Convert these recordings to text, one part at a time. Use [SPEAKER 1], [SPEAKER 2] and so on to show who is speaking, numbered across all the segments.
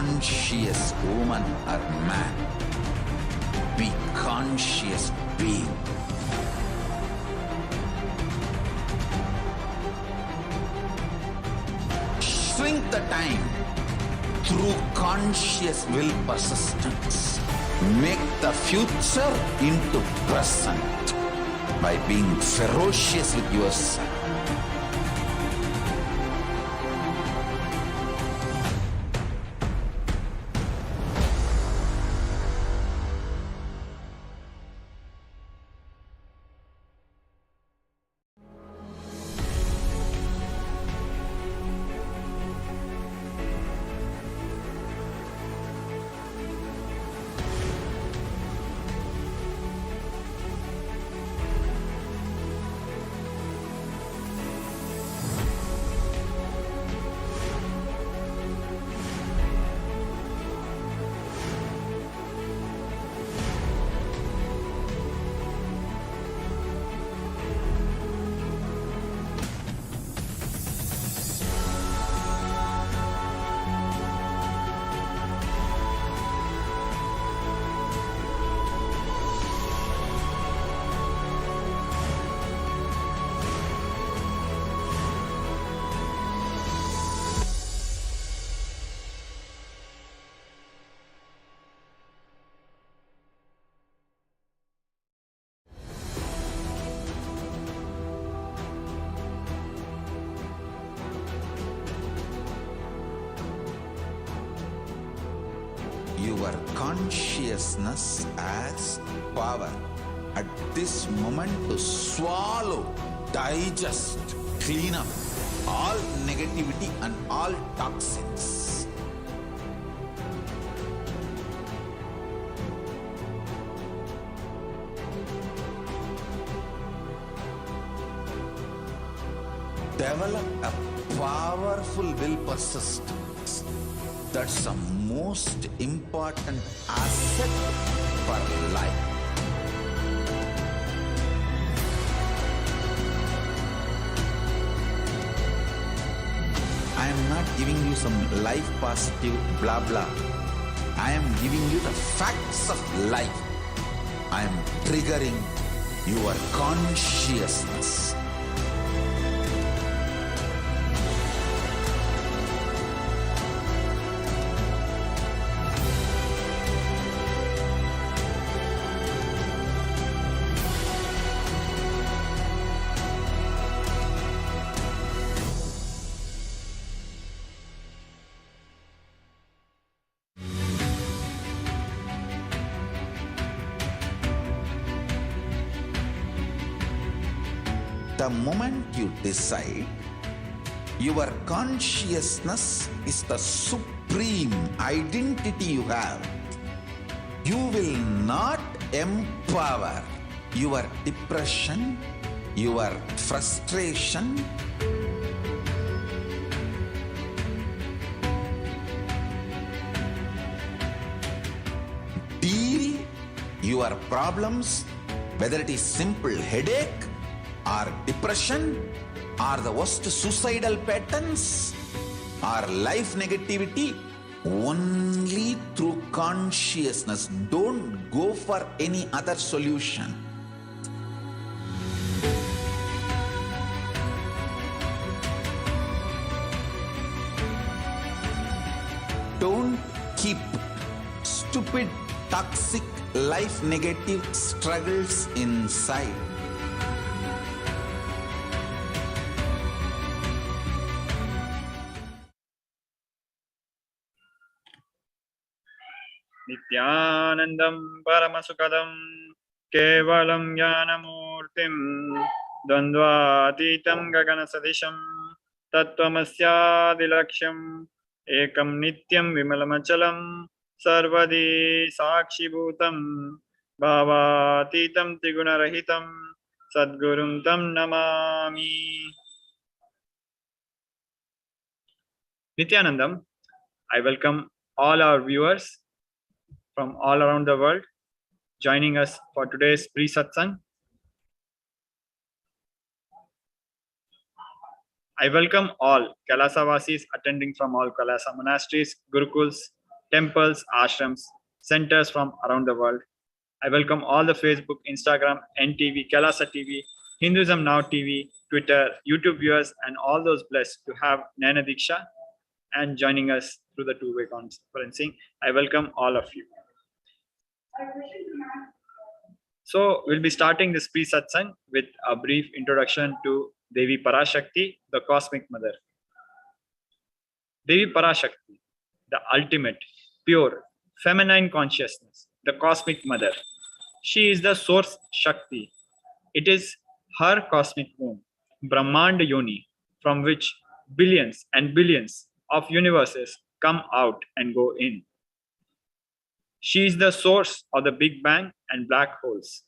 [SPEAKER 1] conscious woman or man. Be conscious being. Shrink the time through conscious will persistence. Make the future into present by being ferocious with yourself. Your consciousness as power at this moment to swallow, digest, clean up all negativity and all toxins. Develop a powerful will persistence. That's the most important asset for life. I am not giving you some life positive blah blah. I am giving you the facts of life. I am triggering your consciousness. The moment you decide, your consciousness is the supreme identity you have. You will not empower your depression, your frustration, deal your problems, whether it is simple headache or depression or the worst suicidal patterns or life negativity, only through consciousness. Don't go for any other solution. Don't keep stupid, toxic, life negative struggles inside.
[SPEAKER 2] Nithyanandam Paramasukadam Kevalam Jnanamurtim Dandvatitam Gaganasadisham Tattvamasyadilaksham Ekam Nityam Vimalamachalam Sarvadi Sakshibhutam Bhavatitam Trigunarahitam Sadgurum Tam Namami. Nithyanandam, I welcome all our viewers from all around the world joining us for today's pre-satsang. I welcome all Kailasa Vasis attending from all Kailasa monasteries, Gurukuls, temples, ashrams, centers from around the world. I welcome all the Facebook, Instagram, NTV, KAILASA TV, Hinduism Now TV, Twitter, YouTube viewers, and all those blessed to have Nana Diksha and joining us through the two-way conferencing. I welcome all of you. So we'll be starting this pre-satsang with a brief introduction to Devi Parashakti, the Cosmic Mother. Devi Parashakti, the ultimate, pure, feminine consciousness, the Cosmic Mother. She is the source Shakti. It is her cosmic womb, Brahmanda Yoni, from which billions and billions of universes come out and go in. She is the source of the Big Bang and black holes.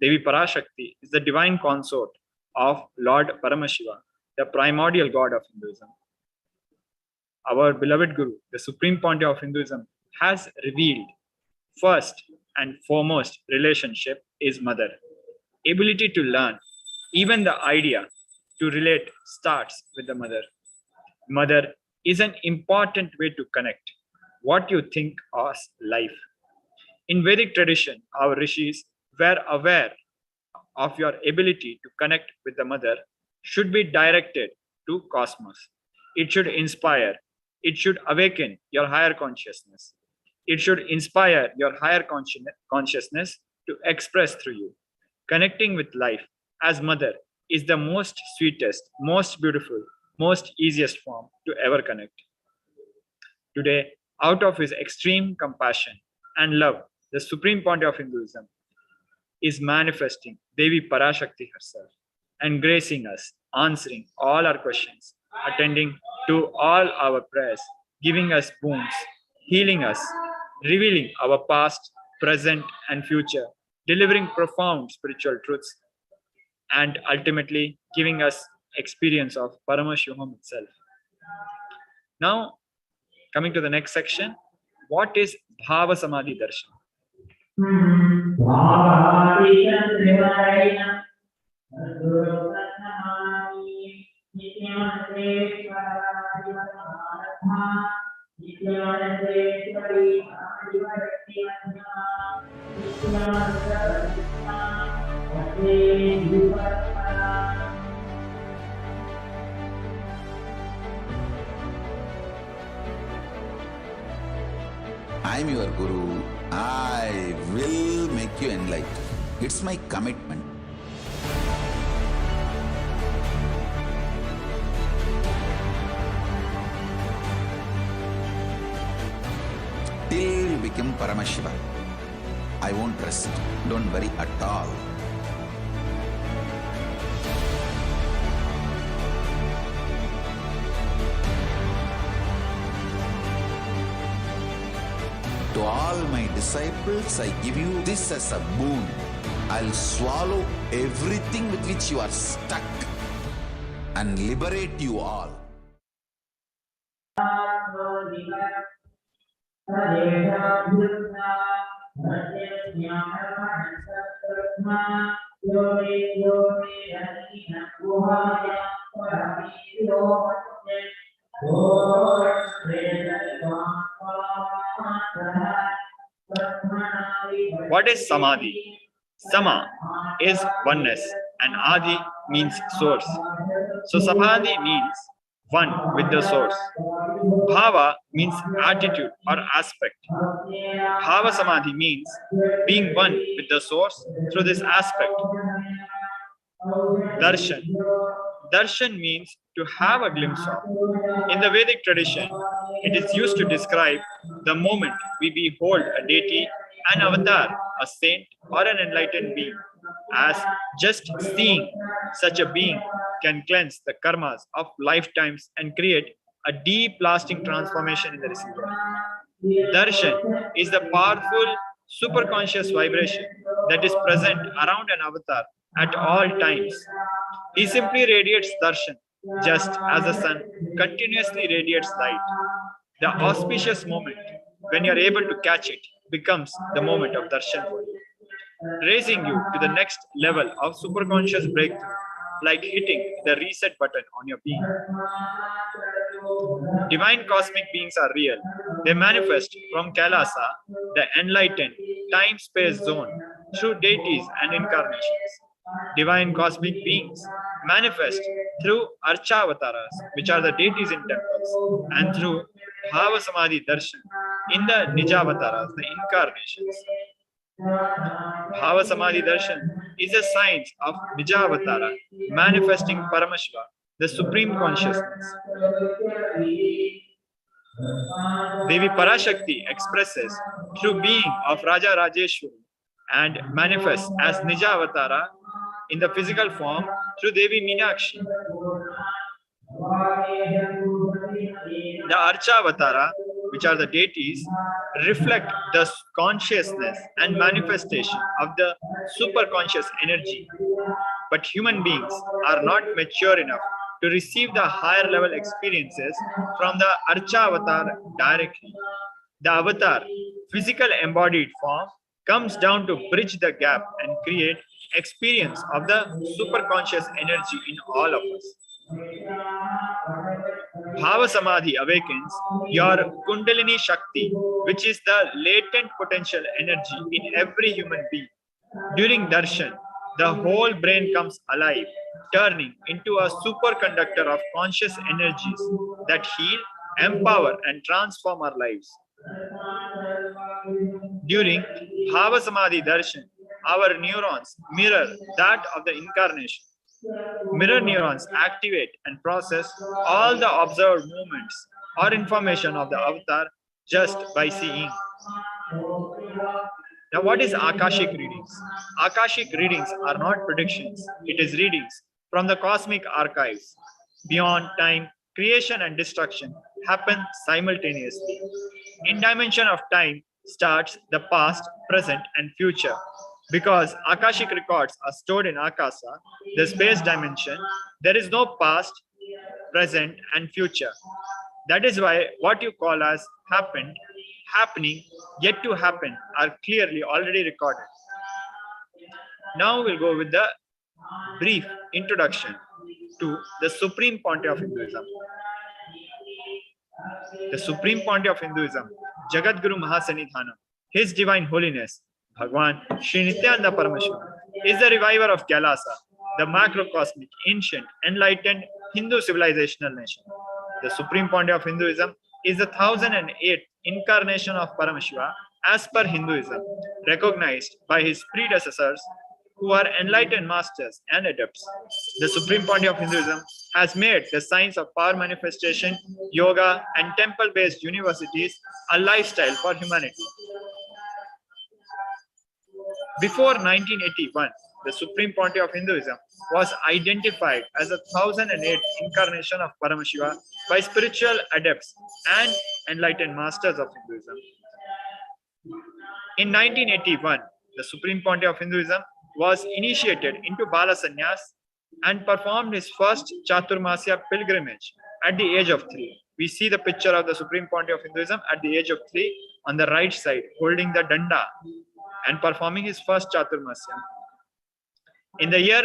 [SPEAKER 2] Devi Parashakti is the divine consort of Lord Paramashiva, the primordial god of Hinduism. Our beloved Guru, the Supreme Pontiff of Hinduism, has revealed first and foremost relationship is mother. Ability to learn, even the idea to relate starts with the mother. Mother is an important way to connect what you think as life. In Vedic tradition, our rishis were aware of your ability to connect with the mother should be directed to cosmos. It should inspire. It should awaken your higher consciousness. It should inspire your higher consciousness to express through you. Connecting with life as mother is the most sweetest, most beautiful, most easiest form to ever connect. Today, out of his extreme compassion and love, the Supreme Pontiff of Hinduism is manifesting Devi Parashakti herself and gracing us, answering all our questions, attending to all our prayers, giving us boons, healing us, revealing our past, present, and future, delivering profound spiritual truths, and ultimately giving us experience of Paramashivoham itself. Now, coming to the next section, what is Bhava Samadhi Darshan?
[SPEAKER 1] I'm your Guru. I will make you enlightened. It's my commitment. Till you become Paramashiva, I won't rest. Don't worry at all. To all my disciples, I give you this as a boon. I'll swallow everything with which you are stuck and liberate you all.
[SPEAKER 2] What is Samadhi? Sama is oneness and Adi means source. So Samadhi means one with the source. Bhava means attitude or aspect. Bhava Samadhi means being one with the source through this aspect. Darshan. Darshan means to have a glimpse of. In the Vedic tradition, it is used to describe the moment we behold a deity, an avatar, a saint, or an enlightened being, as just seeing such a being can cleanse the karmas of lifetimes and create a deep lasting transformation in the receiver. Darshan is the powerful superconscious vibration that is present around an avatar at all times. He simply radiates darshan, just as the sun continuously radiates light. The auspicious moment, when you are able to catch it, becomes the moment of darshan for you, raising you to the next level of superconscious breakthrough, like hitting the reset button on your being. Divine cosmic beings are real. They manifest from KAILASA, the enlightened time-space zone, through deities and incarnations. Divine cosmic beings manifest through Archavataras, which are the deities in temples, and through Bhava Samadhi Darshan in the Nijavataras, the incarnations. Bhava Samadhi Darshan is a science of Nijavatara, manifesting Paramashiva, the supreme consciousness. Devi Parashakti expresses through being of Raja Rajeshwari and manifests as Nijavatara in the physical form through Devi Meenakshi. The Archavatara, which are the deities, reflect the consciousness and manifestation of the superconscious energy. But human beings are not mature enough to receive the higher level experiences from the Archavatar directly. The avatar, physical embodied form, comes down to bridge the gap and create experience of the superconscious energy in all of us. Bhava Samadhi awakens your Kundalini Shakti, which is the latent potential energy in every human being. During darshan, the whole brain comes alive, turning into a superconductor of conscious energies that heal, empower, and transform our lives. During Bhava Samadhi darshan, our neurons mirror that of the incarnation. Mirror neurons activate and process all the observed movements or information of the avatar just by seeing. Now, what is Akashic readings? Akashic readings are not predictions, it is readings from the cosmic archives. Beyond time, creation and destruction happen simultaneously. In dimension of time starts the past, present, and future. Because Akashic records are stored in Akasa, the space dimension, there is no past, present, and future. That is why what you call as happened, happening, yet to happen are clearly already recorded. Now we'll go with the brief introduction to the Supreme Ponte of Hinduism. The Supreme Ponte of Hinduism, Jagat Guru Mahasanidhanam, His Divine Holiness, Bhagwan Sri Nithyananda Paramashivam, is the reviver of KAILASA, the macrocosmic, ancient, enlightened Hindu civilizational nation. The Supreme Ponte of Hinduism is the 1008th incarnation of Paramashiva as per Hinduism, recognized by his predecessors who are enlightened masters and adepts. The Supreme Ponte of Hinduism has made the science of power manifestation, yoga, and temple-based universities a lifestyle for humanity. Before 1981, the Supreme Ponte of Hinduism was identified as the 1008th incarnation of Paramashiva by spiritual adepts and enlightened masters of Hinduism. In 1981, the Supreme Ponte of Hinduism was initiated into Bala Sannyas and performed his first Chaturmasya pilgrimage at the age of 3. We see the picture of the Supreme Ponte of Hinduism at the age of 3 on the right side, holding the danda and performing his first Chaturmasya. In the year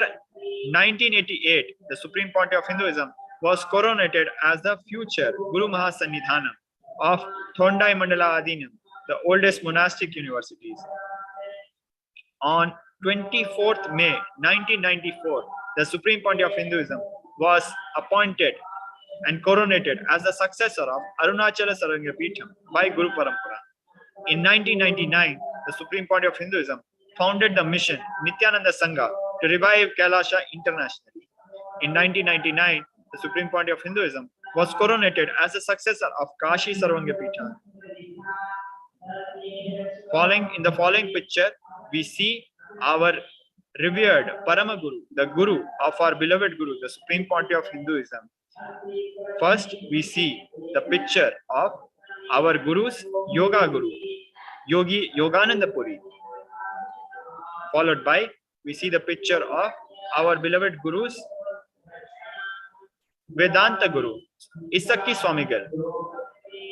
[SPEAKER 2] 1988, the Supreme Ponte of Hinduism was coronated as the future Guru Mahasanidhanam of Thondai Mandala Adinam, the oldest monastic universities. On 24th May 1994, the Supreme Ponte of Hinduism was appointed and coronated as the successor of Arunachala Sarangapitham by Guru Parampara. In 1999, the Supreme Ponte of Hinduism founded the mission Nithyananda Sangha to revive KAILASA internationally. In 1999, the Supreme Ponte of Hinduism was coronated as the successor of Kashi Sarvangapitha. In the following picture, we see our revered Paramaguru, the Guru of our beloved Guru, the Supreme Ponte of Hinduism. First, we see the picture of our Guru's Yoga Guru, Yogi Yogananda Puri. Followed by, we see the picture of our beloved Guru's Vedanta Guru, Isakki Swamigal.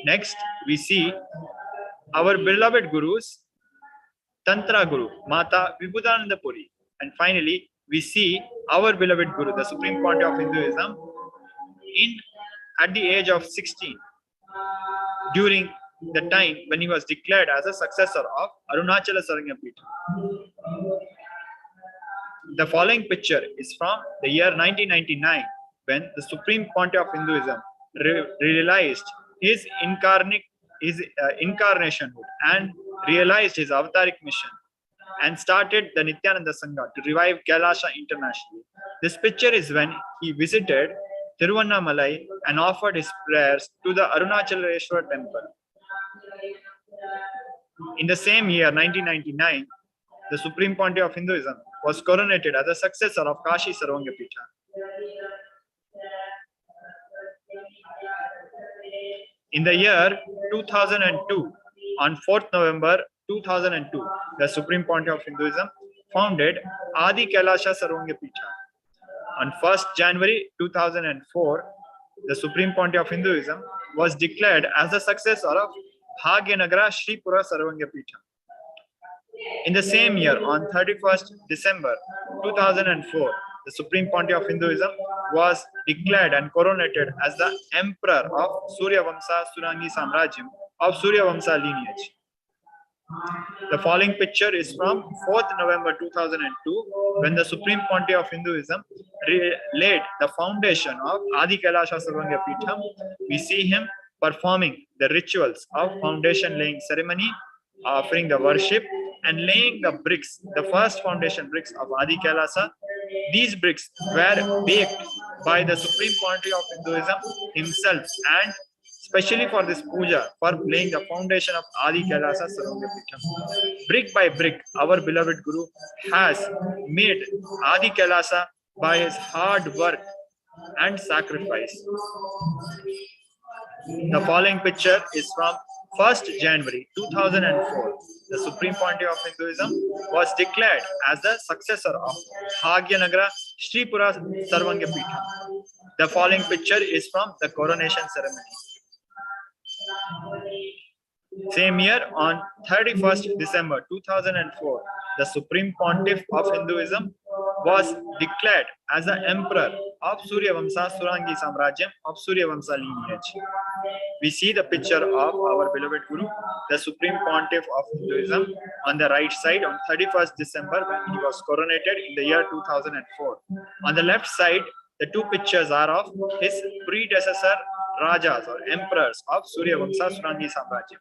[SPEAKER 2] Next, we see our beloved Guru's Tantra Guru, Mata Vibhudananda Puri. And finally, we see our beloved Guru, the Supreme Ponte of Hinduism, in at the age of 16, during the time when he was declared as a successor of Arunachala Sarangapita. The following picture is from the year 1999, when the Supreme Pontiff of Hinduism realized his incarnationhood and realized his avataric mission and started the Nithyananda Sangha to revive KAILASA internationally. This picture is when he visited Tiruvannamalai and offered his prayers to the Arunachaleshwar temple. In the same year, 1999, the Supreme Pontiff of Hinduism was coronated as the successor of Kashi Sarvangapita. In the year 2002, on 4th November 2002, the Supreme Pontiff of Hinduism founded Adi Kailasha Sarvangapita. On 1st January 2004, the Supreme Pontiff of Hinduism was declared as the successor of Bhagyanagara Sripura Sarvangapita. In the same year, on 31st December 2004, the Supreme Pontiff of Hinduism was declared and coronated as the Emperor of Surya Vamsa Surangi Samrajyam of Surya Vamsa lineage. The following picture is from 4th November 2002, when the Supreme Pontiff of Hinduism laid the foundation of Adi Kailasha Sarvangapita. We see him performing the rituals of foundation laying ceremony, offering the worship and laying the bricks, the first foundation bricks of Adi Kailasa. These bricks were baked by the Supreme Pontiff of Hinduism himself, and especially for this puja, for laying the foundation of Adi Kailasa Sarvangapita. Brick by brick, our beloved Guru has made Adi Kailasa by his hard work and sacrifice. The following picture is from 1st January 2004. The Supreme Pontiff of Hinduism was declared as the successor of Bhagyanagara Sripura Sarvangapita. The following picture is from the coronation ceremony. Same year, on 31st December 2004, the Supreme Pontiff of Hinduism was declared as the Emperor of Surya Vamsa Surangi Samrajyam of Surya Vamsa lineage. We see the picture of our beloved Guru, the Supreme Pontiff of Hinduism, on the right side on 31st December when he was coronated in the year 2004. On the left side, the two pictures are of his predecessor Rajas or Emperors of Surya Vamsa Surangi Samrajyam.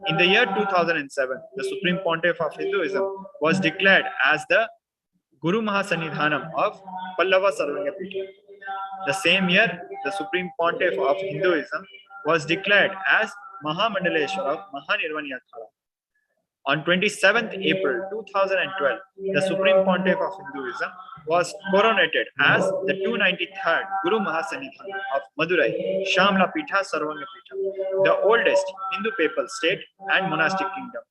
[SPEAKER 2] In the year 2007, the Supreme Pontiff of Hinduism was declared as the Guru Mahasannidhanam of Pallava Sarvangapita. The same year, the Supreme Pontiff of Hinduism was declared as Mahamandaleshwar of Mahanirvani Akhada. On 27th April 2012, the Supreme Pontiff of Hinduism was coronated as the 293rd Guru Mahasannidhanam of Madurai, Shamla Pitha Sarvangapita, the oldest Hindu papal state and monastic kingdom.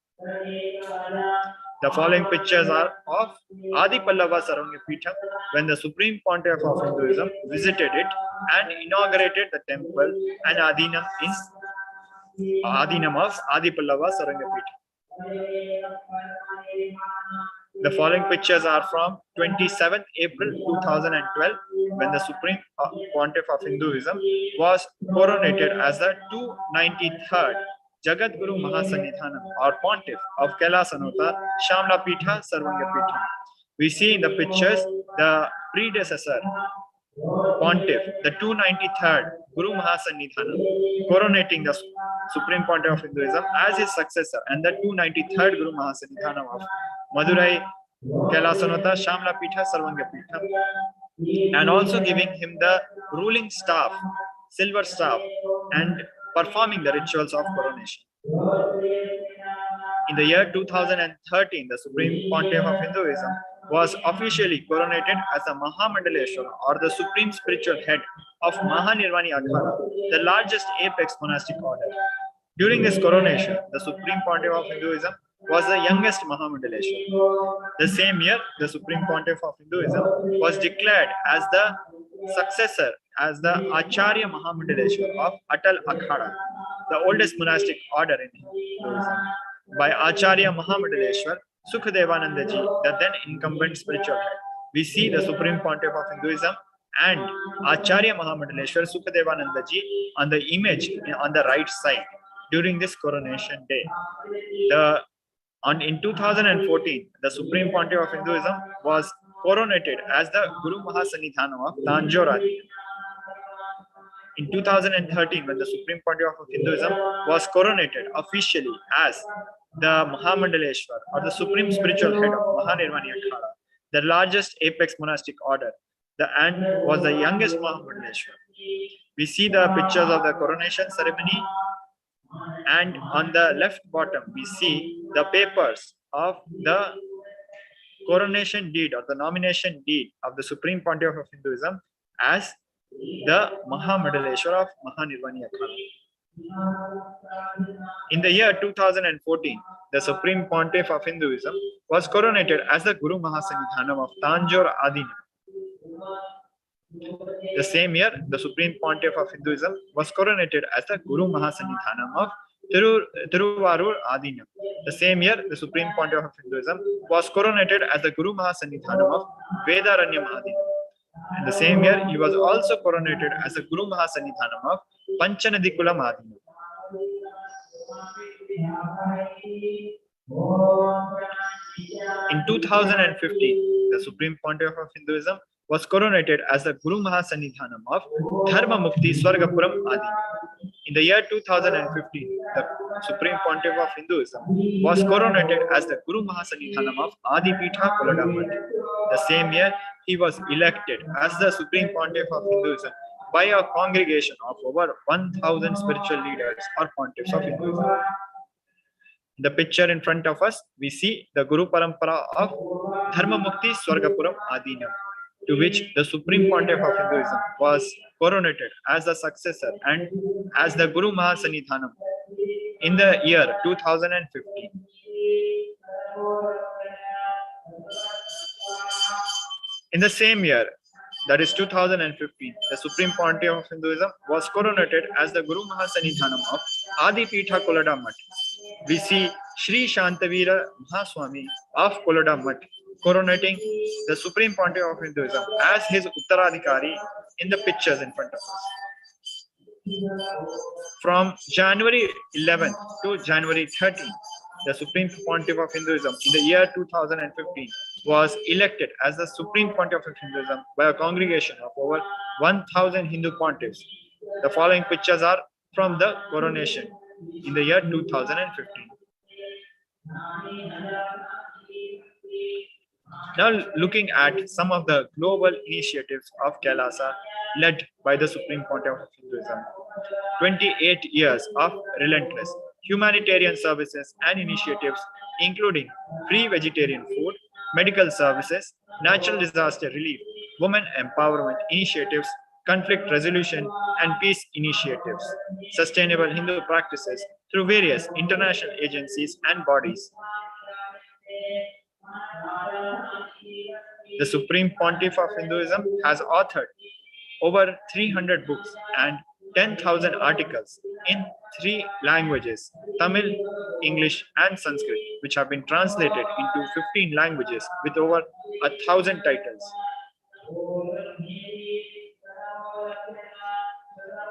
[SPEAKER 2] The following pictures are of Adi Pallava Sarvangapita when the Supreme Pontiff of Hinduism visited it and inaugurated the temple and Adinam of Adi Pallava Sarvangapita. The following pictures are from 27th April 2012 when the Supreme Pontiff of Hinduism was coronated as the 293rd Jagat Guru Mahasannidhanam or Pontiff of Kailasanota Shamla Pitha Sarvangapita. We see in the pictures the predecessor Pontiff, the 293rd Guru Mahasannidhanam, coronating the Supreme Pontiff of Hinduism as his successor, and the 293rd Guru Mahasannidhanam of Madurai, Kailasanota Shamla Pitha Sarvangapita, and also giving him the ruling staff, silver staff, and performing the rituals of coronation. In the year 2013, the Supreme Pontiff of Hinduism was officially coronated as the Mahamandaleshwara or the Supreme Spiritual Head of Mahanirvani Akhada, the largest apex monastic order. During this coronation, the Supreme Pontiff of Hinduism was the youngest Mahamandaleshwara. The same year, the Supreme Pontiff of Hinduism was declared as the successor as the Acharya Mahamandaleshwar of Atal Akhada, the oldest monastic order in Hinduism, by Acharya Mahamandaleshwar Sukhadevananda Ji, the then incumbent spiritual head. We see the Supreme Pontiff of Hinduism and Acharya Mahamandaleshwar Sukadevananda ji on the image on the right side during this coronation day. In 2014, the Supreme Pontiff of Hinduism was coronated as the Guru Mahasanidhanam of Tanjore. In 2013, when the Supreme Pontiff of Hinduism was coronated officially as the Mahamandaleshwar, or the Supreme Spiritual Head of Mahanirvani Akhada, the largest apex monastic order, and was the youngest Mahamandaleshwar. We see the pictures of the coronation ceremony, and on the left bottom, we see the papers of the coronation deed or the nomination deed of the Supreme Pontiff of Hinduism as the Mahamandaleshwar of Mahanirvani Akhada. In the year 2014, the Supreme Pontiff of Hinduism was coronated as the Guru Mahasanidhanam of Tanjore Adinam. The same year, the Supreme Pontiff of Hinduism was coronated as the Guru Mahasanidhanam of Thiruvarur Adinam. The same year, the Supreme Pontiff of Hinduism was coronated as the Guru Mahasanidhanam of Vedaranyam Adinam. In the same year, he was also coronated as the Guru Mahasanidhanam of Panchanadikulam Adinam. In 2015, the Supreme Pontiff of Hinduism was coronated as the Guru Mahasanidhanam of Dharma Mukti Swargapuram Adinam. In the year 2015, the Supreme Pontiff of Hinduism was coronated as the Guru Mahasanidhanam of Adipitha Koladamat. The same year, he was elected as the Supreme Pontiff of Hinduism by a congregation of over 1,000 spiritual leaders or pontiffs of Hinduism. In the picture in front of us, we see the Guru Parampara of Dharma Mukti Swargapuram Adinam, to which the Supreme Pontiff of Hinduism was coronated as the successor and as the Guru Mahasanidhanam in the year 2015. In the same year, that is 2015, the Supreme Pontiff of Hinduism was coronated as the Guru Mahasanidhanam of Adipitha Koladamat. We see Sri Shantavira Mahaswami of Koladamat coronating the Supreme Pontiff of Hinduism as his Uttaradhikari in the pictures in front of us. From January 11th to January 13th, the Supreme Pontiff of Hinduism in the year 2015 was elected as the Supreme Pontiff of Hinduism by a congregation of over 1,000 Hindu pontiffs. The following pictures are from the coronation in the year 2015. Now looking at some of the global initiatives of KAILASA led by the Supreme Pontiff of Hinduism. 28 years of relentless humanitarian services and initiatives, including free vegetarian food, medical services, natural disaster relief, women empowerment initiatives, conflict resolution and peace initiatives, sustainable Hindu practices through various international agencies and bodies. The Supreme Pontiff of Hinduism has authored over 300 books and 10,000 articles in 3 languages, Tamil, English, and Sanskrit, which have been translated into 15 languages with over 1,000 titles.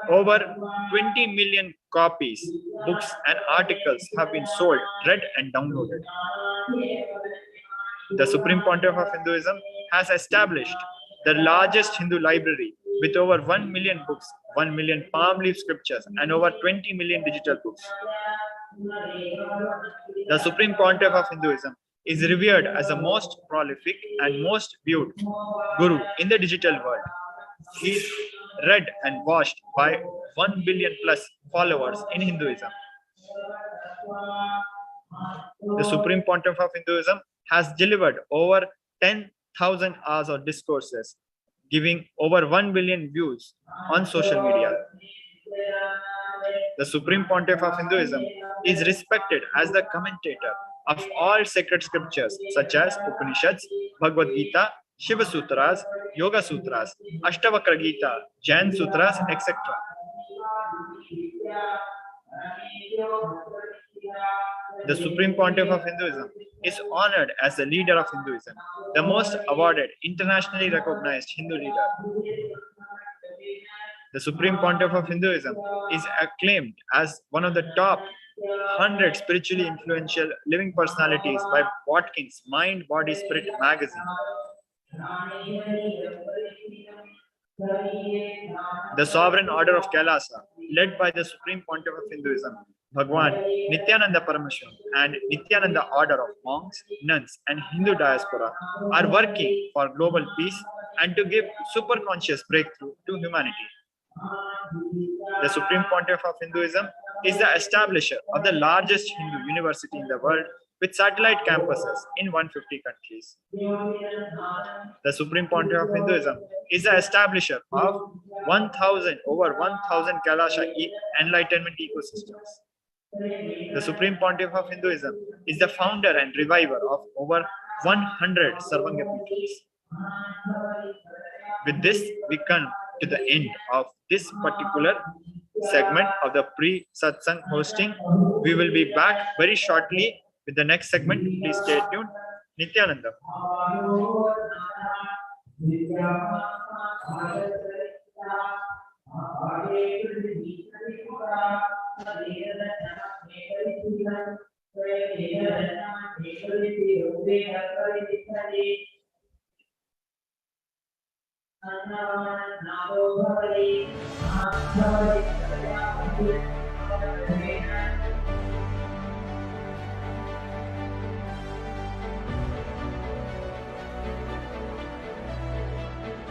[SPEAKER 2] Over 20 million copies, books, and articles have been sold, read, and downloaded. The Supreme Pontiff of Hinduism has established the largest Hindu library with over 1 million books, 1 million palm leaf scriptures, and over 20 million digital books. The Supreme Pontiff of Hinduism is revered as the most prolific and most viewed guru in the digital world. He is read and watched by 1 billion plus followers in Hinduism. The Supreme Pontiff of Hinduism has delivered over 10,000 hours of discourses, giving over 1 billion views on social media. The Supreme Pontiff of Hinduism is respected as the commentator of all sacred scriptures such as Upanishads, Bhagavad Gita, Shiva Sutras, Yoga Sutras, Ashtavakra Gita, Jain Sutras, etc. The Supreme Pontiff of Hinduism is honored as the leader of Hinduism, the most awarded, internationally recognized Hindu leader. The Supreme Pontiff of Hinduism is acclaimed as one of the top 100 spiritually influential living personalities by Watkins' Mind, Body, Spirit magazine. The Sovereign Order of KAILASA, led by the Supreme Pontiff of Hinduism, Bhagwan Nithyananda Paramashivam, and Nithyananda Order of Monks, Nuns, and Hindu diaspora are working for global peace and to give superconscious breakthrough to humanity. The Supreme Pontiff of Hinduism is the establisher of the largest Hindu university in the world with satellite campuses in 150 countries. The Supreme Pontiff of Hinduism is the establisher of over 1,000 KAILASA Enlightenment ecosystems. The Supreme Pontiff of Hinduism is the founder and reviver of over 100 Sarvanga Peethas. With this, we come to the end of this particular segment of the pre-satsang hosting. We will be back very shortly with the next segment. Please stay tuned. Nithyananda.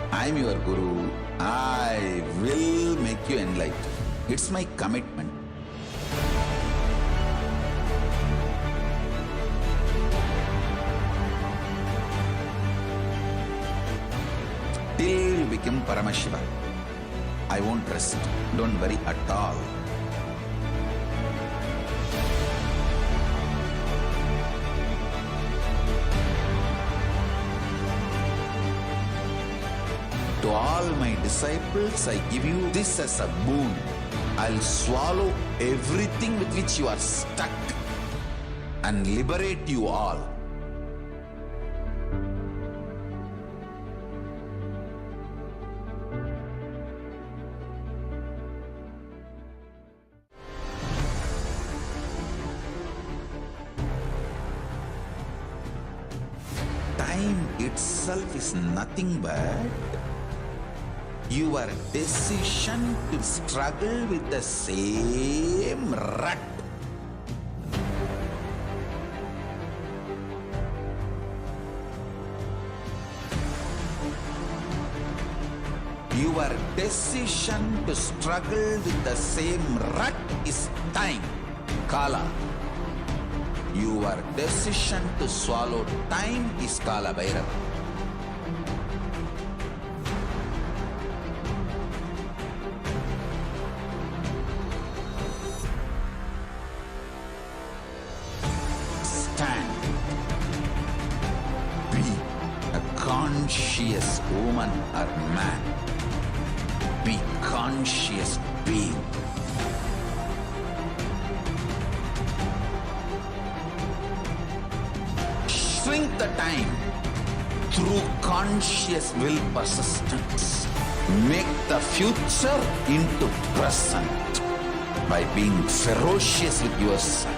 [SPEAKER 1] I'm your Guru. I will make you enlightened. It's my commitment. Till you become Paramashiva, I won't rest. Don't worry at all. To all my disciples, I give you this as a boon. I'll swallow everything with which you are stuck and liberate you all. Time itself is nothing but your decision to struggle with the same rut. Your decision to struggle with the same rut is time, Kala. Your decision to swallow time is Kala Bhairava. Stand. Be a conscious woman or man. Be conscious being. Shrink the time through conscious will persistence. Make the future into present by being ferocious with yourself.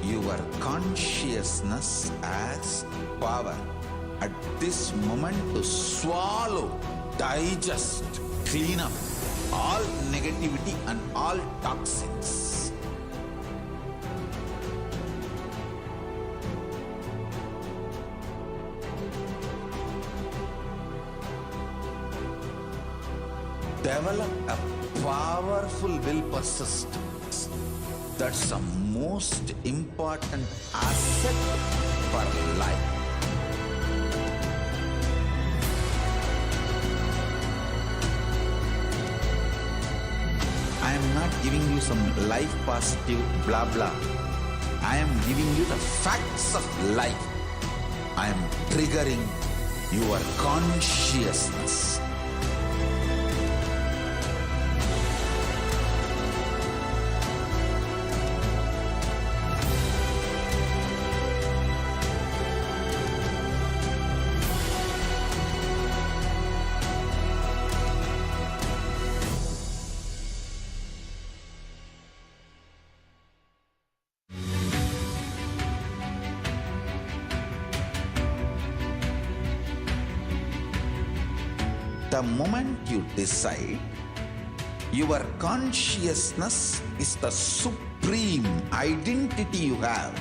[SPEAKER 1] your consciousness as power at this moment to swallow, digest, clean up all negativity and all toxins. Develop a powerful will persistence. That's the most important asset for life. I am not giving you some life positive blah blah. I am giving you the facts of life. I am triggering your consciousness. The moment you decide, your consciousness is the supreme identity you have.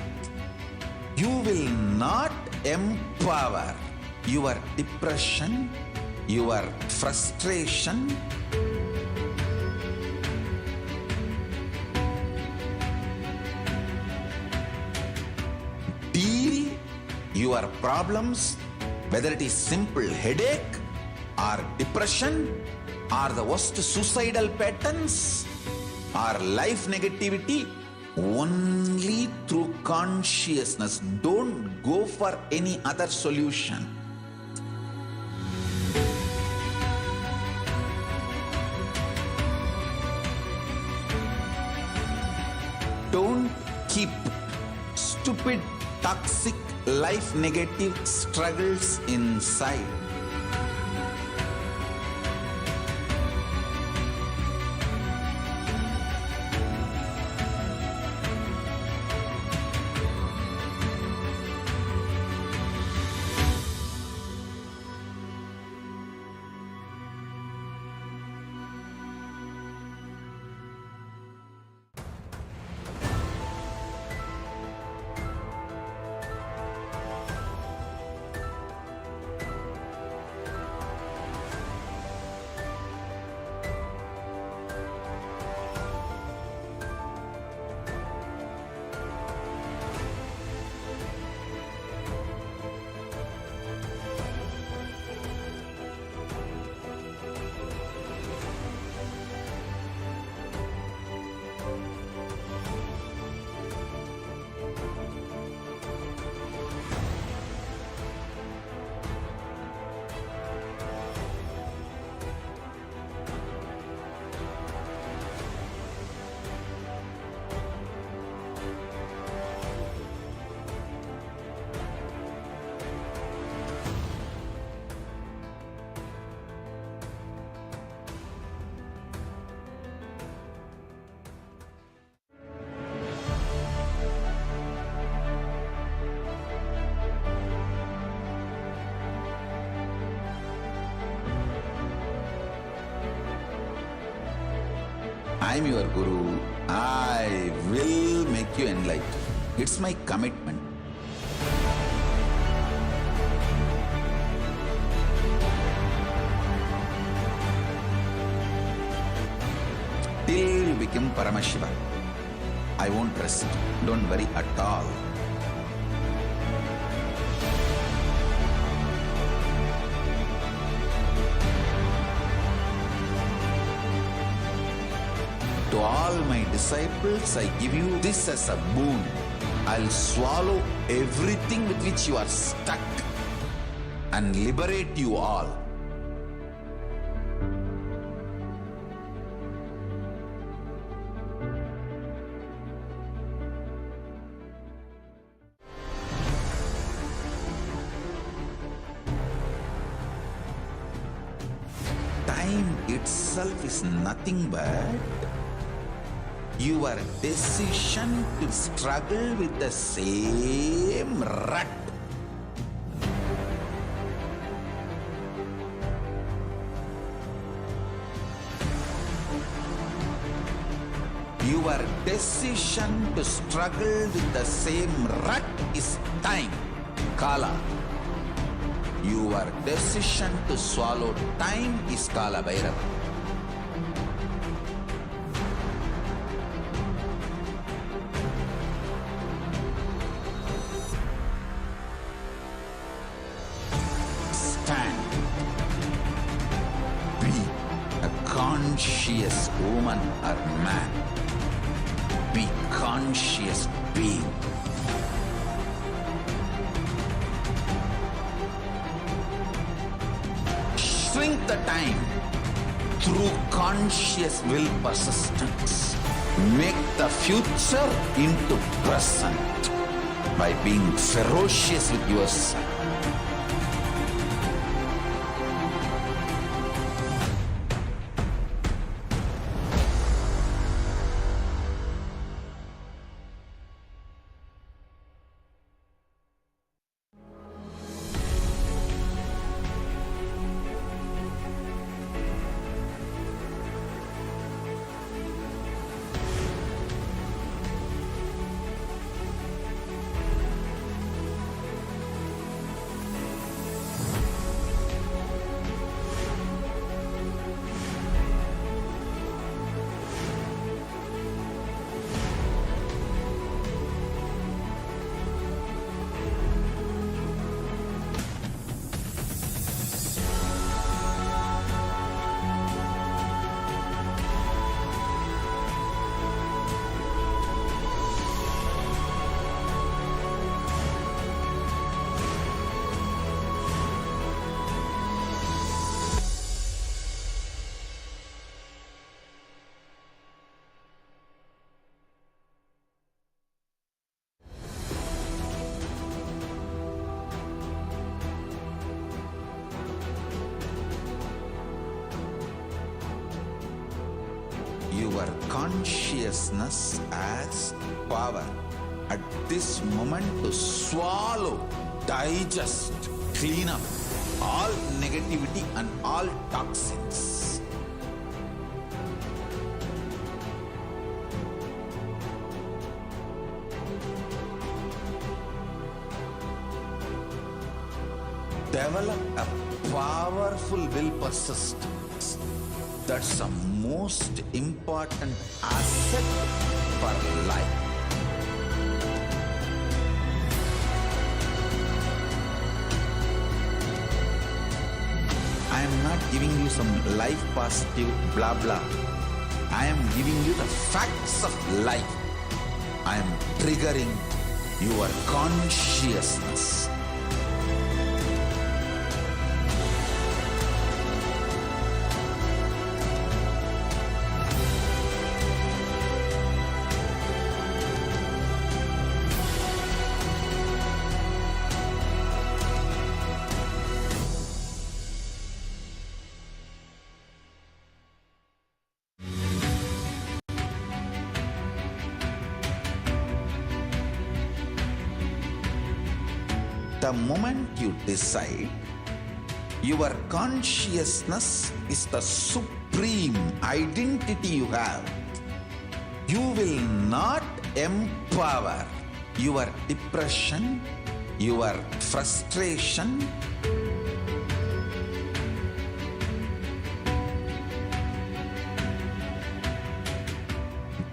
[SPEAKER 1] You will not empower your depression, your frustration, deal your problems, whether it is simple headache or depression or the worst suicidal patterns or life negativity, only through consciousness. Don't go for any other solution. Don't keep stupid, toxic, life negative struggles inside. I am your Guru. I will make you enlightened. It's my commitment. Till you become Paramashiva, I won't rest. Don't worry at all. To all my disciples, I give you this as a boon. I'll swallow everything with which you are stuck and liberate you all. Time itself is nothing but Your decision to struggle with the same rut. Your decision to struggle with the same rut is time, Kala. Your decision to swallow time is Kala Bhairava. Stand. Be a conscious woman or man. Be conscious being. Shrink the time through conscious will persistence. Make the future into present by being ferocious with yourself. Your consciousness as power at this moment to swallow, digest, clean up all negativity and all toxins. Develop a powerful will persistence. That's the most important asset for life. I am not giving you some life positive blah blah. I am giving you the facts of life. I am triggering your consciousness. The moment you decide, your consciousness is the supreme identity you have. You will not empower your depression, your frustration,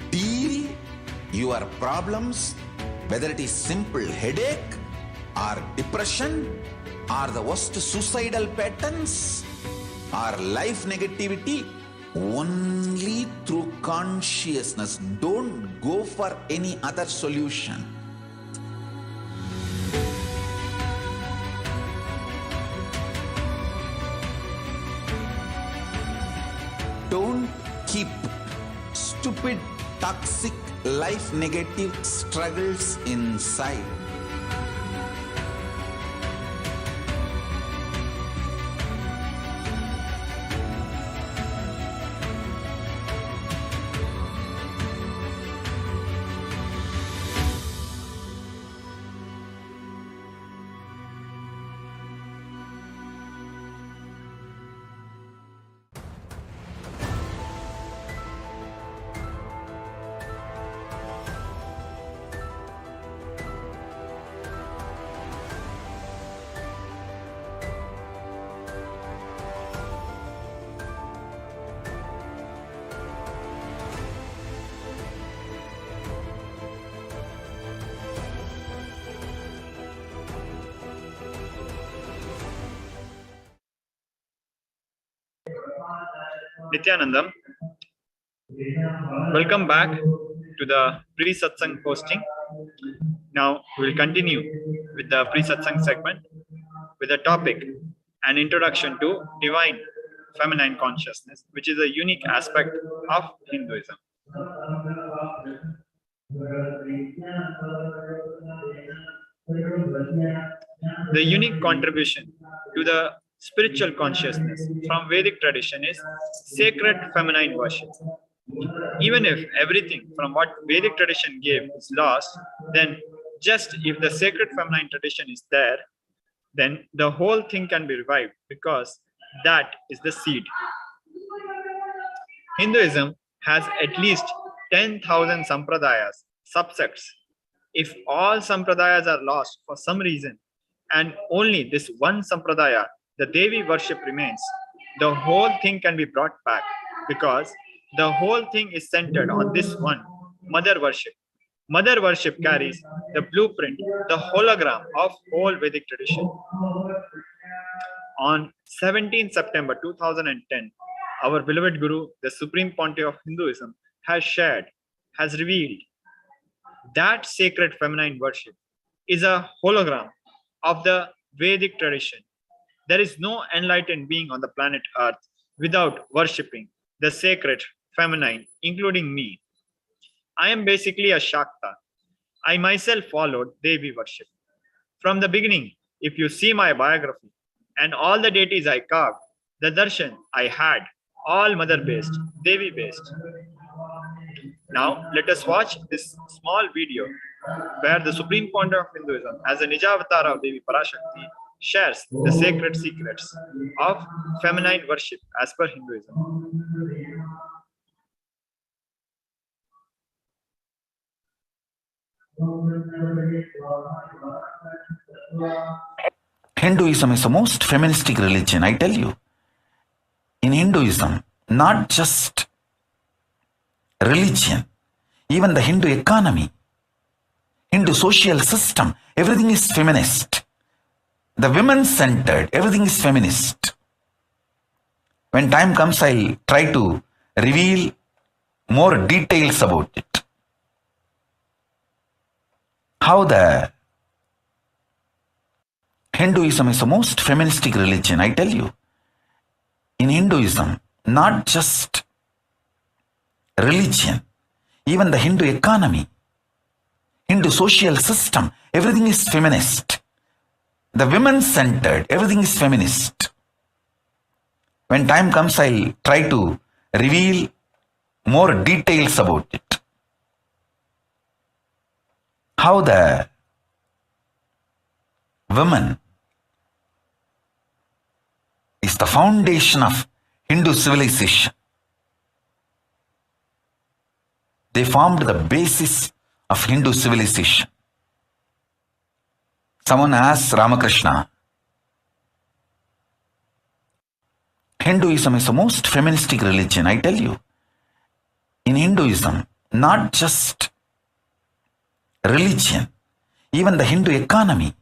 [SPEAKER 1] deal your problems, whether it is simple headache or depression or the worst suicidal patterns or life negativity, only through consciousness. Don't go for any other solution. Don't keep stupid, toxic, life negative struggles inside.
[SPEAKER 2] Nithyanandam. Welcome back to the pre-satsang hosting. Now we will continue with the pre-satsang segment with the topic, an introduction to divine feminine consciousness, which is a unique aspect of Hinduism. The unique contribution to the spiritual consciousness from Vedic tradition is sacred feminine worship. Even if everything from what Vedic tradition gave is lost, then just if the sacred feminine tradition is there, then the whole thing can be revived because that is the seed. Hinduism has at least 10,000 sampradayas, subsects. If all sampradayas are lost for some reason, and only this one sampradaya, the Devi worship remains, the whole thing can be brought back because the whole thing is centered on this one, mother worship. Mother worship carries the blueprint, the hologram of whole Vedic tradition. On 17 September 2010, our beloved Guru, the Supreme Pontiff of Hinduism, has revealed that sacred feminine worship is a hologram of the Vedic tradition. There is no enlightened being on the planet Earth without worshipping the sacred feminine, including me. I am basically a Shakta. I myself followed Devi worship. From the beginning, if you see my biography and all the deities I carved, the darshan I had, all mother-based, Devi-based. Now, let us watch this small video where the Supreme Pontiff of Hinduism, as a Nijavatar of Devi Parashakti, shares the sacred secrets of feminine worship as per Hinduism.
[SPEAKER 1] Hinduism is the most feministic religion, I tell you. In Hinduism, not just religion, even the Hindu economy, Hindu social system, everything is feminist. The women-centered, everything is feminist. When time comes, I'll try to reveal more details about it. How the Hinduism is the most feministic religion, I tell you. In Hinduism, not just religion, even the Hindu economy, Hindu social system, everything is feminist. The women-centered, everything is feminist. When time comes, I'll try to reveal more details about it. How the woman is the foundation of Hindu civilization. They formed the basis of Hindu civilization. Someone asked Ramakrishna, Hinduism is the most feministic religion, I tell you. In Hinduism, not just religion, even the Hindu economy,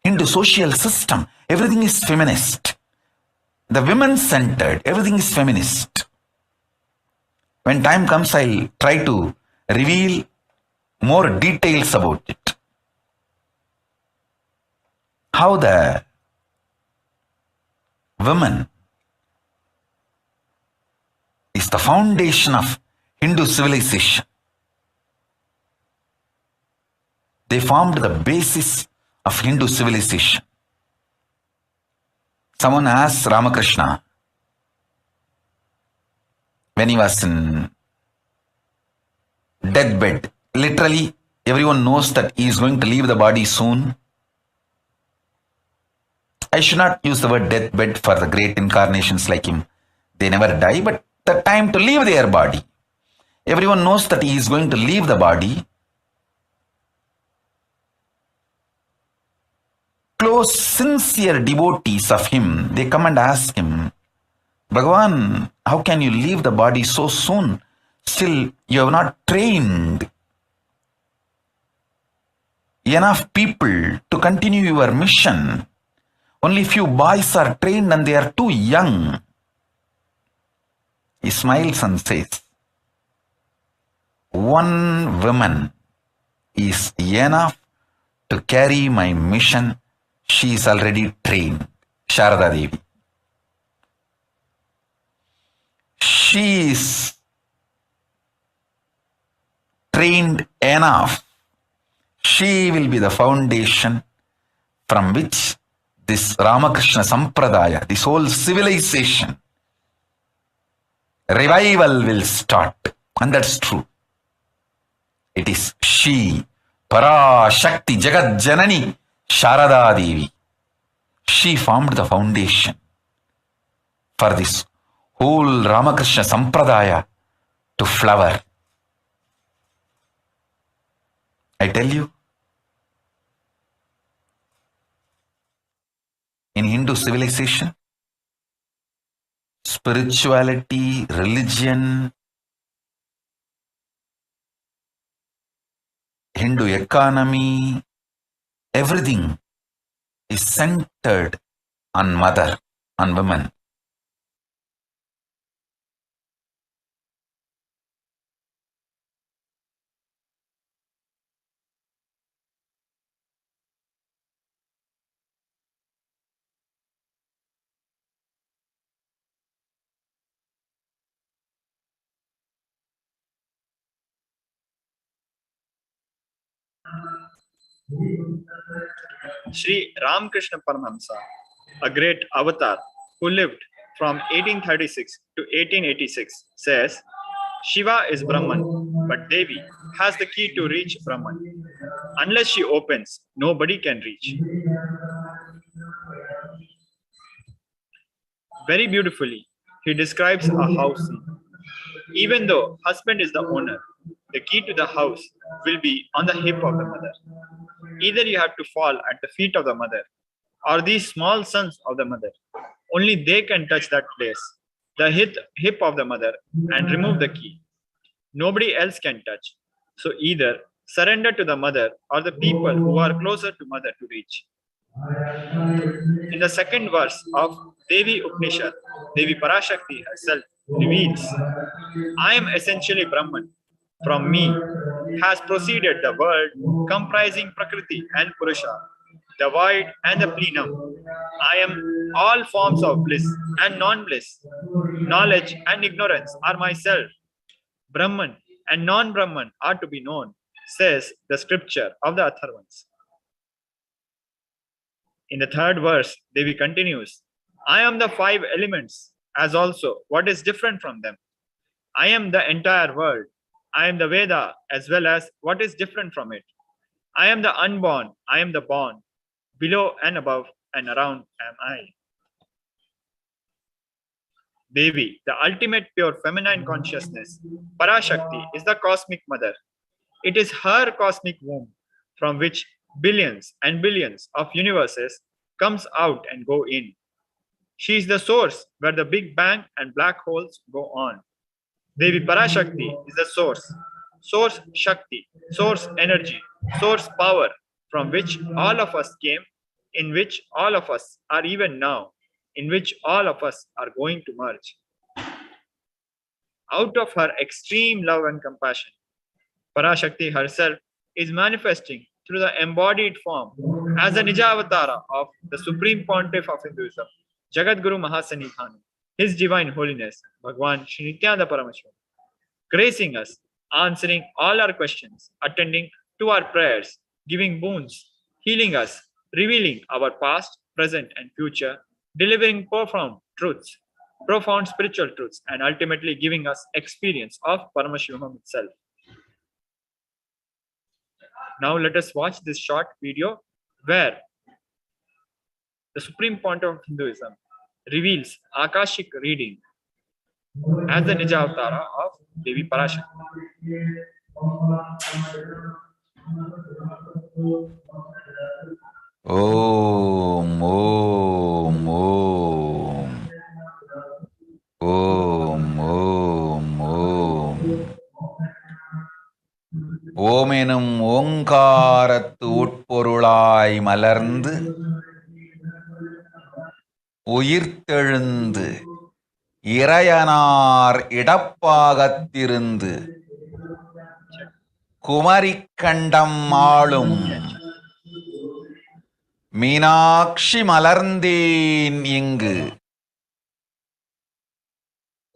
[SPEAKER 1] Hindu social system, everything is feminist. The women-centered, everything is feminist. When time comes, I'll try to reveal more details about it. How the woman is the foundation of Hindu civilization. They formed the basis of Hindu civilization. Someone asked Ramakrishna, when he was in deathbed, literally everyone knows that he is going to leave the body soon. I should not use the word deathbed for the great incarnations like him. They never die, but the time to leave their body. Everyone knows that he is going to leave the body. Close, sincere devotees of him, they come and ask him, Bhagavan, how can you leave the body so soon? Still, you have not trained enough people to continue your mission. Only few boys are trained and they are too young. He smiles and says, one woman is enough to carry my mission. She is already trained. Sharada Devi. She is trained enough. She will be the foundation from which this Ramakrishna Sampradaya, this whole civilization, revival will start. And that's true. It is she, Parashakti, Jagat Janani, Sharada Devi. She formed the foundation for this whole Ramakrishna Sampradaya to flower. I tell you, in Hindu civilization, spirituality, religion, Hindu economy, everything is centered on mother, on women.
[SPEAKER 2] Sri Ramakrishna Paramahamsa, a great avatar who lived from 1836 to 1886, says, Shiva is Brahman, but Devi has the key to reach Brahman. Unless she opens, nobody can reach. Very beautifully, he describes a house scene. Even though husband is the owner, the key to the house will be on the hip of the mother. Either you have to fall at the feet of the mother or these small sons of the mother. Only they can touch that place, the hip of the mother, and remove the key. Nobody else can touch. So either surrender to the mother or the people who are closer to mother to reach. In the second verse of Devi Upanishad, Devi Parashakti herself reveals, I am essentially Brahman. From me has proceeded the world comprising Prakriti and Purusha, the void and the plenum. I am all forms of bliss and non-bliss. Knowledge and ignorance are myself. Brahman and non-Brahman are to be known, says the scripture of the Atharvans. In the third verse, Devi continues, I am the five elements, as also what is different from them. I am the entire world. I am the Veda, as well as what is different from it. I am the unborn. I am the born. Below and above and around am I. Devi, the ultimate pure feminine consciousness, Parashakti, is the cosmic mother. It is her cosmic womb from which billions and billions of universes comes out and go in. She is the source where the Big Bang and black holes go on. Devi Parashakti is the source Shakti, source energy, source power from which all of us came, in which all of us are even now, in which all of us are going to merge. Out of her extreme love and compassion, Parashakti herself is manifesting through the embodied form as the Nijavatara of the Supreme Pontiff of Hinduism, Jagadguru Mahasanidhana, His Divine Holiness, Bhagwan Shri Nithyananda Paramashivam, gracing us, answering all our questions, attending to our prayers, giving boons, healing us, revealing our past, present, and future, delivering profound truths, profound spiritual truths, and ultimately giving us experience of Paramashivoham itself. Now let us watch this short video where the Supreme Pontiff of Hinduism reveals Akashic reading as the Nija Avatara of Devi Parashakti.
[SPEAKER 1] Om, Om, Om. Om, Om, Om. ஓம் எனும் ஓங்காரத்து உட்பொருளாய் மலர்ந்து உயிர்த்தெழுந்து இறையனார் இடப்பாகத்திருந்து குமரிக்கண்டம் ஆளும் மீனாட்சி மலர்ந்தேன் இங்கு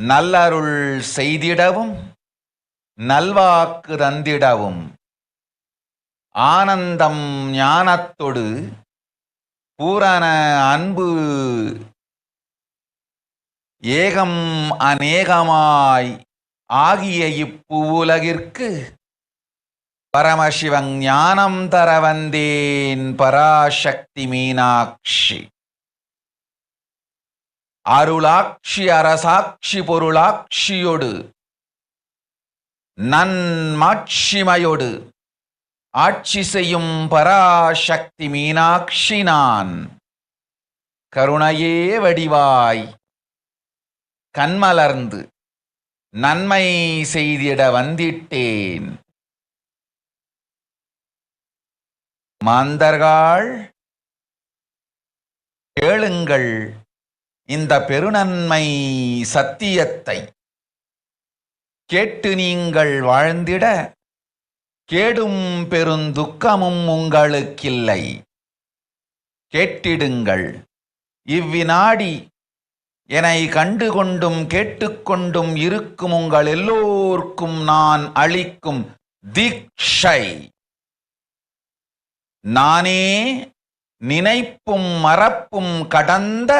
[SPEAKER 1] நல்லருள் செய்திடவும் நல்வாக்கு தந்திடவும் ஆனந்தம் ஞானத்தொடு பூரண அன்பு ஏகம் அநேகமாய் ஆகிய இப்புவுலகிற்கு பரமசிவன் ஞானம் தர வந்தேன் பராசக்தி மீனாட்சி. அருளாட்சி அரசாட்சி பொருளாட்சியொடு நன்மாட்சிமையொடு ஆட்சி செய்யும் பராசக்தி மீனாட்சி நான் கருணையே வடிவாய் கண்மலர்ந்து நன்மை செய்திட வந்திட்டேன். மாந்தர்கள் கேளுங்கள் இந்த பெருநன்மை சத்தியத்தை, கேட்டு நீங்கள் வாழ்ந்திட கேடும் பெருந்துக்கமும் உங்களுக்கில்லை. கேட்டிடுங்கள். இவ்வினாடி என்னை கண்டுகொண்டும் கேட்டுக்கொண்டும் இருக்கும் உங்கள் எல்லோர்க்கும் நான் அளிக்கும் தீட்சை. நானே நினைப்பும் மறப்பும் கடந்த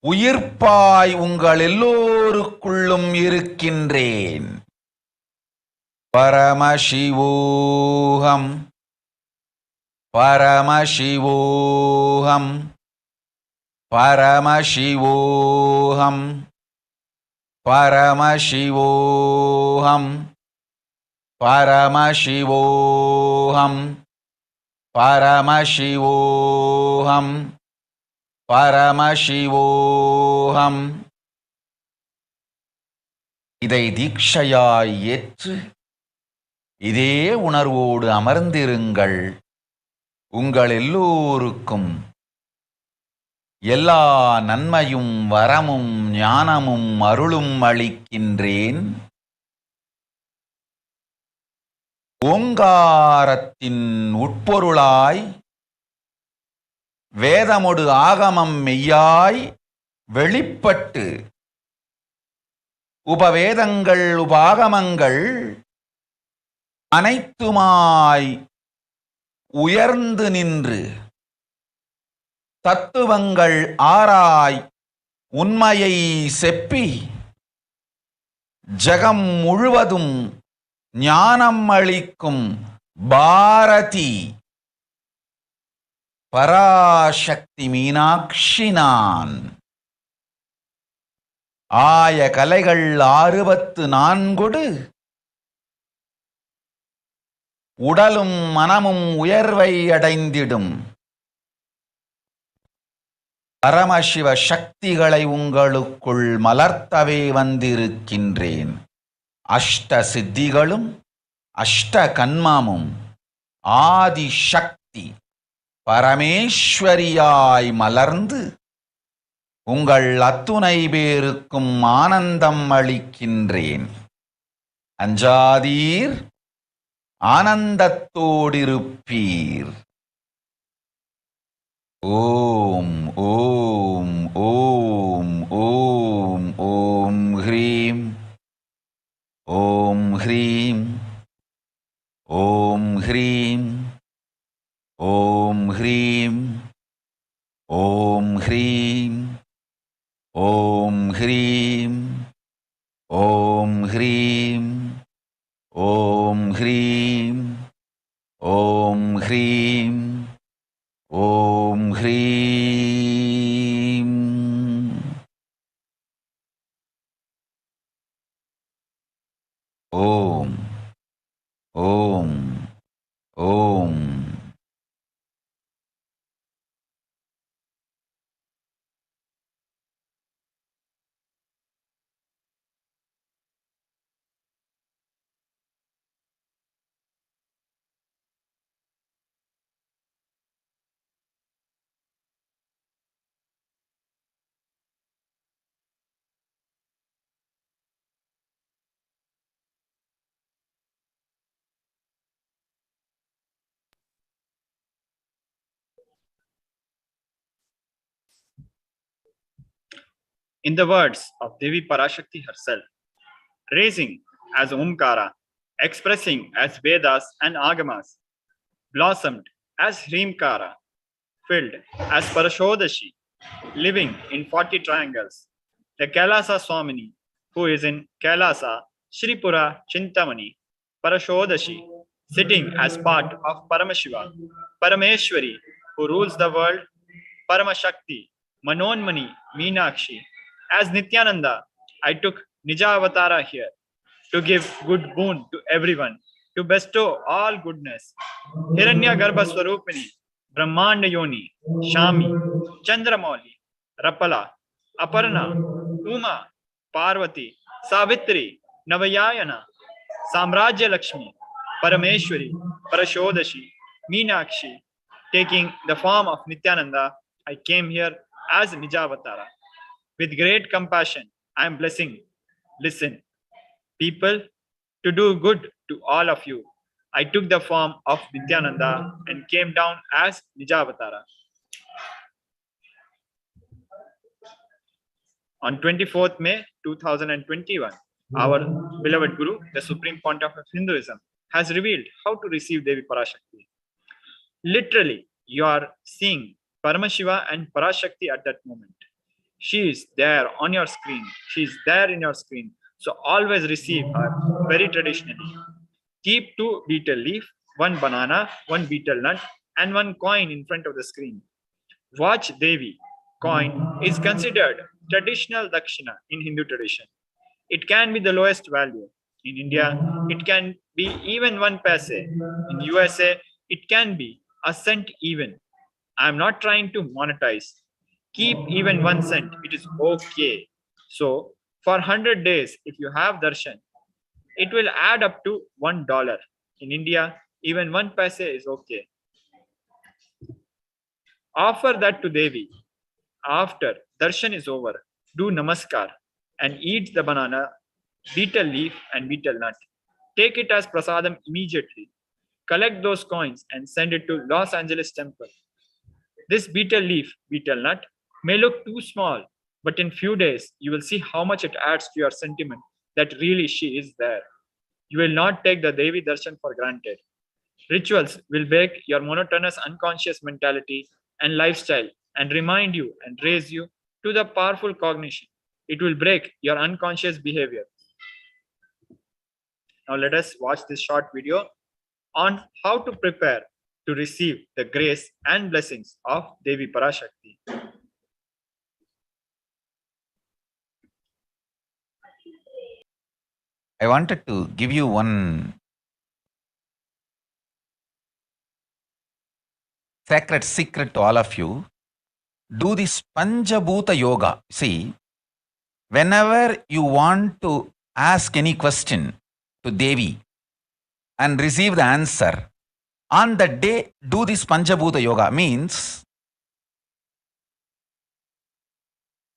[SPEAKER 1] உயிர்ப்பாய் உங்கள் எல்லோருக்குள்ளும் இருக்கின்றேன். பரமசிவோஹம் பரமசிவோஹம் பரமசிவோஹம் பரமசிவோஹம் பரமசிவோஹம் பரமசிவோஹம் பரமசிவோஹம். இதை தீட்சையாய் ஏற்று இதே உணர்வோடு அமர்ந்திருங்கள். உங்கள் எல்லோருக்கும் எல்லா நன்மையும் வரமும் ஞானமும் அருளும் அளிக்கின்றேன். ஓங்காரத்தின் உட்பொருளாய் வேதமொடு ஆகமம் மெய்யாய் வெளிப்பட்டு உபவேதங்கள் உபாகமங்கள் அனைத்துமாய் உயர்ந்து நின்று தத்துவங்கள் ஆராய் உண்மையை செப்பி ஜகம் முழுவதும் ஞானம் அளிக்கும் பாரதி பராசக்தி மீனாட்சி நான். ஆய கலைகள் 64 உடலும் மனமும் உயர்வை அடைந்திடும் பரமசிவ சக்திகளை உங்களுக்குள் மலர்த்தவே வந்திருக்கின்றேன். அஷ்ட சித்திகளும் அஷ்ட கன்மமும் ஆதி சக்தி பரமேஸ்வரியாய் மலர்ந்து உங்கள் அத்துணை பேருக்கும் ஆனந்தம் அளிக்கின்றேன். அஞ்சாதீர், ஆனந்தத்தோடிருப்பீர். ஓம் ஓம் ஓம் ஓம் ஓம் ஹ்ரீம் ஓம் ஹ்ரீம் ஓம் ஹ்ரீம் ஓம் ஹ்ரீம் ஓம் ஹ்ரீம் ஓம் ஹ்ரீம் ஓம் ஹ்ரீம் ஓம் ஹ்ரீம் ஓம் ஹ்ரீம் ஓம் ஹ்ரீம். ஓம் ஓம் ஓம்.
[SPEAKER 2] In the words of Devi Parashakti herself, raising as Omkara, expressing as Vedas and Agamas, blossomed as Hrimkara, filled as Parashodashi, living in 40 triangles. The Kailasa Swamini, who is in Kailasa, Shripura Chintamani, Parashodashi, sitting as part of Paramashiva, Parameshwari, who rules the world, Paramashakti, Manonmani, Meenakshi. As Nithyananda, I took Nija Avatara here to give good boon to everyone, to bestow all goodness. Hiranya Garbha Swarupini, Brahmanda Yoni, Shami, Chandramauli, Rapala, Aparna, Uma, Parvati, Savitri, Navayayana, Samrajya Lakshmi, Parameshwari, Parashodashi, Meenakshi. Taking the form of Nithyananda, I came here as Nijavatara. With great compassion, I am blessing. Listen, people, to do good to all of you. I took the form of Nithyananda and came down as Nijavatara. On 24th May 2021, our beloved Guru, the Supreme Pontiff of Hinduism, has revealed how to receive Devi Parashakti. Literally, you are seeing Paramashiva and Parashakti at that moment. She is there on your screen. She is there in your screen. So always receive her very traditionally. Keep 2 betel leaf, 1 banana, 1 betel nut, and 1 coin in front of the screen. Watch Devi. Coin is considered traditional dakshina in Hindu tradition. It can be the lowest value. In India, it can be even 1 paise. In USA, it can be a cent even. I am not trying to monetize. Keep even 1 cent. It is okay. So for 100 days, if you have darshan, it will add up to $1. In India, even 1 paise is okay. Offer that to Devi. After darshan is over, do namaskar and eat the banana, betel leaf and betel nut. Take it as prasadam immediately. Collect those coins and send it to Los Angeles temple. This betel leaf, betel nut may look too small, but in few days, you will see how much it adds to your sentiment that really she is there. You will not take the Devi darshan for granted. Rituals will break your monotonous unconscious mentality and lifestyle and remind you and raise you to the powerful cognition. It will break your unconscious behavior. Now let us watch this short video on how to prepare to receive the grace and blessings of Devi Parashakti.
[SPEAKER 1] I wanted to give you one sacred secret to all of you. Do this Panchabhuta Yoga. See, whenever you want to ask any question to Devi and receive the answer, on that day, do this Panchabhuta Yoga. Means,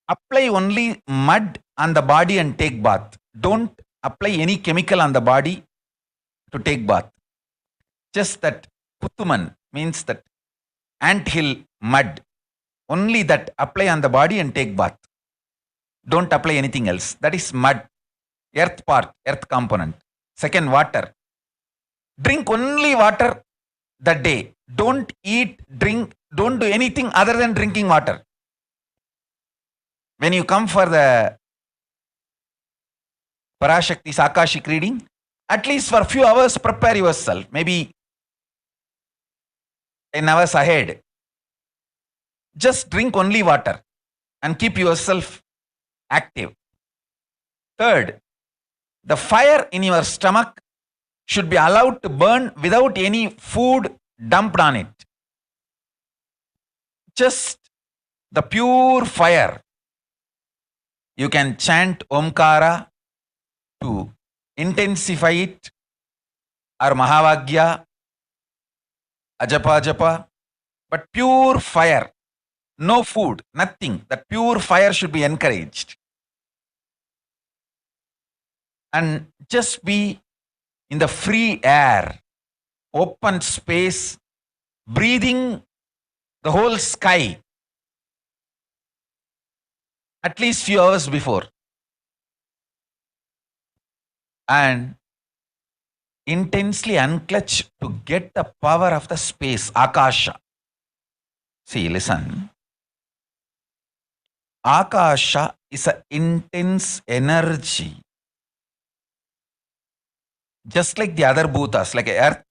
[SPEAKER 1] apply only mud on the body and take bath. Don't apply any chemical on the body to take bath. Just that Puttuman means that anthill mud. Only that apply on the body and take bath. Don't apply anything else. That is mud. Earth part, earth component. Second, water. Drink only water that day. Don't eat, drink, don't do anything other than drinking water. When you come for the Parashakti's Akashic reading, at least for a few hours, prepare yourself. Maybe 10 hours ahead. Just drink only water and keep yourself active. Third, the fire in your stomach should be allowed to burn without any food dumped on it. Just the pure fire. You can chant Omkara to intensify it, or Mahavagya, Ajapa Japa, but pure fire. No food, nothing. That pure fire should be encouraged. And just be in the free air, open space, breathing the whole sky. at least few hours before, and intensely unclutch to get the power of the space, Akasha. See, listen. Akasha is an intense energy. Just like the other bhutas, like earth,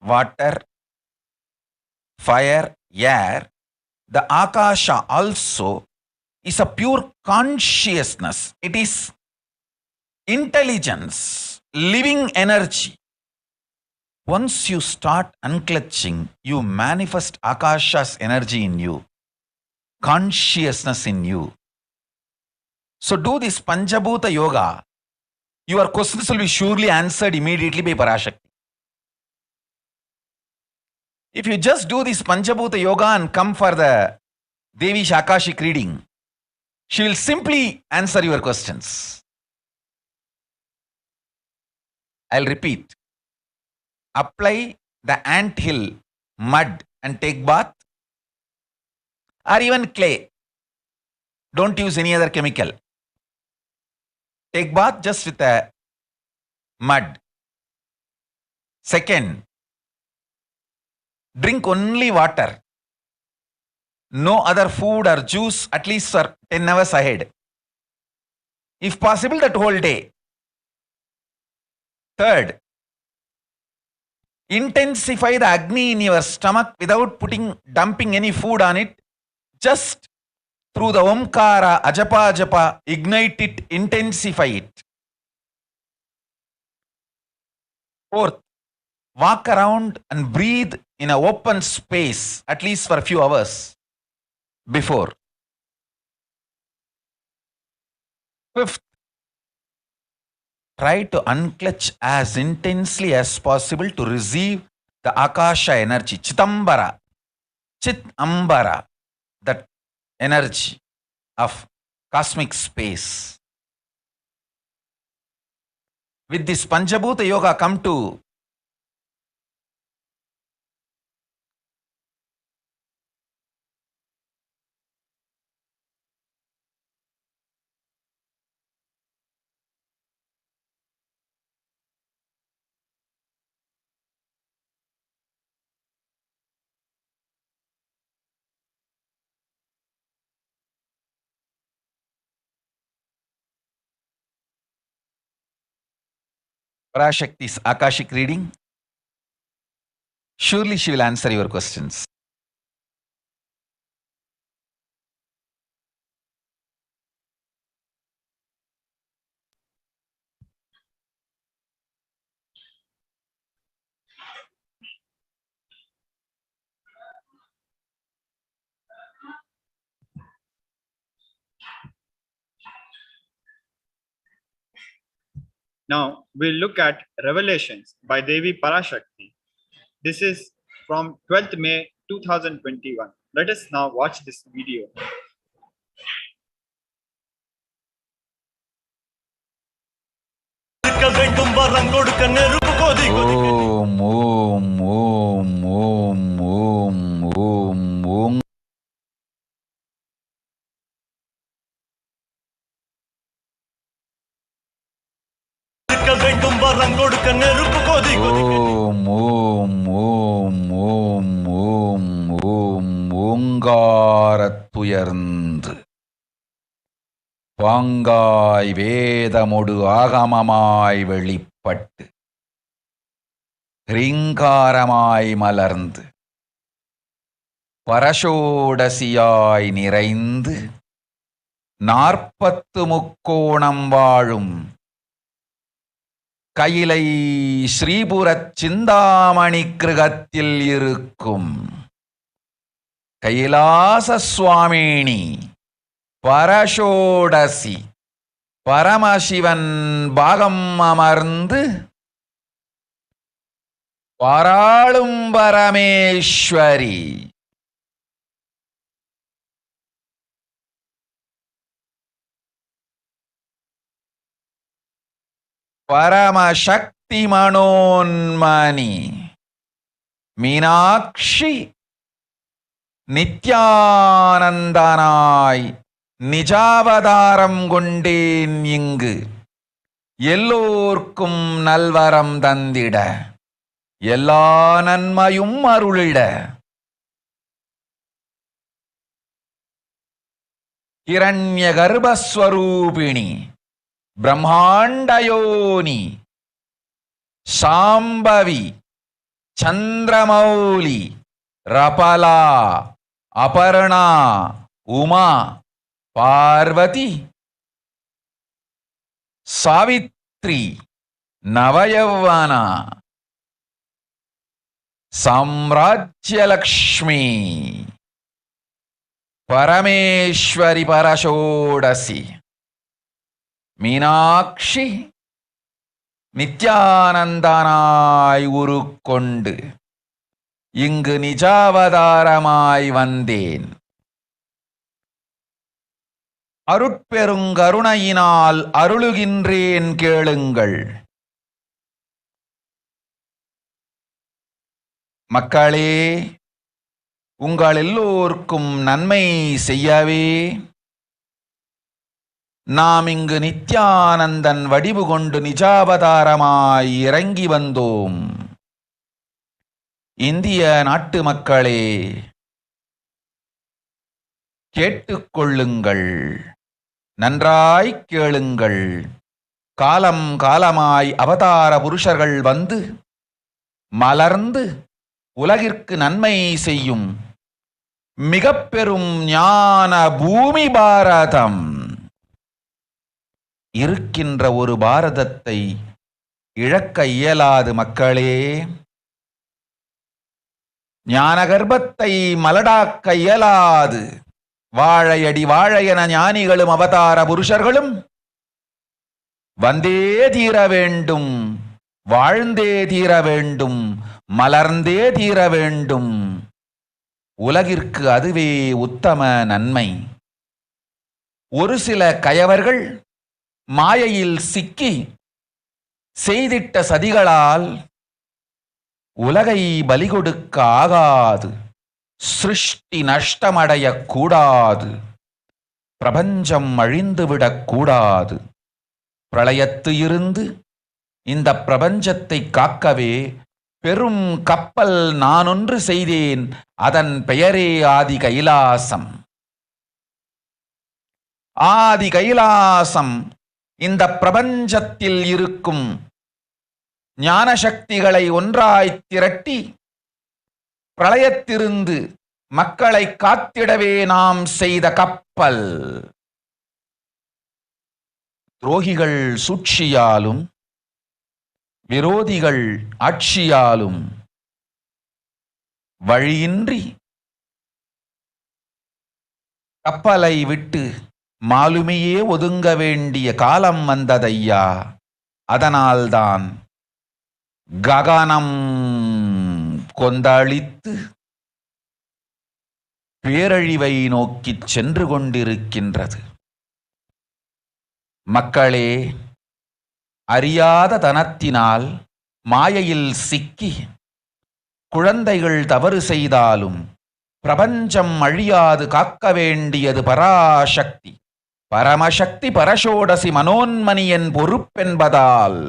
[SPEAKER 1] water, fire, air, the Akasha also is a pure consciousness. It is intelligence, living energy. Once you start unclutching, you manifest Akasha's energy in you, consciousness in you. So do this Panchabhuta Yoga. Your questions will be surely answered immediately by Parashakti. If you just do this Panchabhuta Yoga and come for the Devi's Akashic reading, she will simply answer your questions. I'll repeat. Apply the ant hill mud and take bath, or even clay. Don't use any other chemical. Take bath just with the mud. Second, drink only water. No other food or juice at least for 10 hours ahead. If possible, that whole day. Third, intensify the Agni in your stomach without dumping any food on it. Just through the Omkara, Ajapa, Ajapa, ignite it, intensify it. Fourth, walk around and breathe in an open space at least for a few hours before. Fifth, try to unclutch as intensely as possible to receive the Akasha energy, Chitambara, Chitambara, that energy of cosmic space. With this Panchabhuta Yoga, come to Parashakti's Akashic reading. Surely she will answer your questions.
[SPEAKER 2] Now we'll look at Revelations by Devi Parashakti. This is from 12th May 2021. Let us now watch this video.
[SPEAKER 1] Om, Om, Om, Om, Om, Om, Om. Om, Om, Om, Om, Om, Om, ஓங்காரத்துயர்ந்து பாங்காய் வேதமொடு ஆகமமாய் வெளிப்பட்டு ரீங்காரமாய் மலர்ந்து பரஷோடசியாய் நிறைந்து 40 முக்கோணம் வாழும் கையிலை ஸ்ரீபுரச் சிந்தாமணி கிருகத்தில் இருக்கும் கைலாச சுவாமினி பரஷோடசி பரமசிவன் பாகம் அமர்ந்து பாராளும் பரமேஸ்வரி பரமசக்தி மனோன்மணி மீனாட்சி நித்யானந்தனாய் நிஜாவதாரம் கொண்டேன் இங்கு எல்லோர்க்கும் நல்வரம் தந்திட எல்லா நன்மையும் அருளிட. ஹிரண்ய கர்ப்பஸ்வரூபிணி பிரம்மாண்டயோனி சாம்பவி சந்திரமௌலி ரபலா அபர்ணா உமா பார்வதி சாவித்ரி நவயௌவனா சாம்ராஜ்யலக்ஷ்மி பரமேஸ்வரி பரஷோடசி மீனாட்சி நித்யானந்தனாய் உருக்கொண்டு இங்கு நிஜாவதாரமாய் வந்தேன். அருட்பெருங்கருணையினால் அருளுகின்றேன் கேளுங்கள். மக்களே, உங்கள் எல்லோருக்கும் நன்மை செய்யவே நாம் இங்கு நித்யானந்தன் வடிவு கொண்டு நிஜாவதாரமாய் இறங்கி வந்தோம். இந்திய நாட்டு மக்களே, கேட்டுக்கொள்ளுங்கள், நன்றாய் கேளுங்கள். காலம் காலமாய் அவதார புருஷர்கள் வந்து மலர்ந்து உலகிற்கு நன்மை செய்யும் மிக பெரும் ஞான பூமி பாரதம். இருக்கின்ற ஒரு பாரதத்தை இழக்க இயலாது மக்களே. ஞான கர்ப்பத்தை மலடாக்க இயலாது. வாழையடி வாழையென ஞானிகளும் அவதார புருஷர்களும் வந்தே தீர வேண்டும், வாழ்ந்தே தீர வேண்டும், மலர்ந்தே தீர வேண்டும். உலகிற்கு அதுவே உத்தம நன்மை. ஒரு சில கயவர்கள் மாயையில் சிக்கி செய்திட்ட சதிகளால் உலகை பலி கொடுக்க ஆகாது. சிருஷ்டி நஷ்டமடையக் கூடாது. பிரபஞ்சம் அழிந்துவிடக் கூடாது. பிரளயத்து இருந்து இந்த பிரபஞ்சத்தை காக்கவே பெரும் கப்பல் நானொன்று செய்தேன். அதன் பெயரே ஆதி கைலாசம். ஆதி கைலாசம் இந்த பிரபஞ்சத்தில் இருக்கும் ஞான சக்திகளை ஒன்றாய் திரட்டி பிரளயத்திலிருந்து மக்களை காத்திடவே நாம் செய்த கப்பல். துரோகிகள் சூழ்ச்சியாலும் விரோதிகள் ஆட்சியாலும் வழியின்றி கப்பலை விட்டு மாலுமையே ஒதுங்க வேண்டிய காலம் வந்ததையா. அதனால்தான் ககனம் கொந்தளித்து பேரழிவை நோக்கி சென்று கொண்டிருக்கின்றது. மக்களே, அறியாத தனத்தினால் மாயையில் சிக்கி குழந்தைகள் தவறு செய்தாலும் பிரபஞ்சம் அழியாது காக்க வேண்டியது பராசக்தி, பரமசக்தி, பரஷோடசி மனோன்மணியின் பொறுப்பென்பதால்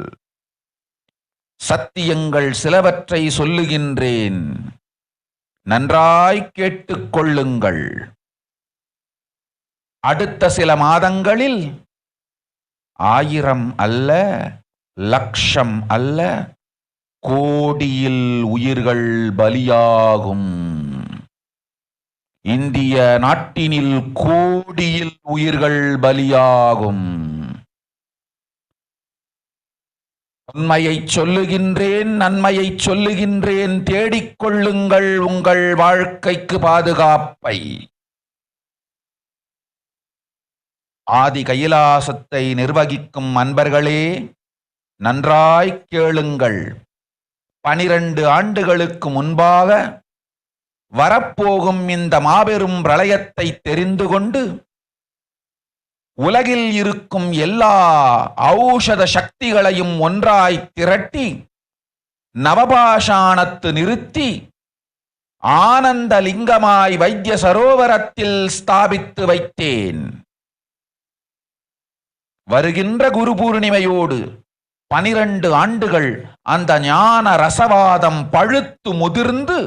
[SPEAKER 1] சத்தியங்கள் சிலவற்றை சொல்லுகின்றேன். நன்றாய் கேட்டுக்கொள்ளுங்கள். அடுத்த சில மாதங்களில் 1000 அல்ல, லட்சம் அல்ல, கோடியில் உயிர்கள் பலியாகும். இந்திய நாட்டினில் கோடியில் உயிர்கள் பலியாகும். உண்மையை சொல்லுகின்றேன், நன்மையை சொல்லுகின்றேன். தேடிக்கொள்ளுங்கள் உங்கள் வாழ்க்கைக்கு பாதுகாப்பை. ஆதி கைலாசத்தை நிர்வகிக்கும் அன்பர்களே, நன்றாய் கேளுங்கள். 12 ஆண்டுகளுக்கு முன்பாக வரப்போகும் இந்த மாபெரும் பிரளயத்தை தெரிந்து கொண்டு உலகில் இருக்கும் எல்லா ஔஷத சக்திகளையும் ஒன்றாய் திரட்டி நவபாஷாணத்து நிறுத்தி ஆனந்த லிங்கமாய் வைத்திய சரோவரத்தில் ஸ்தாபித்து வைத்தேன். வருகின்ற குரு பூர்ணிமையோடு 12 ஆண்டுகள் அந்த ஞான ரசவாதம் பழுத்து முதிர்ந்து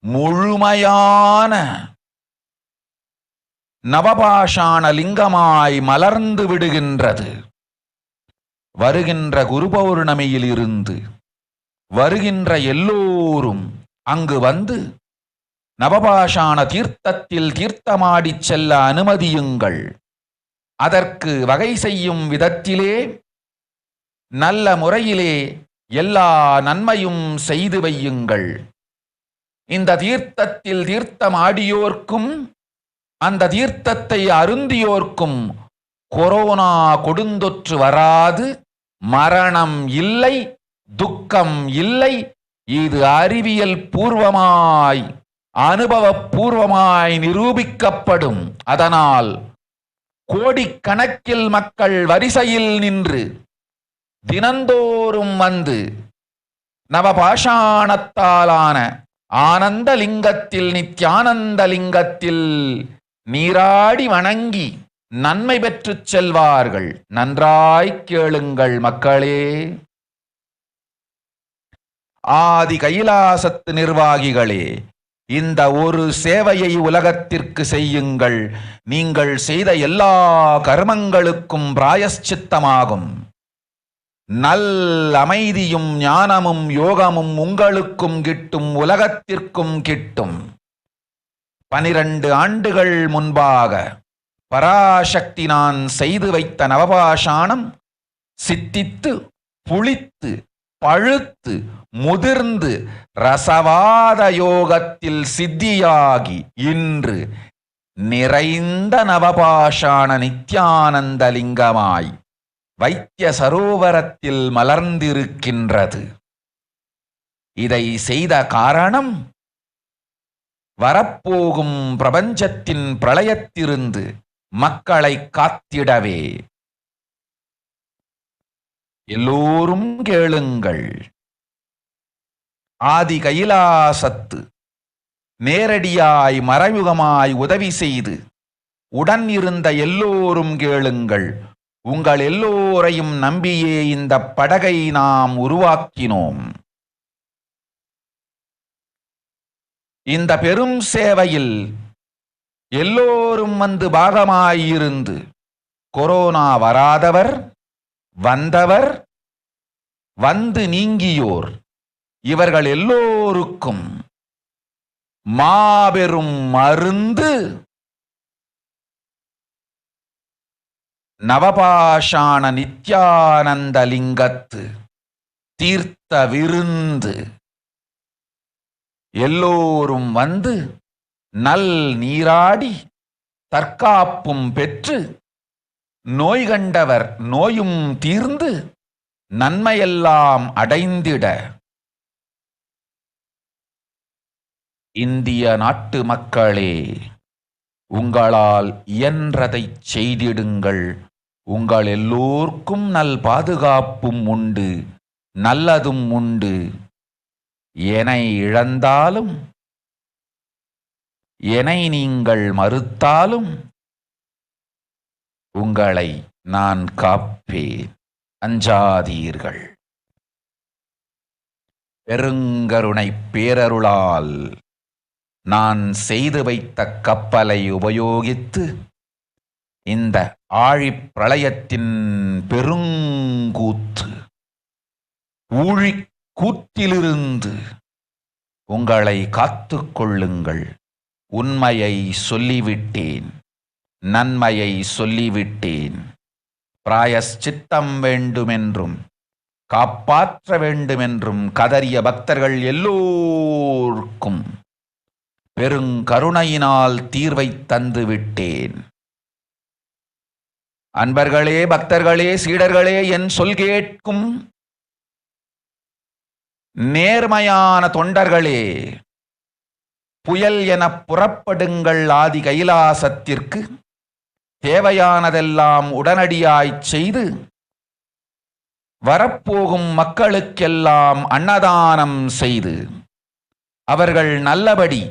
[SPEAKER 1] முழுமையான நவபாஷாண லிங்கமாய் மலர்ந்து விடுகின்றது. வருகின்ற குரு பௌர்ணமியில் இருந்து வருகின்ற எல்லோரும் அங்கு வந்து நவபாஷாண தீர்த்தத்தில் தீர்த்தமாடிச் செல்ல அனுமதியுங்கள். அதற்கு வகை செய்யும் விதத்திலே நல்ல முறையிலே எல்லா நன்மையும் செய்து வையுங்கள். இந்த தீர்த்தத்தில் தீர்த்தமாடியோர்க்கும் அந்த தீர்த்தத்தை அருந்தியோர்க்கும் கொரோனா கொடுந்தொற்று வராது, மரணம் இல்லை, துக்கம் இல்லை. இது அறிவியல் பூர்வமாய் அனுபவபூர்வமாய் நிரூபிக்கப்படும். அதனால் கோடிக்கணக்கில் மக்கள் வரிசையில் நின்று தினந்தோறும் வந்து நவபாஷாணத்தாலான ஆனந்த லிங்கத்தில் நித்யானந்த லிங்கத்தில் நீராடி வணங்கி நன்மை பெற்றுச் செல்வார்கள். நன்றாய் கேளுங்கள் மக்களே. ஆதி கைலாசத்து நிர்வாகிகளே, இந்த ஒரு சேவையை உலகத்திற்கு செய்யுங்கள். நீங்கள் செய்த எல்லா கர்மங்களுக்கும் பிராயஷ்சித்தமாகும். நல் அமைதியும் ஞானமும் யோகமும் உங்களுக்கும் கிட்டும், உலகத்திற்கும் கிட்டும். 12 ஆண்டுகள் முன்பாக பராசக்தி நான் செய்து வைத்த நவபாஷாணம் சித்தித்து புளித்து பழுத்து முதிர்ந்து ரசவாத யோகத்தில் சித்தியாகி இன்று நிறைந்த நவபாஷாண நித்யானந்த லிங்கமாய் வைத்திய சரோவரத்தில் மலர்ந்திருக்கின்றது. இதை செய்த காரணம் வரப்போகும் பிரபஞ்சத்தின் பிரளயத்திலிருந்து மக்களை காத்திடவே. எல்லோரும் கேளுங்கள். ஆதி கைலாசத்து நேரடியாய் மறைமுகமாய் உதவி செய்து உடன் இருந்த எல்லோரும் கேளுங்கள். உங்கள் எல்லோரையும் நம்பியே இந்த படகை நாம் உருவாக்கினோம். இந்த பெரும் சேவையில் எல்லோரும் வந்து பாகமாயிருந்து கொரோனா வராதவர், வந்தவர், வந்து நீங்கியோர் இவர்கள் எல்லோருக்கும் மாபெரும் மருந்து நவபாஷாண நித்யானந்த லிங்கத்து தீர்த்த விருந்து. எல்லோரும் வந்து நல் நீராடி தற்காப்பும் பெற்று நோய் கண்டவர் நோயும் தீர்ந்து நன்மையெல்லாம் அடைந்திட இந்திய நாட்டு மக்களே, உங்களால் இயன்றதைச் செய்திடுங்கள். உங்கள் எல்லோர்க்கும் நல் பாதுகாப்பும் உண்டு, நல்லதும் உண்டு. என்னை இழந்தாலும் என்னை நீங்கள் மறுத்தாலும் உங்களை நான் காப்பேன். அஞ்சாதீர்கள். பெருங்கருணை பேரருளால் நான் செய்து வைத்த கப்பலை உபயோகித்து இந்த ஆழிப் பிரளயத்தின் பெருங்கூத்து ஊழிக் கூத்திலிருந்து உங்களை காத்து கொள்ளுங்கள். உண்மையை சொல்லிவிட்டேன், நன்மையை சொல்லிவிட்டேன். பிராயஷ்சித்தம் வேண்டுமென்றும் காப்பாற்ற வேண்டுமென்றும் கதறிய பக்தர்கள் எல்லோருக்கும் பெருங்கருணையினால் தீர்வை தந்து விட்டேன். அன்பர்களே, பக்தர்களே, சீடர்களே, என் சொல் கேட்கும் நேர்மையான தொண்டர்களே, புயல் என புறப்படுங்கள். ஆதி கைலாசத்திற்கு தேவையானதெல்லாம் உடனடியாய்ச் செய்து வரப்போகும் மக்களுக்கெல்லாம் அன்னதானம் செய்து அவர்கள் நல்லபடி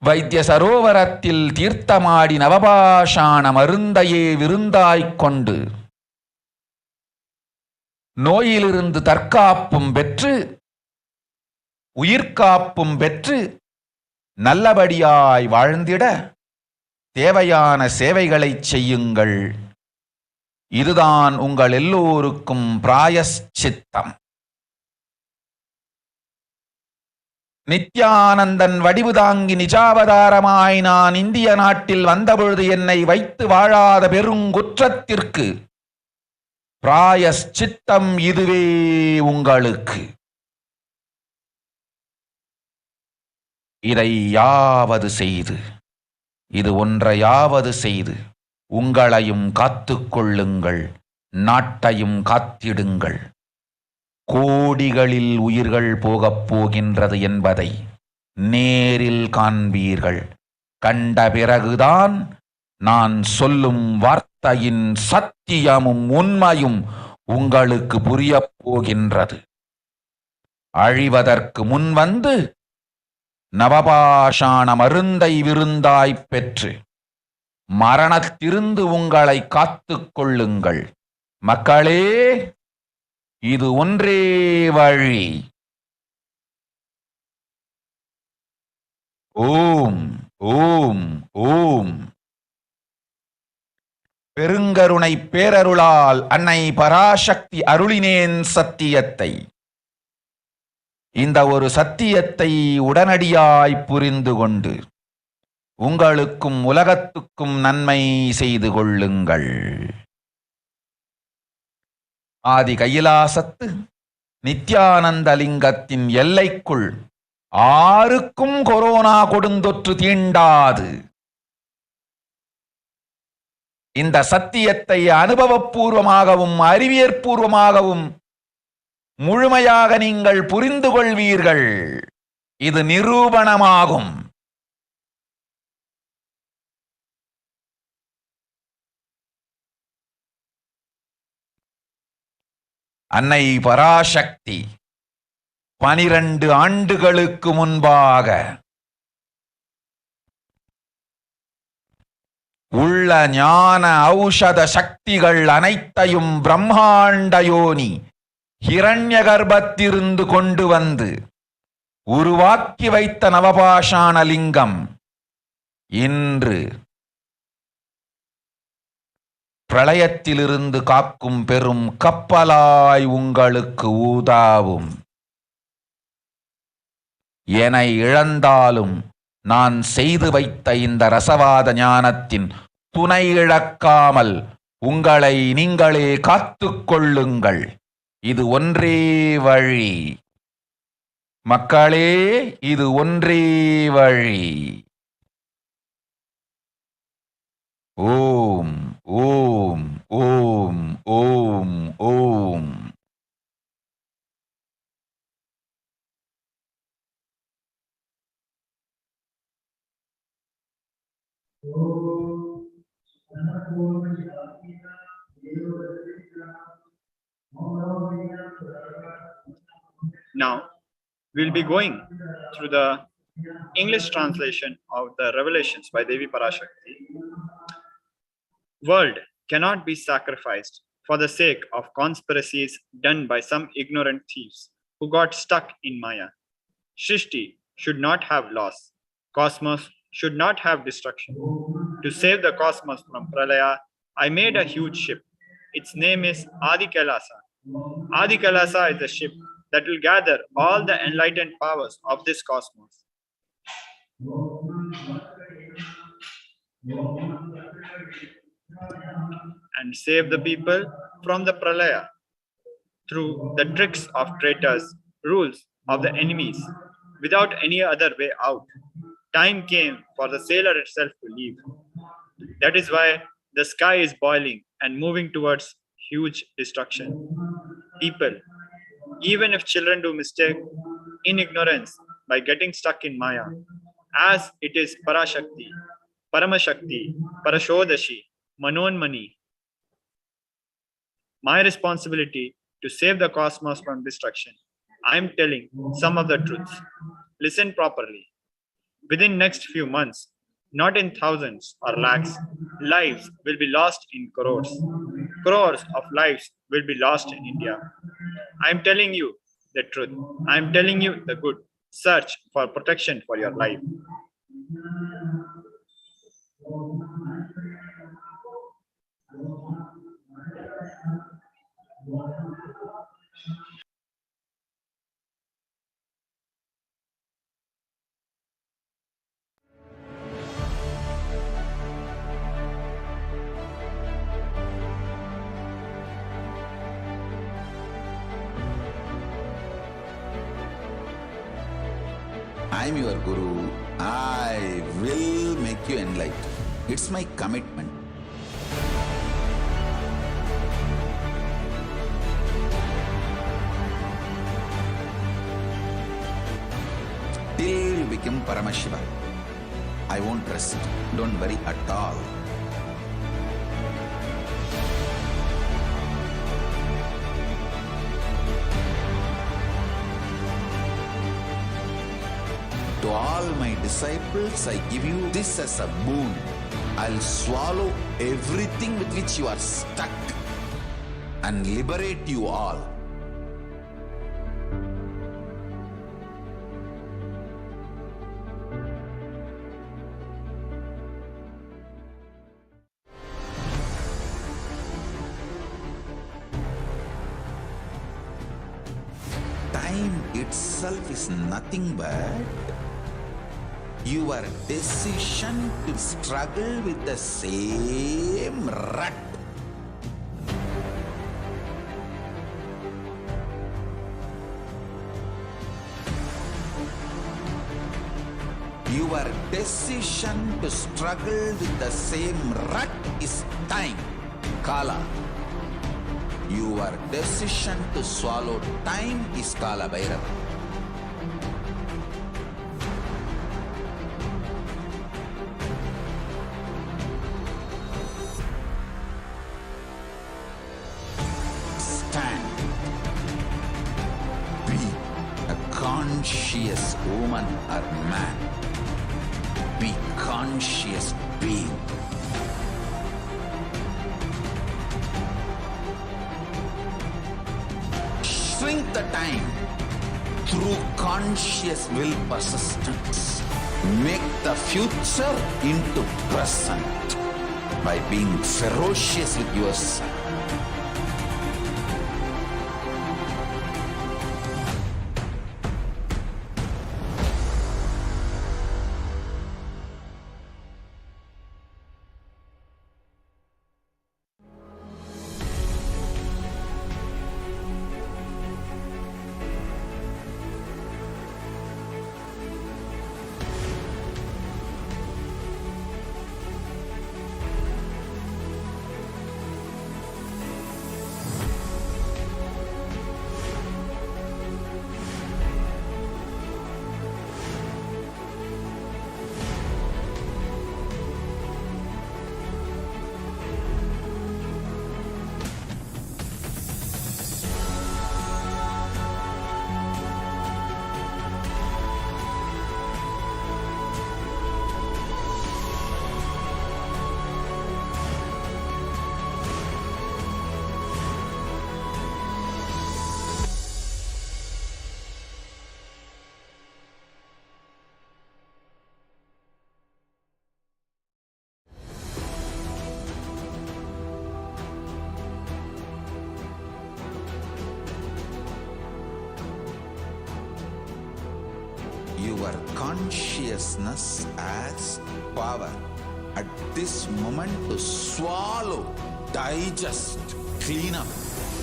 [SPEAKER 1] வைத்திய சரோவரத்தில் தீர்த்தமாடி நவபாஷாண மருந்தையே விருந்தாய்க் கொண்டு நோயிலிருந்து தற்காப்பும் பெற்று உயிர்காப்பும் பெற்று நல்லபடியாய் வாழ்ந்திட தேவையான சேவைகளை செய்யுங்கள். இதுதான் உங்கள் எல்லோருக்கும் பிராயஷ்சித்தம். நித்யானந்தன் வடிவு தாங்கி நிஜாவதாரமாய் நான் இந்திய நாட்டில் வந்தபொழுது என்னை வைத்து வாழாத பெருங்குற்றத்திற்கு பிராயஷ்சித்தம் இதுவே உங்களுக்கு. இதை யாவது செய்து, இது ஒன்றையாவது செய்து உங்களையும் காத்துக்கொள்ளுங்கள், நாட்டையும் காத்திடுங்கள். கோடிகளில் உயிர்கள் போகப் போகின்றது என்பதை நேரில் காண்பீர்கள். கண்ட பிறகுதான் நான் சொல்லும் வார்த்தையின் சத்தியமும் உண்மையும் உங்களுக்கு புரியப் போகின்றது. அழிவதற்கு முன் வந்து நவபாஷாண மருந்தை விருந்தாய்ப் பெற்று மரணத்திலிருந்து உங்களை காத்துக் கொள்ளுங்கள். மக்களே, இது ஒன்றே வழி. ஓம் ஓம் ஓம். பெருங்கருணை பேரருளால் அன்னை பராசக்தி அருளினேன் சத்தியத்தை. இந்த ஒரு சத்தியத்தை உடனடியாய் புரிந்து கொண்டு உங்களுக்கும் உலகத்துக்கும் நன்மை செய்து கொள்ளுங்கள். ஆதி கைலாசத்து நித்யானந்த லிங்கத்தின் எல்லைக்குள் ஆருக்கும் கொரோனா கொடுந்தொற்று தீண்டாது. இந்த சத்தியத்தை அனுபவபூர்வமாகவும் அறிவியற்பூர்வமாகவும் முழுமையாக நீங்கள் புரிந்து கொள்வீர்கள். இது நிரூபணமாகும். அன்னை பராசக்தி 12 ஆண்டுகளுக்கு முன்பாக உள்ள ஞான ஔஷத சக்திகள் அனைத்தையும் பிரம்மாண்ட யோனி ஹிரண்ய கர்ப்பத்திலிருந்து கொண்டு வந்து உருவாக்கி வைத்த நவபாஷாண லிங்கம் இன்று பிரளயத்திலிருந்து காக்கும் பெரும் கப்பலாய் உங்களுக்கு ஊதாவும். என்னை இழந்தாலும் நான் செய்து வைத்த இந்த ரசவாத ஞானத்தின் துணை இழக்காமல் உங்களை நீங்களே காத்துக்கொள்ளுங்கள். இது ஒன்றே வழி. மக்களே, இது ஒன்றே வழி. ஓம் ஓம் ஓம் ஓம் ஓம்.
[SPEAKER 2] Now, we'll be going through the English translation of the Revelations by Devi Parashakti. World cannot be sacrificed for the sake of conspiracies done by some ignorant thieves who got stuck in Maya. Shrishti should not have loss. Cosmos should not have destruction. To save the cosmos from Pralaya, I made a huge ship. Its name is Adi KAILASA. Adi KAILASA is the ship that will gather all the enlightened powers of this cosmos and save the people from the Pralaya through the tricks of traitors, rules of the enemies, without any other way out. Time came for the sailor itself to leave. That is why the sky is boiling and moving towards huge destruction. People, even if children do mistake in ignorance by getting stuck in Maya, as it is Parashakti, Paramashakti, Parashodashi, Manonmani, my responsibility to save the cosmos from destruction. I am telling some of the truths. Listen properly. Within next few months, not in thousands or lakhs, lives will be lost in crores. Crores of lives will be lost in India. I am telling you the truth. I am telling you the good. Search for protection for your life.
[SPEAKER 1] I'm your Guru. I will make you enlightened. It's my commitment. Till you become Paramashiva, I won't rest. Don't worry at all. To all my disciples, I give you this as a boon. I'll swallow everything with which you are stuck and liberate you all. Time itself is nothing but your decision to struggle with the same rut. Your decision to struggle with the same rut is time, Kala. Your decision to swallow time is Kala Bhairava. Stand. Be a conscious woman or man. Be conscious being. Shrink the time through conscious will persistence. Make the future into present by being ferocious with yourself. Your consciousness has power at this moment to swallow, digest, clean up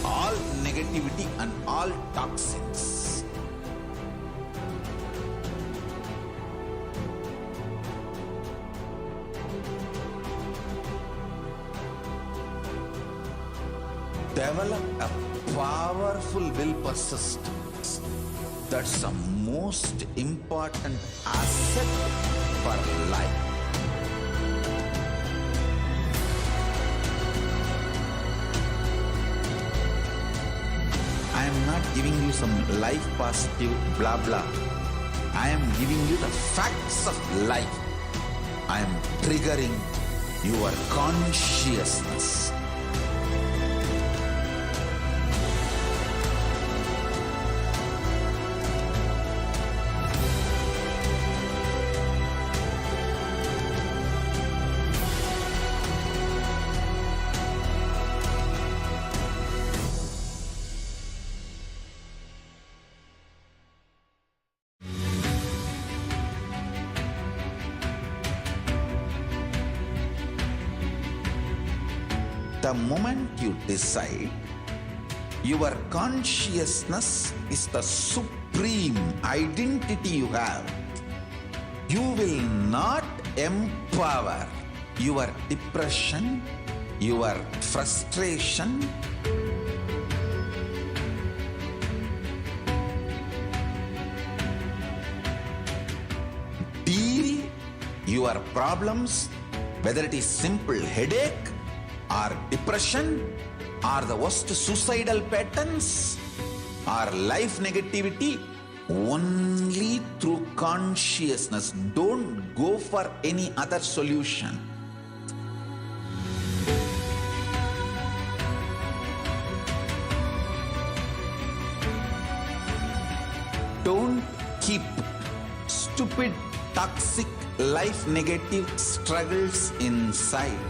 [SPEAKER 1] all negativity and all toxins. Develop a powerful will persistence. That's the most important asset for life. I am not giving you some life positive blah blah. I am giving you the facts of life. I am triggering your consciousness. The moment you decide, your consciousness is the supreme identity you have. You will not empower your depression, your frustration, deal your problems, whether it is simple headache or depression or the worst suicidal patterns or life negativity, only through consciousness. Don't go for any other solution. Don't keep stupid, toxic, life negative struggles inside.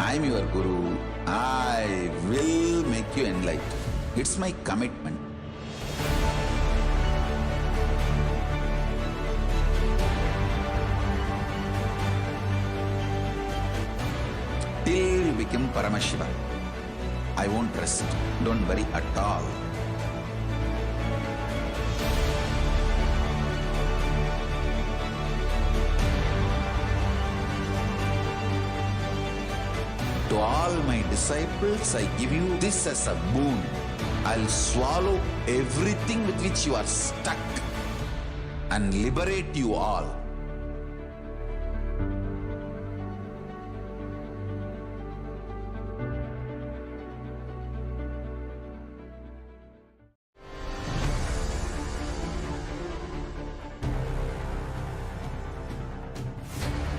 [SPEAKER 1] I am your Guru. I will make you enlightened. It's my commitment. Till you become Paramashiva, I won't rest. Don't worry at all. To all my disciples, I give you this as a boon. I'll swallow everything with which you are stuck and liberate you all.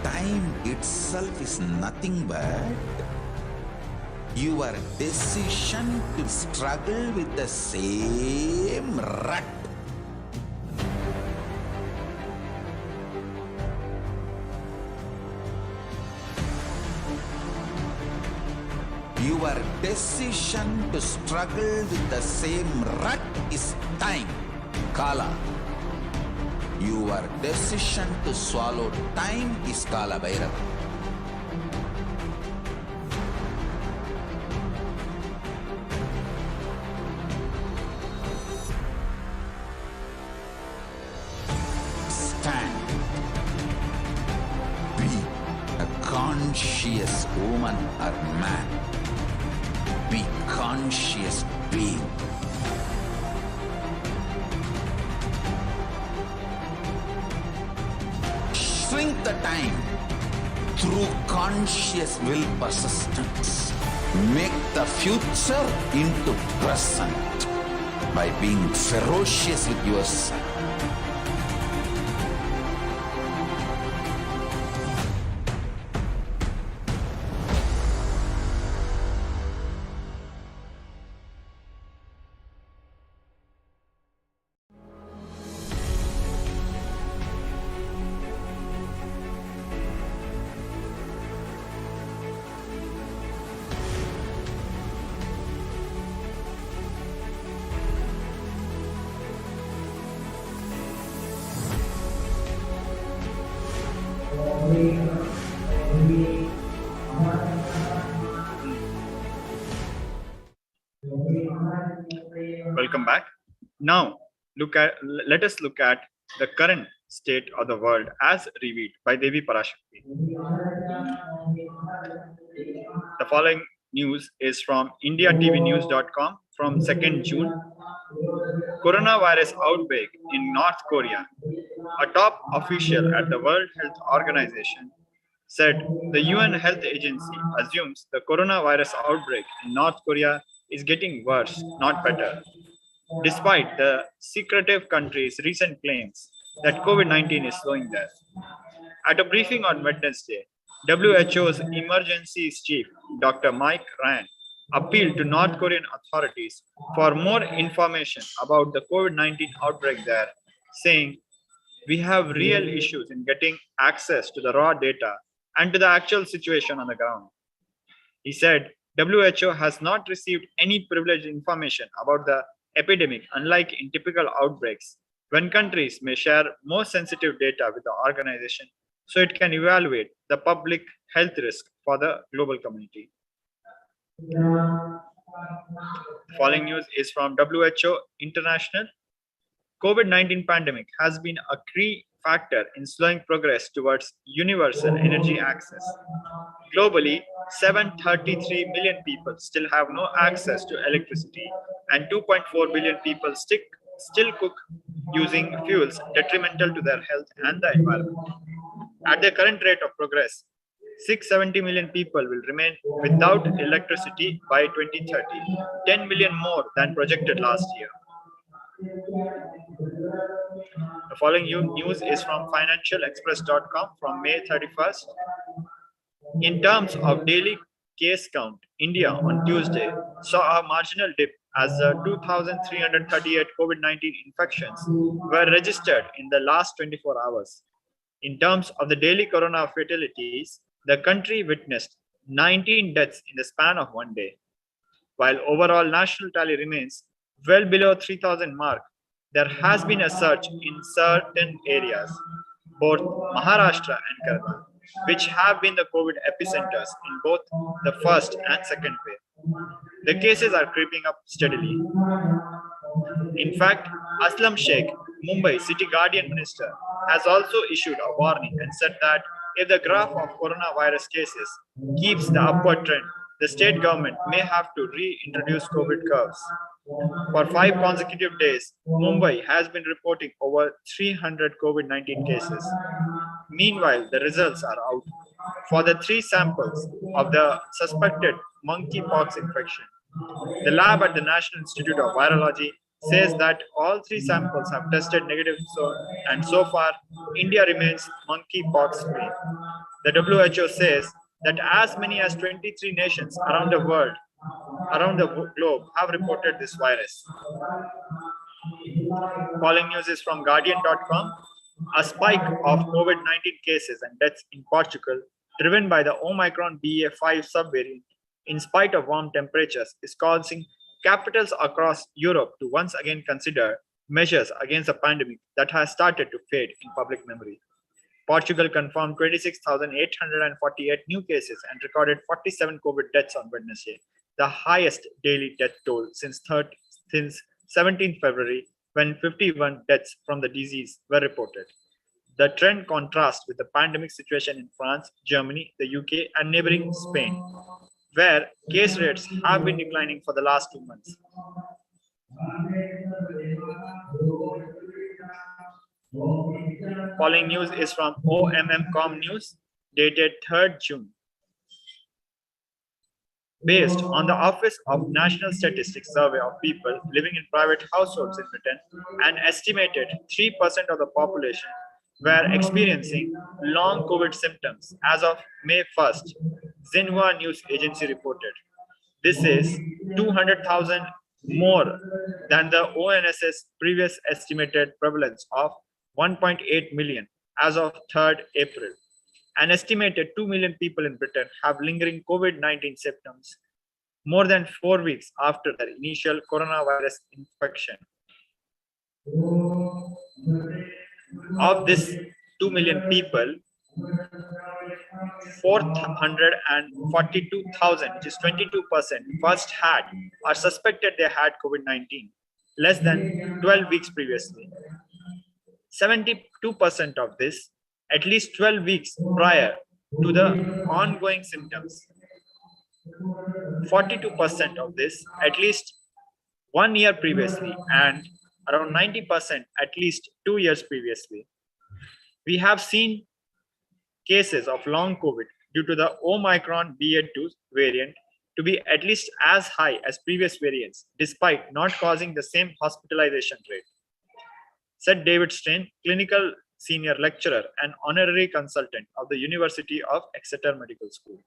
[SPEAKER 1] Time itself is nothing but your decision to struggle with the same rut. Your decision to struggle with the same rut is time, Kala. Your decision to swallow time is Kala Bhairava. Stand. Be a conscious woman or man. Be conscious being. Shrink the time through conscious will persistence. Make the future into present by being ferocious with yourself.
[SPEAKER 2] Welcome back. Now, let us look at the current state of the world as revealed by Devi Parashakti. The following news is from IndiaTVNews.com from 2nd June. Coronavirus outbreak in North Korea. A top official at the World Health Organization said the UN Health Agency assumes the coronavirus outbreak in North Korea is getting worse, not better. Despite the secretive country's recent claims that COVID-19 is slowing there. At a briefing on Wednesday, WHO's emergencies chief, Dr. Mike Ryan, appealed to North Korean authorities for more information about the COVID-19 outbreak there, saying, "We have real issues in getting access to the raw data and to the actual situation on the ground." He said, WHO has not received any privileged information about the epidemic, unlike in typical outbreaks, when countries may share more sensitive data with the organization so it can evaluate the public health risk for the global community. The following news is from WHO International. COVID-19 pandemic has been a key factor in slowing progress towards universal energy access. Globally, 733 million people still have no access to electricity, and 2.4 billion people still cook using fuels detrimental to their health and the environment. At the current rate of progress, 670 million people will remain without electricity by 2030, 10 million more than projected last year. The following news is from financialexpress.com from May 31st. In terms of daily case count, India on Tuesday saw a marginal dip as 2,338 COVID-19 infections were registered in the last 24 hours. In terms of the daily corona fatalities, the country witnessed 19 deaths in the span of one day. While overall national tally remains well below 3,000 mark, there has been a surge in certain areas, both Maharashtra and Kerala, which have been the COVID epicenters in both the first and second wave. The cases are creeping up steadily. In fact, Aslam Sheikh, Mumbai City Guardian Minister, has also issued a warning and said that if the graph of coronavirus cases keeps the upward trend, the state government may have to reintroduce COVID curves. For 5 consecutive days, Mumbai has been reporting over 300 COVID-19 cases. Meanwhile, the results are out for the 3 samples of the suspected monkeypox infection. The lab at the National Institute of Virology says that all 3 samples have tested negative, and so far, India remains monkeypox free. The WHO says that as many as 23 nations around the globe have reported this virus. Following news is from Guardian.com. A spike of COVID-19 cases and deaths in Portugal, driven by the Omicron BA.5 subvariant, in spite of warm temperatures, is causing capitals across Europe to once again consider measures against a pandemic that has started to fade in public memory. Portugal confirmed 26,848 new cases and recorded 47 COVID deaths on Wednesday, the highest daily death toll since 17 February, when 51 deaths from the disease were reported. The trend contrasts with the pandemic situation in France, Germany, the UK, and neighboring Spain. where case rates have been declining for the last 2 months. Following news is from OMM.com News, dated 3rd June. Based on the Office of National Statistics survey of people living in private households in Britain, an estimated 3% of the population were experiencing long COVID symptoms as of May 1st, Xinhua News Agency reported. This is 200,000 more than the ONS's previous estimated prevalence of 1.8 million as of 3rd April. An estimated 2 million people in Britain have lingering COVID-19 symptoms more than 4 weeks after their initial coronavirus infection. Of this 2 million people, 442,000, which is 22%, first had or suspected they had COVID-19 less than 12 weeks previously. 72% of this at least 12 weeks prior to the ongoing symptoms. 42% of this at least 1 year previously, and around 90% at least 2 years previously. We have seen cases of long COVID due to the Omicron BA.2 variant to be at least as high as previous variants, despite not causing the same hospitalization rate, said David Strain, clinical senior lecturer and honorary consultant of the University of Exeter Medical School.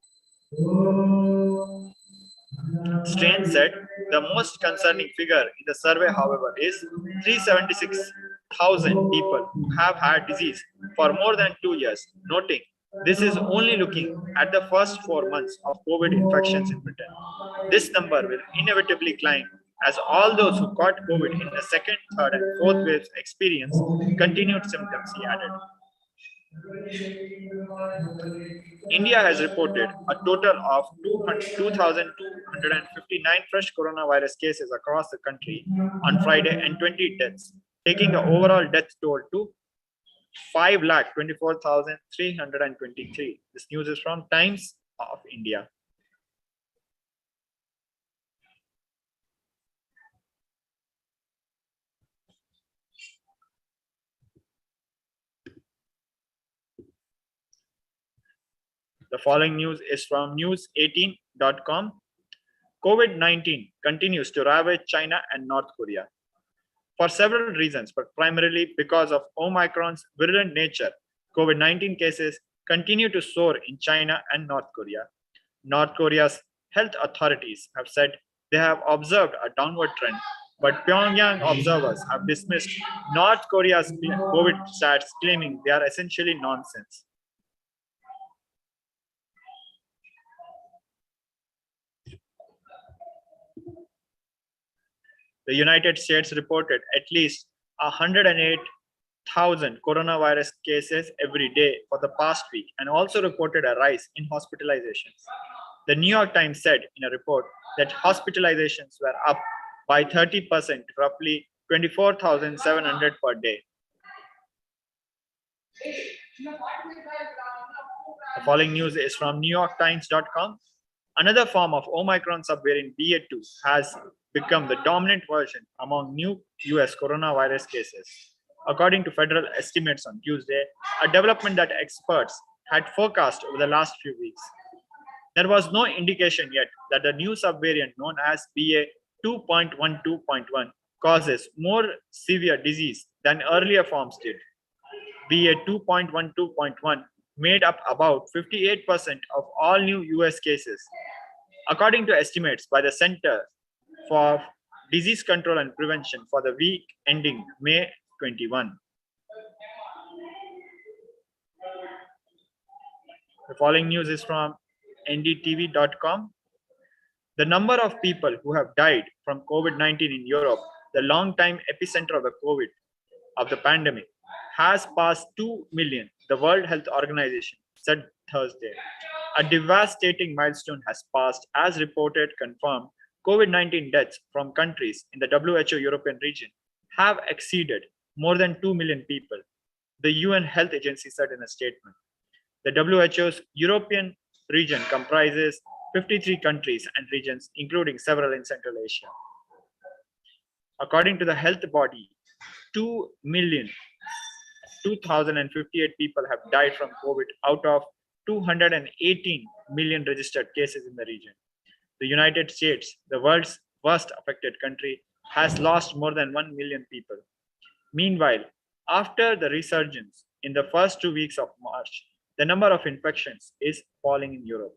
[SPEAKER 2] Strain said the most concerning figure in the survey, however, is 376,000 people who have had disease for more than 2 years, noting this is only looking at the first 4 months of COVID infections in Britain. This number will inevitably climb as all those who caught COVID in the second, third, and fourth waves experience continued symptoms, he added. India has reported a total of 2,259 fresh coronavirus cases across the country on Friday and 20 deaths, taking the overall death toll to 5,24,323. This news is from Times of India. The following news is from news18.com. COVID-19 continues to ravage China and North Korea. For several reasons, but primarily because of Omicron's virulent nature, COVID-19 cases continue to soar in China and North Korea. North Korea's health authorities have said they have observed a downward trend, but Pyongyang observers have dismissed North Korea's COVID stats, claiming they are essentially nonsense. The United States reported at least 108,000 coronavirus cases every day for the past week, and also reported a rise in hospitalizations. The New York Times said in a report that hospitalizations were up by 30%, roughly 24,700 per day. The following news is from NewYorkTimes.com. Another form of Omicron subvariant BA.2 has become the dominant version among new US coronavirus cases, according to federal estimates on Tuesday, a development that experts had forecast over the last few weeks. There was no indication yet that the new subvariant known as BA.2.12.1 causes more severe disease than earlier forms did. BA.2.12.1 made up about 58% of all new US cases, according to estimates by the Center for Disease Control and Prevention for the week ending May 21. The following news is from ndtv.com. The number of people who have died from COVID-19 in Europe, the long-time epicenter of the pandemic, has passed 2 million, the World Health Organization said Thursday. A devastating milestone has passed, as reported confirmed. COVID-19 deaths from countries in the WHO European region have exceeded more than 2 million people, the UN Health Agency said in a statement. The WHO's European region comprises 53 countries and regions, including several in Central Asia. According to the health body, 2,058 people have died from COVID out of 218 million registered cases in the region. The United States, the world's worst affected country, has lost more than 1 million people. Meanwhile, after the resurgence in the first 2 weeks of March, the number of infections is falling in Europe.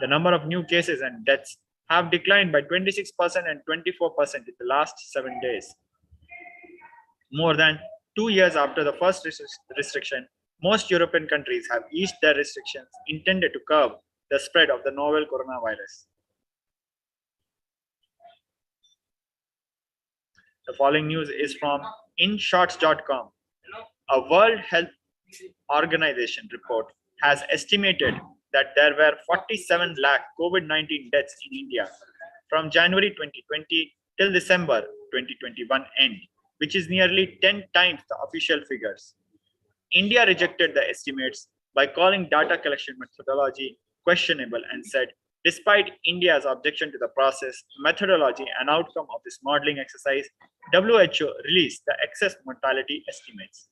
[SPEAKER 2] The number of new cases and deaths have declined by 26% and 24% in the last 7 days. More than 2 years after the first restriction, most European countries have eased their restrictions intended to curb the spread of the novel coronavirus. The following news is from InShots.com. A World Health Organization report has estimated that there were 47 lakh COVID-19 deaths in India from January 2020 till December 2021 end, which is nearly 10 times the official figures. India rejected the estimates by calling data collection methodology questionable and said, despite India's objection to the process, methodology, and outcome of this modeling exercise, WHO released the excess mortality estimates.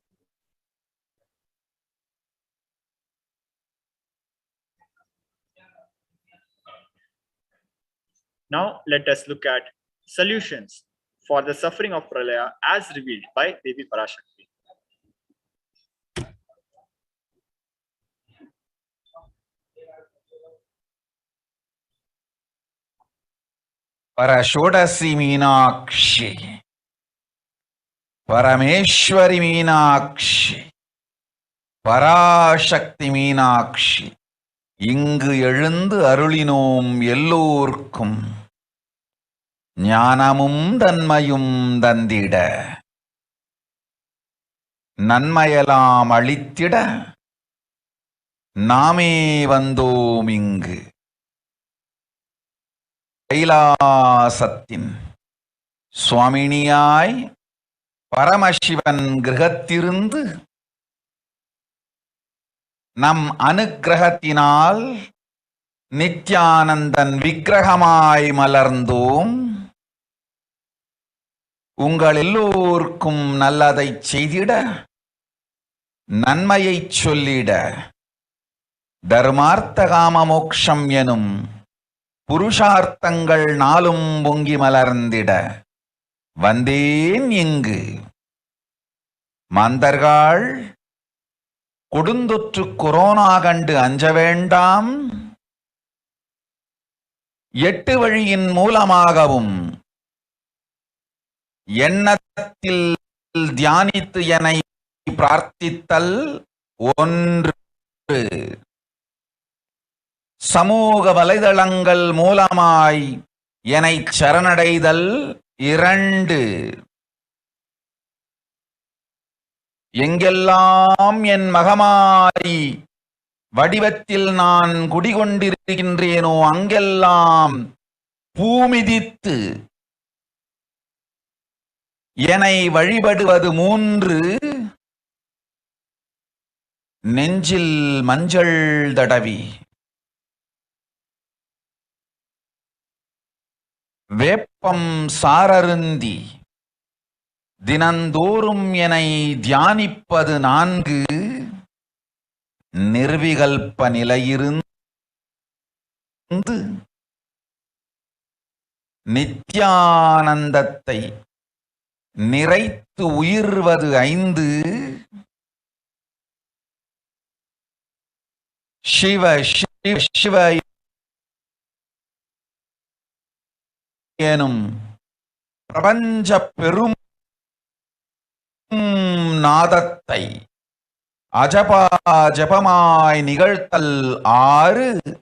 [SPEAKER 2] Now let us look at solutions for the suffering of Pralaya as revealed by Devi Parashakti.
[SPEAKER 1] Parashodasi Meenakshi, Parameshwari Meenakshi, Parashakti Meenakshi, இங்கு எழுந்து அருளினோம் எல்லோர்க்கும் ஞானமும் தன்மையும் தந்திட நன்மையெல்லாம் அளித்திட நாமே வந்தோம் இங்கு கைலாசத்தின் சுவாமினியாய் பரமசிவன் கிரகத்திருந்து நம் அனுக்கிரகத்தினால் நித்யானந்தன் விக்கிரகமாய் மலர்ந்தோம். உங்கள் எல்லோருக்கும் நல்லதைச் செய்திட நன்மையைச் சொல்லிட தர்மார்த்த காம மோக்ஷம் எனும் புருஷார்த்தங்கள் நாளும் பொங்கி மலர்ந்திட வந்தேன் இங்கு. மாந்தர்கள் கொடுந்தொற்று கொரோனா கண்டு அஞ்ச வேண்டாம். 8 வழியின் மூலமாகவும் எண்ணத்தில் தியானித்து என்னை பிரார்த்தித்தல் 1, சமூக வலைதளங்கள் மூலமாய் என்னை சரணடைதல் 2, எங்கெல்லாம் என் மகமாரி வடிவத்தில் நான் குடிகொண்டிருக்கின்றேனோ அங்கெல்லாம் பூமிதித்து என்னை வழிபடுவது 3, நெஞ்சில் மஞ்சள் தடவி வேப்பம் சாரருந்தி தினந்தோறும் என்னை தியானிப்பது 4, நிர்விகல்ப நிலையிருந்து நித்யானந்தத்தை நிறைத்து உயிர்வது 5, சிவ சிவ சிவ எனும் பிரபஞ்ச பெரும் நாதத்தை அஜபா ஜபமாய் நிகழ்த்தல் 6,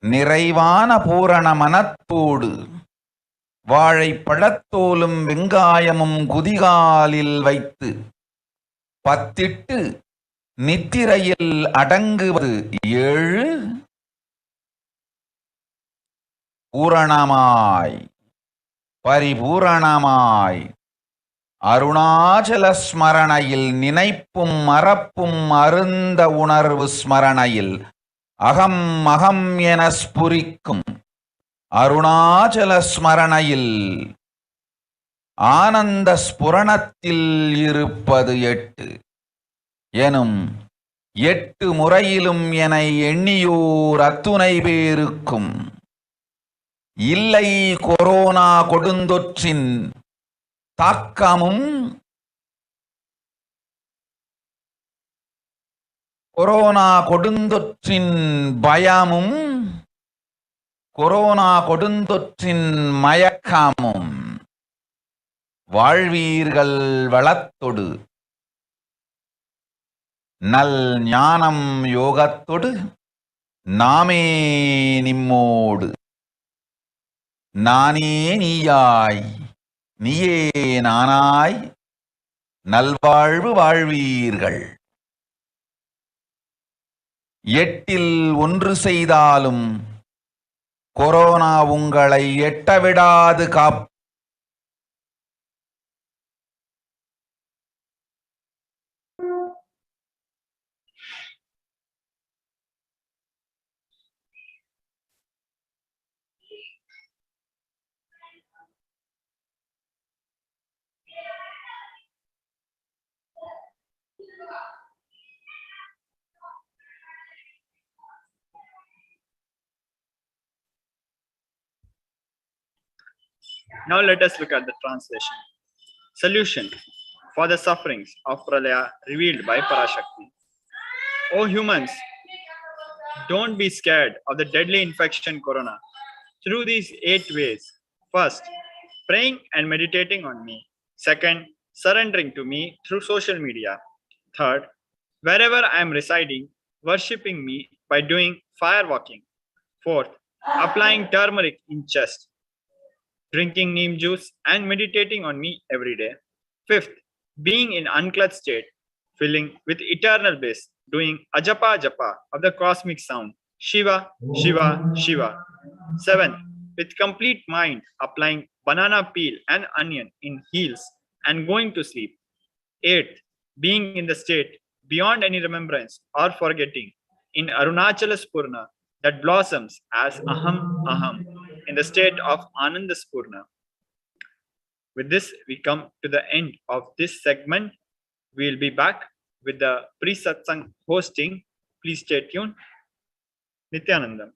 [SPEAKER 1] நிறைவான பூரண மனத்தோடு வாழைப்பழத்தோலும் வெங்காயமும் குதிகாலில் வைத்து பத்திட்டு நித்திரையில் அடங்குவது 7, பூரணமாய் பரிபூரணமாய் அருணாச்சல ஸ்மரணையில் நினைப்பும் மறப்பும் அருந்த உணர்வு ஸ்மரணையில் அகம் அகம் என ஸ்புரிக்கும் அருணாச்சல ஸ்மரணையில் ஆனந்த ஸ்புரணத்தில் இருப்பது 8 எனும் 8 முறையிலும் என எண்ணியோர் அத்துணை பேருக்கும் இல்லை கொரோனா கொடுந்தொற்றின் தாக்கமும் கொரோனா கொடுந்தொற்றின் பயமும் கொரோனா கொடுந்தொற்றின் மயக்கமும் வாழ்வீர்கள் வளத்தொடு நல் ஞானம் யோகத்தொடு நாமே நிம்மோடு நானே நீயாய் நீயே நானாய் நல்வாழ்வு வாழ்வீர்கள். 8இல் 1 செய்தாலும் கொரோனா உங்களை எட்டவிடாது காப்
[SPEAKER 2] Now let us look at the translation. Solution for the sufferings of Pralaya revealed by Parashakti. O humans, don't be scared of the deadly infection corona through these 8 ways. First, praying and meditating on me. Second, surrendering to me through social media. Third, wherever I am residing, worshipping me by doing fire walking. Fourth, applying turmeric in chest, drinking neem juice and meditating on me every day. Fifth, being in unclutched state, filling with eternal bliss, doing ajapa japa of the cosmic sound, Shiva, Shiva, Shiva. Seventh, with complete mind, applying banana peel and onion in heels and going to sleep. Eighth, being in the state beyond any remembrance or forgetting, in Arunachala Spurna that blossoms as Aham Aham, in the state of Ananda Spurna. With this, we come to the end of this segment. We'll be back with the pre-satsang hosting. Please stay tuned. Nithyanandam.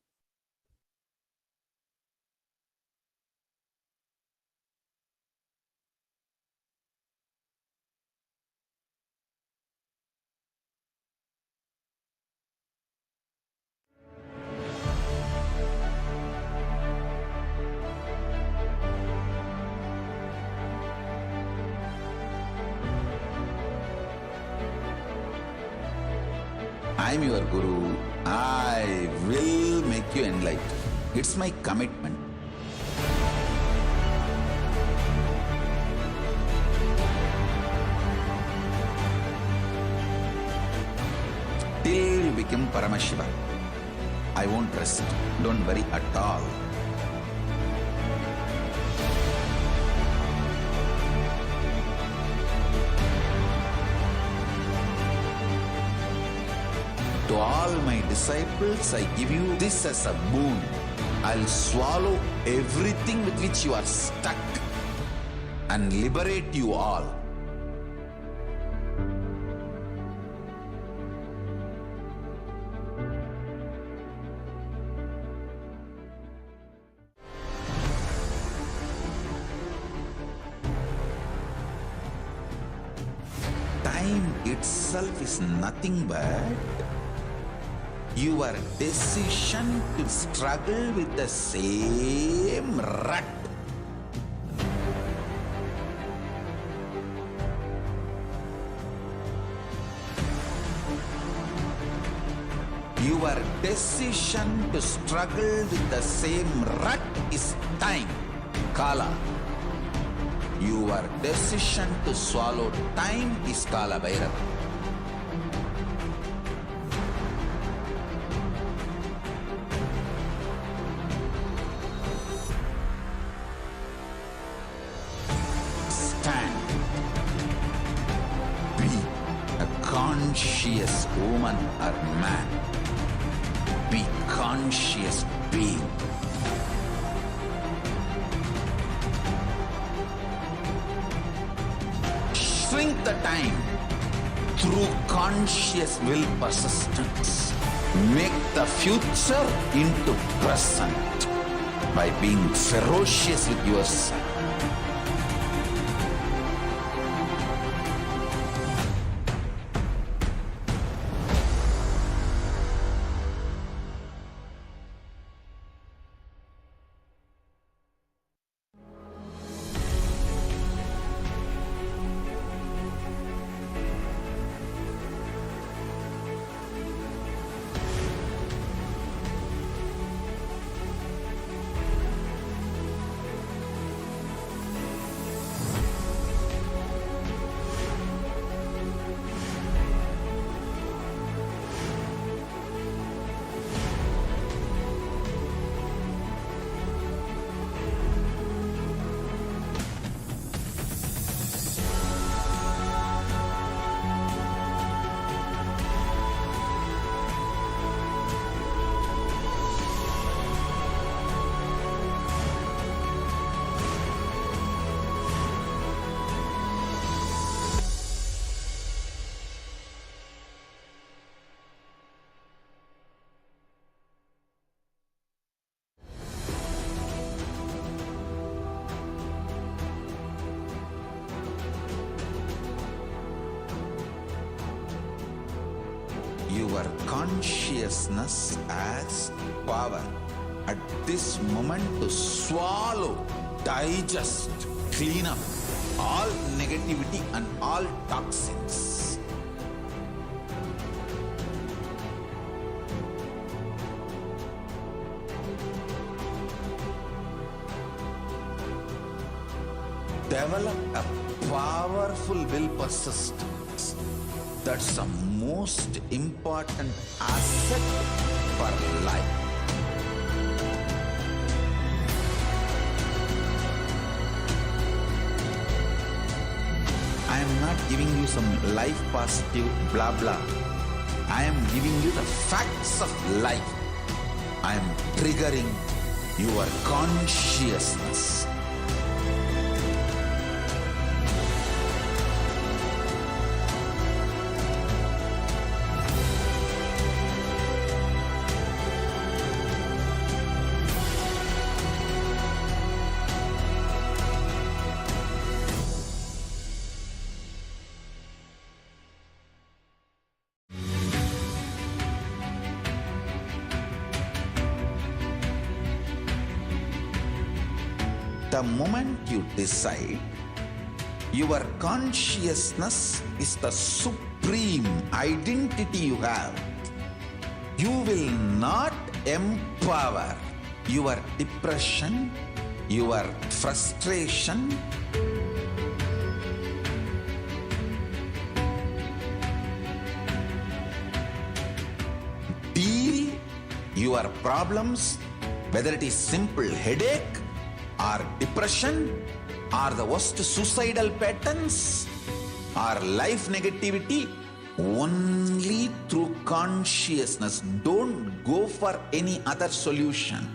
[SPEAKER 1] I'm your Guru. I will make you enlightened. It's my commitment. Till you become Paramashiva, I won't rest. Don't worry at all. To all my disciples, I give you this as a boon. I'll swallow everything with which you are stuck and liberate you all. Time itself is nothing but your decision to struggle with the same rut. Your decision to struggle with the same rut is time, Kala. Your decision to swallow time is Kala Bhairava. Stand. conscious woman or man. Be conscious being. Shrink the time through conscious will persistence. Make the future into present by being ferocious with yourself. Your consciousness as power at this moment to swallow, digest, clean up all negativity and all toxins. Develop a powerful will persistence. That's the most important asset for life. I am not giving you some life positive blah blah. I am giving you the facts of life. I am triggering your consciousness. The moment you decide, your consciousness is the supreme identity you have. You will not empower your depression, your frustration, deal your problems, whether it is simple headache or depression or the worst suicidal patterns or life negativity, only through consciousness. Don't go for any other solution.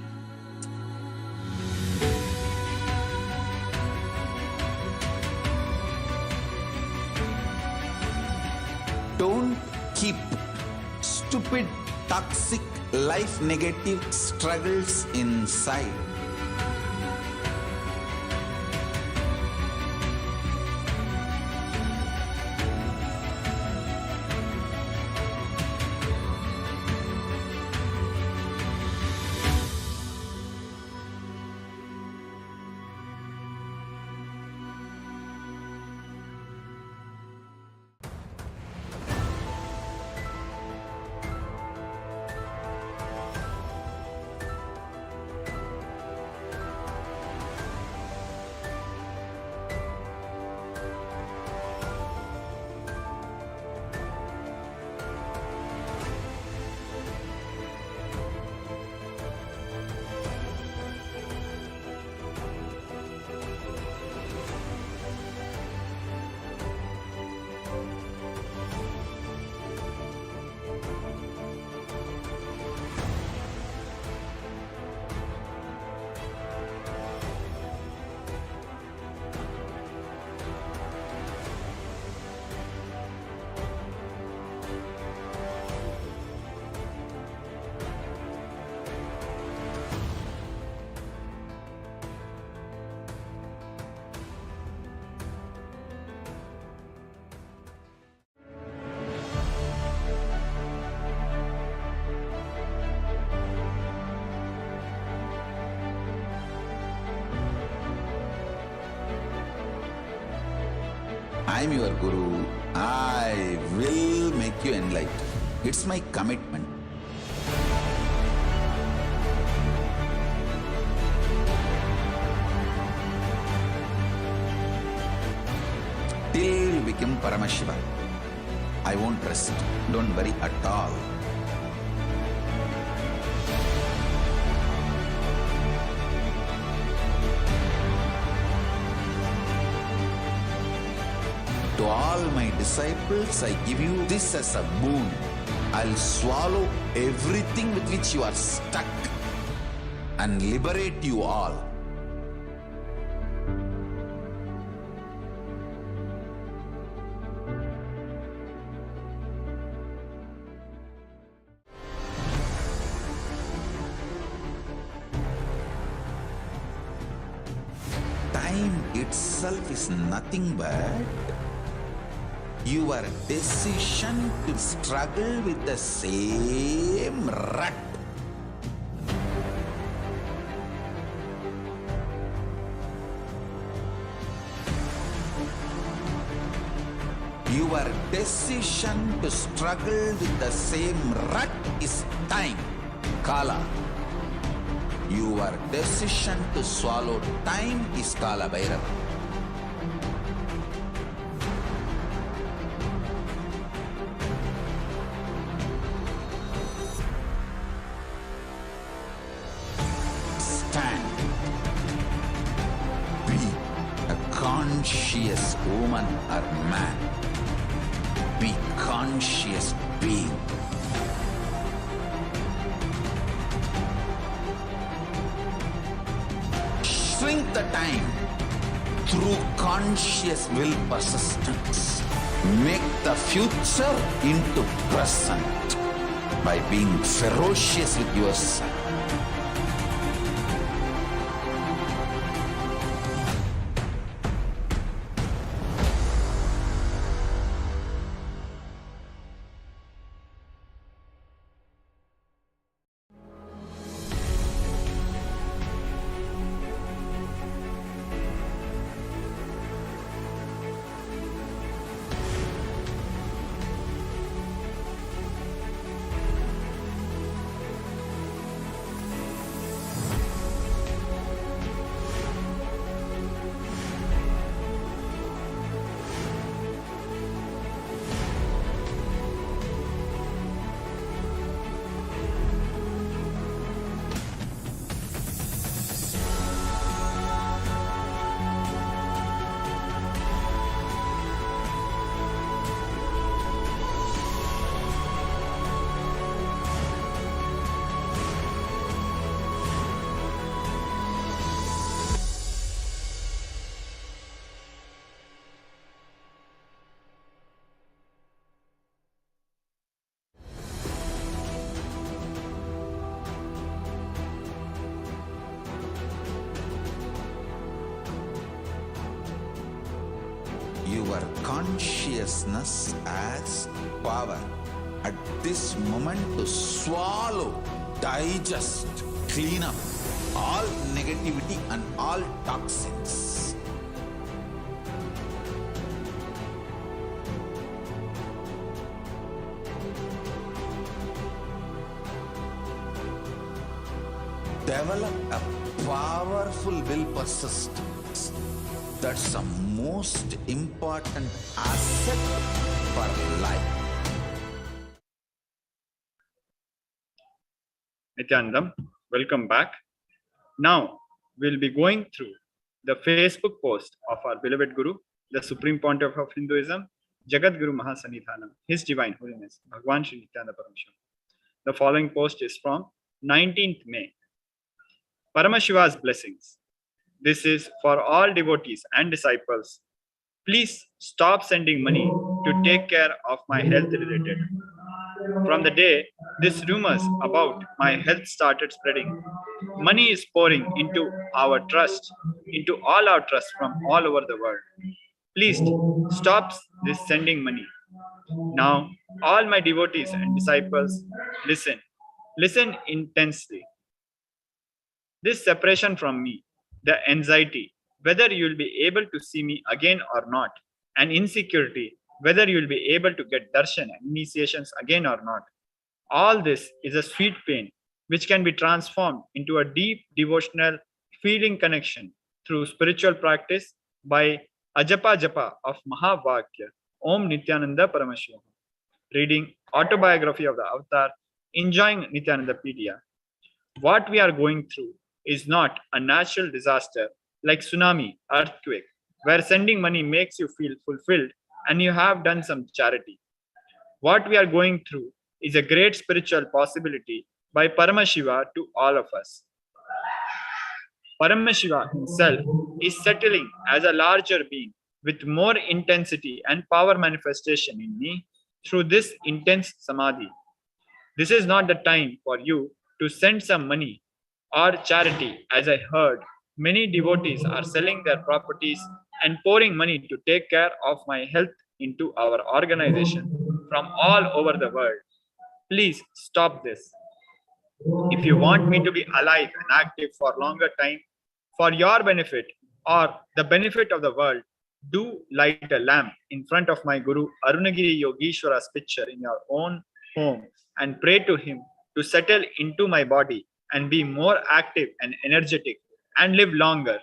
[SPEAKER 1] Don't keep stupid, toxic, life negative struggles inside. I'm your guru. I will make you enlightened. It's my commitment. Till you become Paramashiva, I won't rest. Don't worry at all. To all my disciples, I give you this as a boon. I'll swallow everything with which you are stuck and liberate you all. Time itself is nothing but your decision to struggle with the same rut. Your decision to struggle with the same rut is time, Kala. Your decision to swallow time is Kala Bhairava. Stand. Be a conscious woman or man. Be conscious being. Shrink the time through conscious will persistence. Make the future into present by being ferocious with yourself. Your consciousness has power at this moment to swallow, digest, clean up all negativity and all toxins. Develop a powerful will persistence. That's the most important asset for life.
[SPEAKER 2] Nithyanandam, welcome back. Now, we'll be going through the Facebook post of our beloved Guru, the Supreme Pontiff of Hinduism, Jagat Guru Mahasanithanam, His Divine Holiness, Bhagwan Sri Nithyananda Paramashivam. The following post is from 19th May. Paramashiva's blessings. This is for all devotees and disciples. Please stop sending money to take care of my health related. From the day these rumors about my health started spreading, money is pouring into our trust, into all our trust from all over the world. Please stop this sending money. Now, all my devotees and disciples, listen. Listen intensely. This separation from me, the anxiety, whether you will be able to see me again or not, and insecurity whether you will be able to get darshan and initiations again or not. All this is a sweet pain which can be transformed into a deep devotional feeling connection through spiritual practice by Ajapa Japa of Mahavakya, Om Nithyananda Paramashivam. Reading autobiography of the Avatar, enjoying Nithyanandapedia. What we are going through is not a natural disaster like tsunami, earthquake, where sending money makes you feel fulfilled and you have done some charity. What we are going through is a great spiritual possibility by Paramashiva to all of us. Paramashiva himself is settling as a larger being with more intensity and power manifestation in me through this intense samadhi. This is not the time for you to send some money or charity, as I heard many devotees are selling their properties and pouring money to take care of my health into our organization from all over the world. Please stop this. If you want me to be alive and active for longer time, for your benefit or the benefit of the world, do light a lamp in front of my Guru Arunagiri Yogeshwara's picture in your own home and pray to him to settle into my body and be more active and energetic and live longer.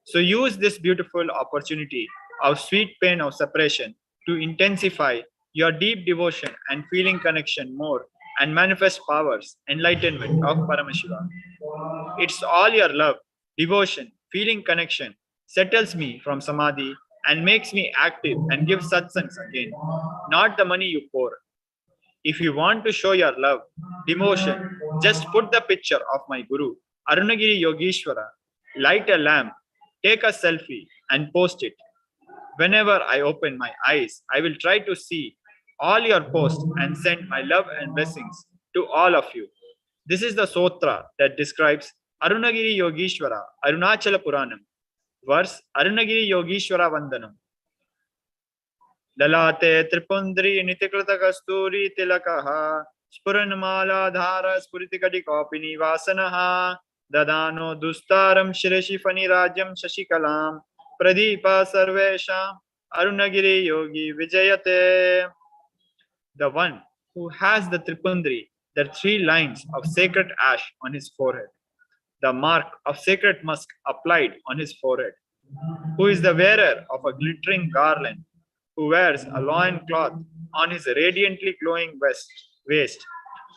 [SPEAKER 2] So use this beautiful opportunity of sweet pain of separation to intensify your deep devotion and feeling connection more and manifest powers, enlightenment of Paramashiva. It's all your love, devotion, feeling connection settles me from samadhi and makes me active and give satsangs again, not the money you pour. If you want to show your love, devotion, just put the picture of my Guru, Arunagiri Yogeshwara, light a lamp, take a selfie and post it. Whenever I open my eyes, I will try to see all your posts and send my love and blessings to all of you. This is the Sotra that describes Arunagiri Yogeshwara, Arunachala Puranam. Verse Arunagiri Yogeshwara Vandanam. Lalate Tripundri Nitikrata Kasturi Tilakaha Spuranmala Dhara Spuritikati Kopini Vasanaha Dadano Dustaram Shireshi Fani Rajam Shashikalam Pradipa Sarvesha Arunagiri Yogi Vijayate. The one who has the Tripundri, the 3 lines of sacred ash on his forehead, the mark of sacred musk applied on his forehead, who is the wearer of a glittering garland, who wears a loin cloth on his radiantly glowing waist,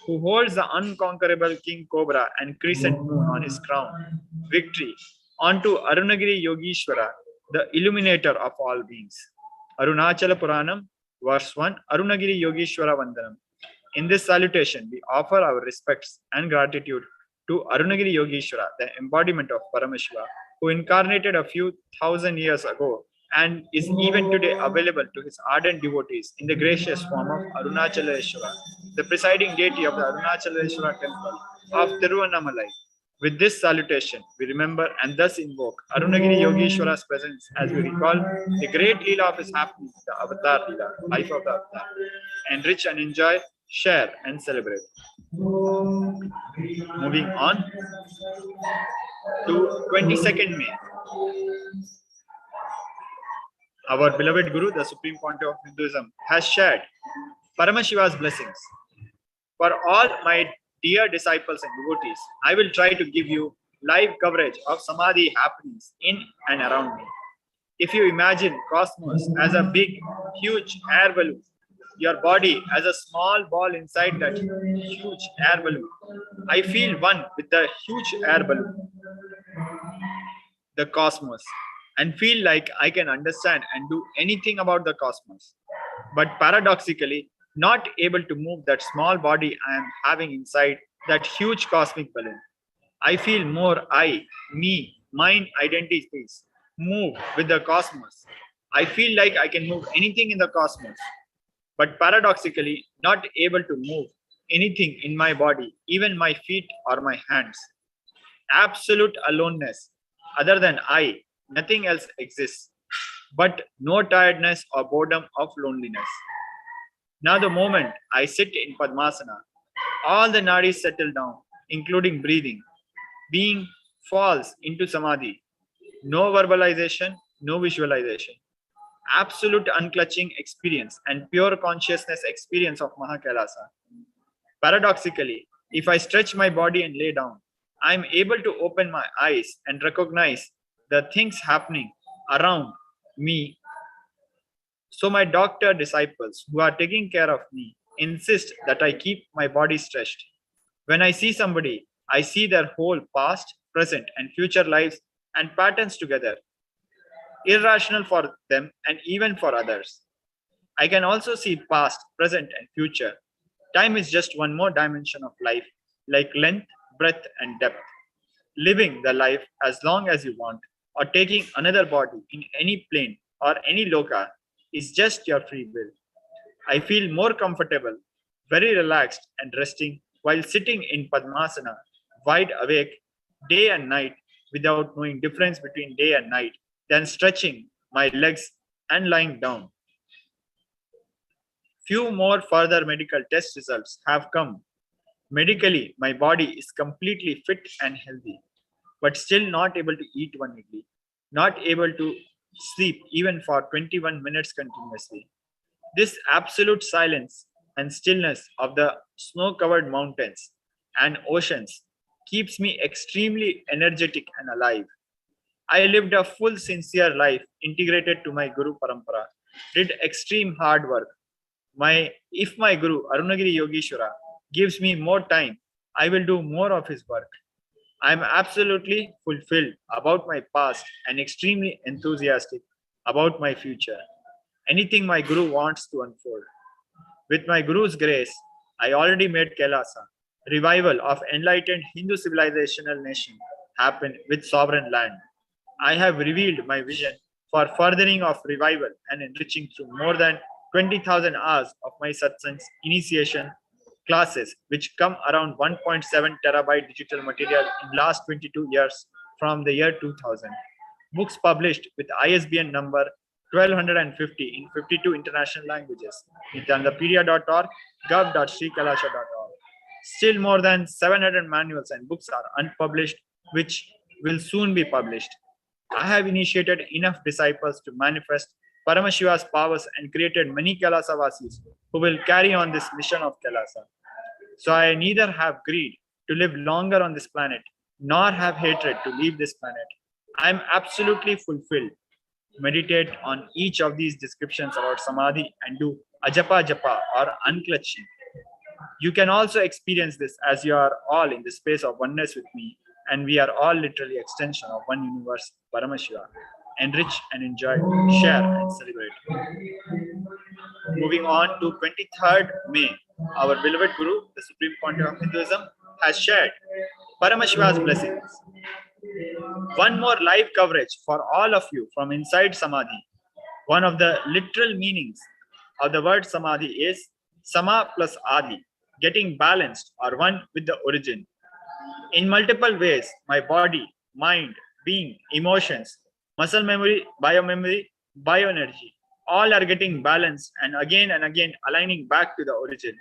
[SPEAKER 2] who holds the unconquerable king cobra and crescent moon on his crown, victory onto Arunagiri Yogeshwara, the illuminator of all beings. Arunachala Puranam, verse 1, Arunagiri Yogeshwara Vandanam. In this salutation, we offer our respects and gratitude to Arunagiri Yogeshwara, the embodiment of Paramashiva, who incarnated a few thousand years ago and is even today available to his ardent devotees in the gracious form of Arunachaleshwara, the presiding deity of the Arunachaleshwara temple of Tiruvannamalai. With this salutation, we remember and thus invoke Arunagiri Yogeshwara's presence as we recall the great Leela of his happenings, the Avatar Leela, life of the Avatar. Enrich and enjoy, share and celebrate. Moving on to 22nd May. Our beloved Guru, the Supreme Pontiff of Hinduism, has shared Paramashiva's blessings. For all my dear disciples and devotees, I will try to give you live coverage of Samadhi happenings in and around me. If you imagine cosmos as a big, huge air balloon, your body as a small ball inside that huge air balloon, I feel one with the huge air balloon, the cosmos, and feel like I can understand and do anything about the cosmos. But paradoxically, not able to move that small body I am having inside that huge cosmic balloon. I feel more I, me, mine identities move with the cosmos. I feel like I can move anything in the cosmos, but paradoxically, not able to move anything in my body, even my feet or my hands. Absolute aloneness, other than I, nothing else exists, but no tiredness or boredom of loneliness. Now, the moment I sit in Padmasana, all the nadis settle down, including breathing. Being falls into samadhi. No verbalization, no visualization. absolute unclutching experience and pure consciousness experience of Mahakailasa. Paradoxically, if I stretch my body and lay down, I am able to open my eyes and recognize the things happening around me. So, my doctor disciples who are taking care of me insist that I keep my body stretched. When I see somebody, I see their whole past, present, and future lives and patterns together, irrational for them and even for others. I can also see past, present, and future. Time is just one more dimension of life, like length, breadth, and depth. Living the life as long as you want, or taking another body in any plane or any loka, is just your free will. I feel more comfortable, very relaxed, and resting while sitting in Padmasana, wide awake, day and night, without knowing difference between day and night, than stretching my legs and lying down. Few more further medical test results have come. Medically, my body is completely fit and healthy, but still not able to eat one idli, not able to sleep even for 21 minutes continuously. This absolute silence and stillness of the snow covered mountains and oceans keeps me extremely energetic and alive. I lived a full, sincere life integrated to my Guru Parampara, did extreme hard work. If my Guru Arunagiri Yogeshwara gives me more time, I will do more of his work. I am absolutely fulfilled about my past and extremely enthusiastic about my future. Anything my Guru wants to unfold. With my Guru's grace, I already made Kailasa, revival of enlightened Hindu civilizational nation, happen with sovereign land. I have revealed my vision for furthering of revival and enriching through more than 20,000 hours of my satsangs initiation classes, which come around 1.7 terabyte digital material in last 22 years from the year 2000. Books published with ISBN number 1250 in 52 international languages. Nithyanandapedia.org, gov.srikalasha.org. Still more than 700 manuals and books are unpublished, which will soon be published. I have initiated enough disciples to manifest Paramashiva's powers and created many Kailasa-vasis who will carry on this mission of Kailasa. So I neither have greed to live longer on this planet, nor have hatred to leave this planet. I am absolutely fulfilled. Meditate on each of these descriptions about Samadhi and do Ajapa Japa or unclutching. You can also experience this as you are all in the space of oneness with me, and we are all literally extension of one universe, Paramashiva. Enrich and enjoy, share and celebrate. Moving on to 23rd May, our beloved Guru, the Supreme Pontiff of Hinduism, has shared Paramashiva's blessings. One more live coverage for all of you from inside Samadhi. One of the literal meanings of the word Samadhi is Sama plus Adi, getting balanced or one with the origin. In multiple ways, my body, mind, being, emotions, muscle memory, bioenergy, all are getting balanced and again aligning back to the origin.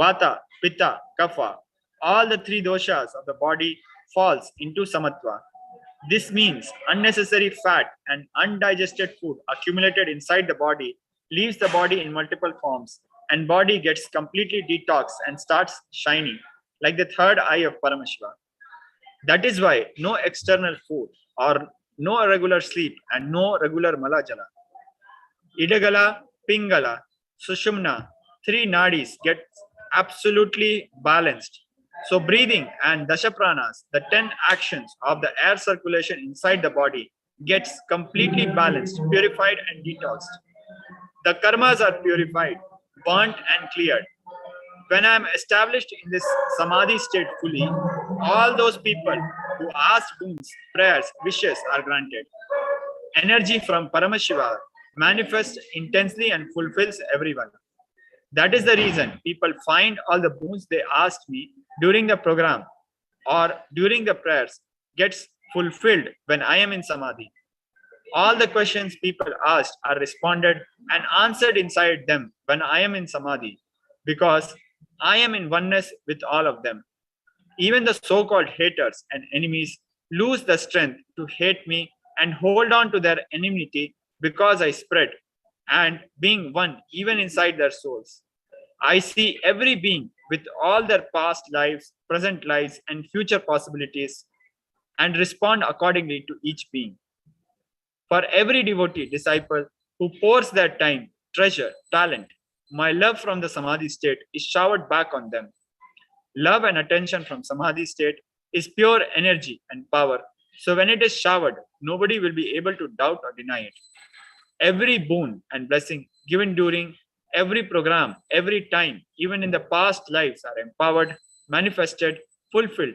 [SPEAKER 2] Vata, Pitta, Kapha, all the three doshas of the body falls into Samatva. This means unnecessary fat and undigested food accumulated inside the body leaves the body in multiple forms and body gets completely detoxed and starts shining like the third eye of Paramashiva. That is why no external food or no irregular sleep and no regular malajala. Idagala, Pingala, Sushumna, three nadis get absolutely balanced. So breathing and dashapranas, the 10 actions of the air circulation inside the body, gets completely balanced, purified and detoxed. The karmas are purified, burnt and cleared. When I am established in this samadhi state fully, all those people who ask boons, prayers, wishes are granted. Energy from Paramashiva manifests intensely and fulfills everyone. That is the reason people find all the boons they asked me during the program or during the prayers gets fulfilled when I am in Samadhi. All the questions people asked are responded and answered inside them when I am in Samadhi because I am in oneness with all of them. Even the so-called haters and enemies lose the strength to hate me and hold on to their enmity because I spread and being one even inside their souls. I see every being with all their past lives, present lives, and future possibilities and respond accordingly to each being. For every devotee, disciple who pours their time, treasure, talent, my love from the Samadhi state is showered back on them. Love and attention from Samadhi state is pure energy and power. So when it is showered, nobody will be able to doubt or deny it. Every boon and blessing given during every program, every time, even in the past lives, are empowered, manifested, fulfilled.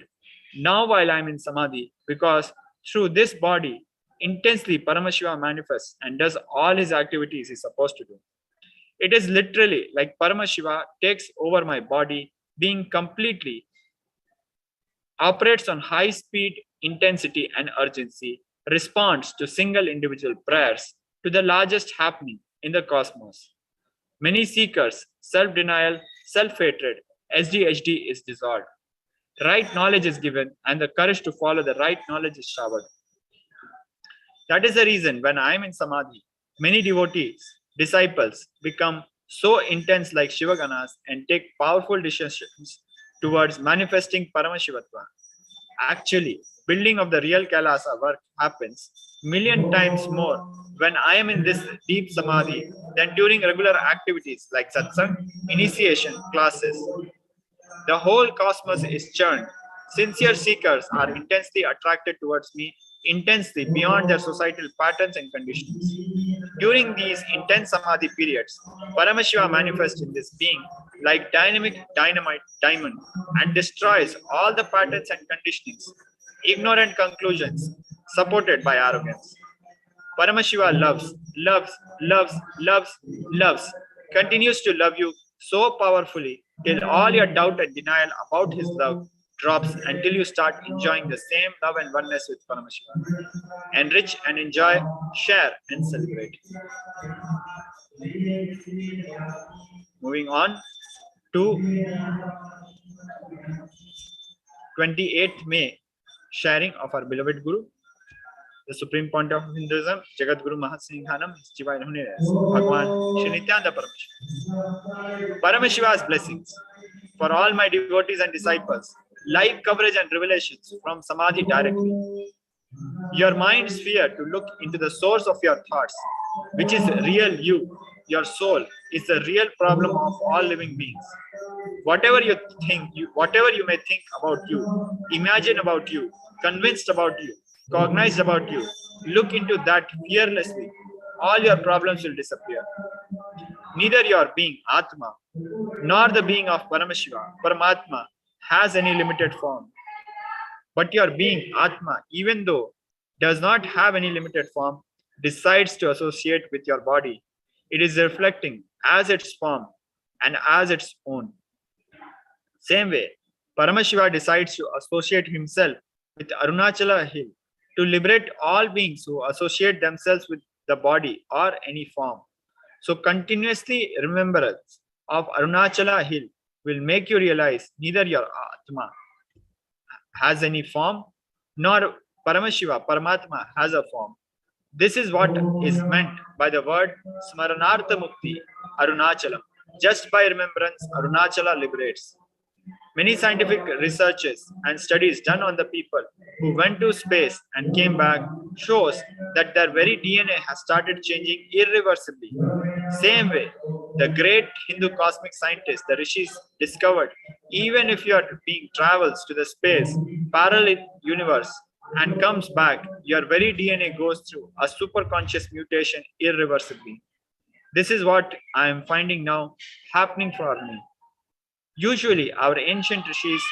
[SPEAKER 2] Now, while I am in Samadhi, because through this body, intensely Paramashiva manifests and does all his activities he's supposed to do. It is literally like Paramashiva takes over my body, being completely operates on high speed, intensity, and urgency, responds to single individual prayers to the largest happening in the cosmos. Many seekers, self denial, self hatred, SDHD is dissolved. Right knowledge is given, and the courage to follow the right knowledge is showered. That is the reason when I am in Samadhi, many devotees, disciples become so intense like Shivaganas and take powerful decisions towards manifesting Paramashivatva. Actually, building of the real Kailasa work happens million times more when I am in this deep Samadhi than during regular activities like satsang, initiation, classes. The whole cosmos is churned. Sincere seekers are intensely attracted towards me, intensely beyond their societal patterns and conditions. During these intense samadhi periods, Paramashiva manifests in this being like dynamic dynamite diamond and destroys all the patterns and conditionings, ignorant conclusions supported by arrogance. Paramashiva loves, loves, loves, loves, loves, continues to love you so powerfully till all your doubt and denial about his love drops until you start enjoying the same love and oneness with Paramashiva. Enrich and enjoy, share and celebrate. Moving on to 28th May, sharing of our beloved Guru, the Supreme Pontiff of Hinduism, Jagat Guru Mahasinhanam, His Divine Holiness, Bhagwan Shri Nithyananda Paramashivam. Paramashiva's blessings for all my devotees and disciples, live coverage and revelations from Samadhi directly. Your mind sphere to look into the source of your thoughts, which is real you. Your soul is the real problem of all living beings. Whatever you think, whatever you may think about you, imagine about you, convinced about you, cognized about you, look into that fearlessly. All your problems will disappear. Neither your being Atma nor the being of Paramashiva, Paramatma, has any limited form. But your being Atma, even though does not have any limited form, decides to associate with your body. It is reflecting as its form and as its own. Same way, Paramashiva decides to associate himself with Arunachala Hill to liberate all beings who associate themselves with the body or any form. So continuously remembrance of Arunachala Hill will make you realize neither your Atma has any form, nor Paramashiva, Paramatma has a form. This is what is meant by the word Smaranartha Mukti, Arunachalam. Just by remembrance, Arunachala liberates. Many scientific researches and studies done on the people who went to space and came back shows that their very DNA has started changing irreversibly. Same way, the great Hindu cosmic scientists, the rishis, discovered even if your being travels to the space, parallel universe, and comes back, your very DNA goes through a superconscious mutation irreversibly. This is what I am finding now happening for me. Usually, our ancient rishis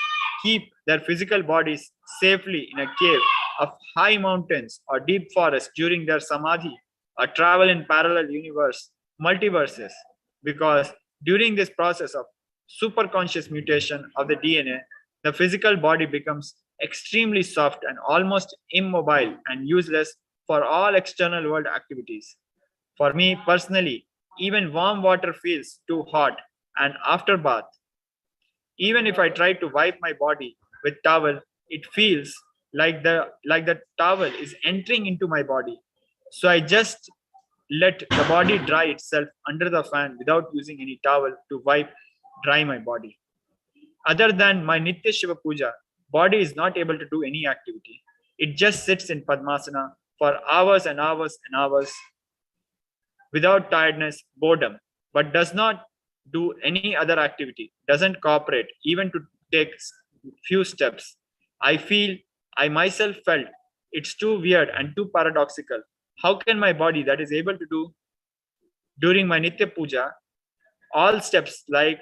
[SPEAKER 2] keep their physical bodies safely in a cave of high mountains or deep forests during their samadhi or travel in parallel universe, multiverses, because during this process of superconscious mutation of the DNA, the physical body becomes extremely soft and almost immobile and useless for all external world activities. For me personally, even warm water feels too hot, and after bath, even if I try to wipe my body with towel, it feels like the towel is entering into my body. So I just let the body dry itself under the fan without using any towel to wipe dry my body. Other than my Nitya Shiva Puja, body is not able to do any activity. It just sits in Padmasana for hours and hours and hours without tiredness, boredom, but does not do any other activity, doesn't cooperate even to take few steps. I myself felt it's too weird and too paradoxical. How can my body that is able to do during my Nitya Puja all steps like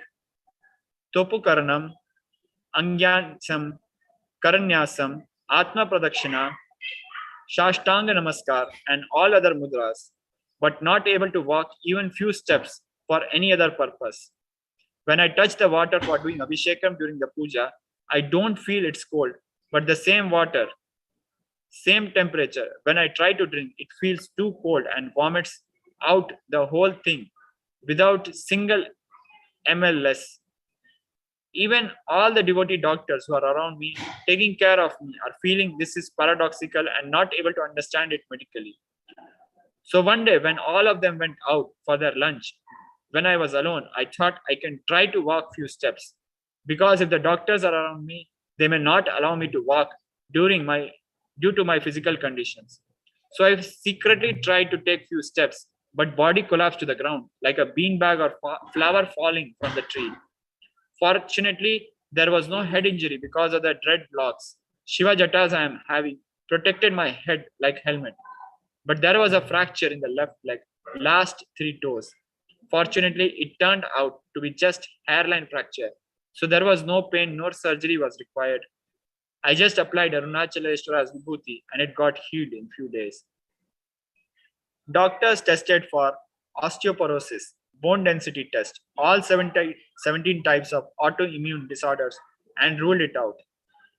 [SPEAKER 2] Topukaranam, Angyansam, Karanyasam, Atma Pradakshina, Shashtanga Namaskar, and all other mudras, but not able to walk even few steps for any other purpose? When I touch the water for doing Abhishekam during the puja, I don't feel it's cold, but the same water, same temperature, when I try to drink, it feels too cold and vomits out the whole thing without single ml less. Even all the devotee doctors who are around me, taking care of me, are feeling this is paradoxical and not able to understand it medically. So one day, when all of them went out for their lunch, when I was alone, I thought I can try to walk few steps. Because if the doctors are around me, they may not allow me to walk due to my physical conditions. So I secretly tried to take few steps, but body collapsed to the ground like a beanbag or flower falling from the tree. Fortunately, there was no head injury because of the dreadlocks. Shiva Jatas I am having protected my head like helmet. But there was a fracture in the left leg, last three toes. Fortunately, it turned out to be just hairline fracture. So there was no pain, no surgery was required. I just applied Arunachaleshwara's Vibhuti and it got healed in few days. Doctors tested for osteoporosis, bone density test, all 17 types of autoimmune disorders and ruled it out.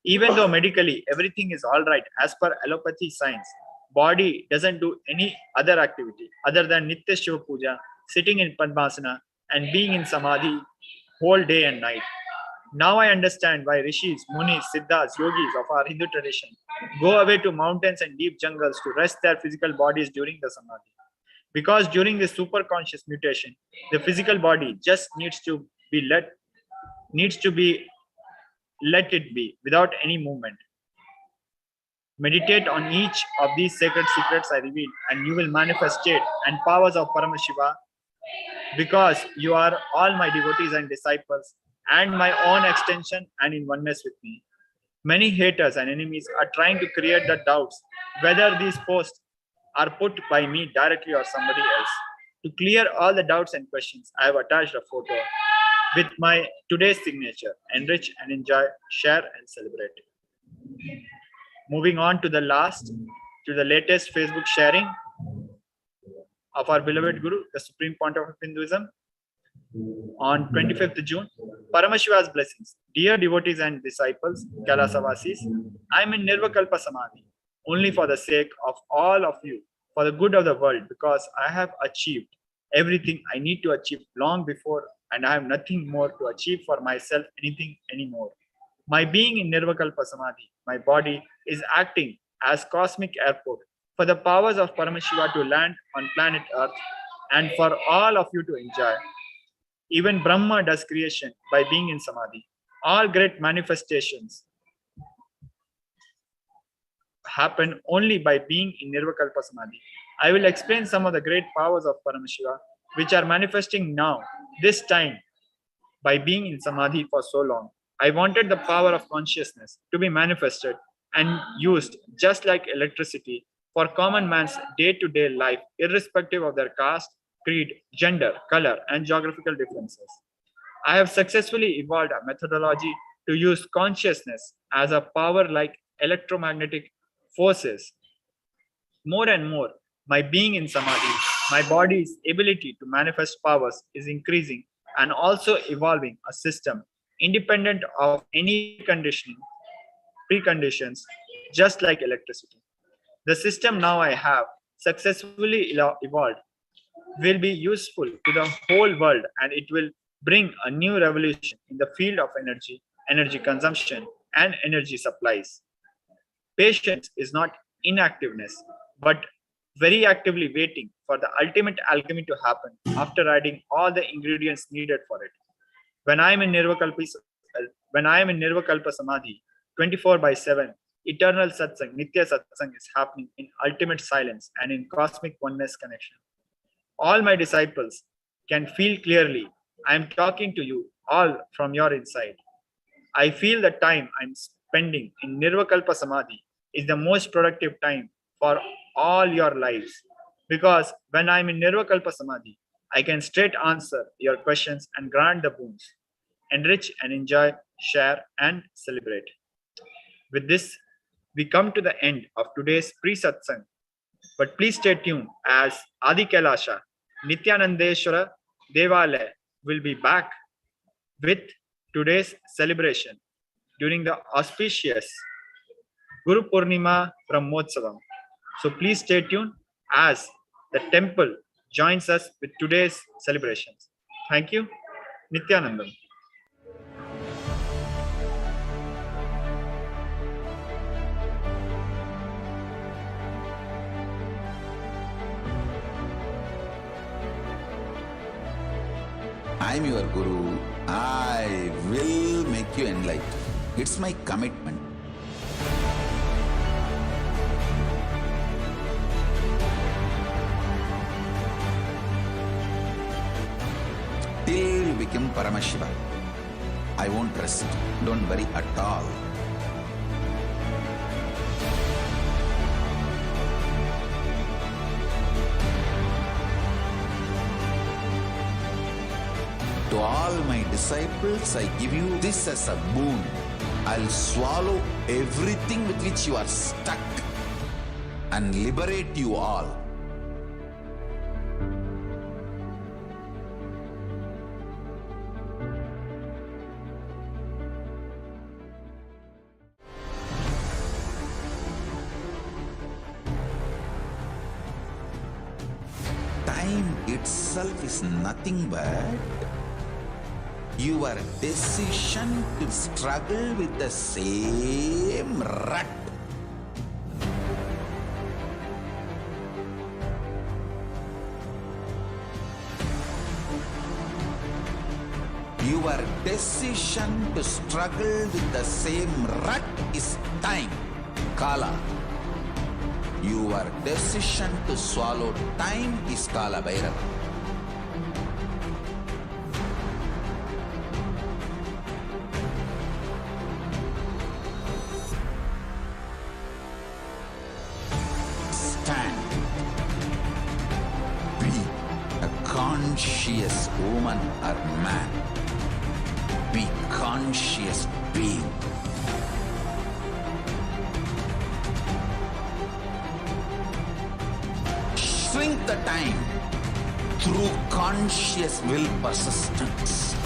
[SPEAKER 2] Even though medically everything is all right as per allopathy science, body doesn't do any other activity other than Nitya Shiva Puja, sitting in Padmasana and being in Samadhi whole day and night. Now I understand why rishis, munis, siddhas, yogis of our Hindu tradition go away to mountains and deep jungles to rest their physical bodies during the Samadhi. Because during this superconscious mutation, the physical body just needs to be let it be without any movement. Meditate on each of these sacred secrets I reveal, and you will manifest state and powers of Paramashiva because you are all my devotees and disciples and my own extension and in oneness with me. Many haters and enemies are trying to create the doubts whether these posts are put by me directly or somebody else. To clear all the doubts and questions, I have attached a photo with my today's signature. Enrich and enjoy, share and celebrate. Moving on to the latest Facebook sharing of our beloved Guru, the Supreme Pontiff of Hinduism, on 25th June. Paramashiva's blessings. Dear devotees and disciples, KAILASA Vasis, I am in Nirvakalpa Samadhi only for the sake of all of you, for the good of the world, because I have achieved everything I need to achieve long before, and I have nothing more to achieve for myself, anything anymore. My being in Nirvakalpa Samadhi, my body is acting as cosmic airport for the powers of Paramashiva to land on planet Earth and for all of you to enjoy. Even Brahma does creation by being in Samadhi. All great manifestations happen only by being in Nirvakalpa Samadhi. I will explain some of the great powers of Paramashiva which are manifesting now, this time, by being in Samadhi for so long. I wanted the power of consciousness to be manifested and used just like electricity for common man's day-to-day life, irrespective of their caste, creed, gender, color, and geographical differences. I have successfully evolved a methodology to use consciousness as a power like electromagnetic forces. More and more, my being in Samadhi, my body's ability to manifest powers is increasing and also evolving a system independent of any preconditions, just like electricity. The system now I have successfully evolved will be useful to the whole world, and it will bring a new revolution in the field of energy, energy consumption, and energy supplies. Patience is not inactiveness, but very actively waiting for the ultimate alchemy to happen after adding all the ingredients needed for it. When I am in Nirvakalpa Samadhi, 24/7, eternal satsang, Nitya satsang is happening in ultimate silence and in cosmic oneness connection. All my disciples can feel clearly. I am talking to you all from your inside. I feel the time I'm spending in Nirvakalpa Samadhi is the most productive time for all your lives. Because when I'm in Nirvakalpa Samadhi, I can straight answer your questions and grant the boons, enrich and enjoy, share and celebrate. With this, we come to the end of today's pre-satsang. But please stay tuned as Adi KAILASA, Nithyanandeshwara Devalaya will be back with today's celebration during the auspicious Guru Purnima Brahmotsavam. So please stay tuned as the temple joins us with today's celebrations. Thank you. Nithyanandam.
[SPEAKER 1] I'm your Guru. I will make you enlightened. It's my commitment. Till you become Paramashiva, I won't rest. Don't worry at all. To all my disciples, I give you this as a boon. I'll swallow everything with which you are stuck and liberate you all. Time itself is nothing but your decision to struggle with the same rut. Your decision to struggle with the same rut is time, Kala. Your decision to swallow time is Kala Bhairava. Stand. Be a conscious woman or man. Be conscious being. Shrink the time through conscious will persistence.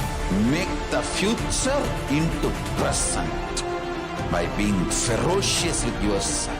[SPEAKER 1] Make the future into present by being ferocious with yourself.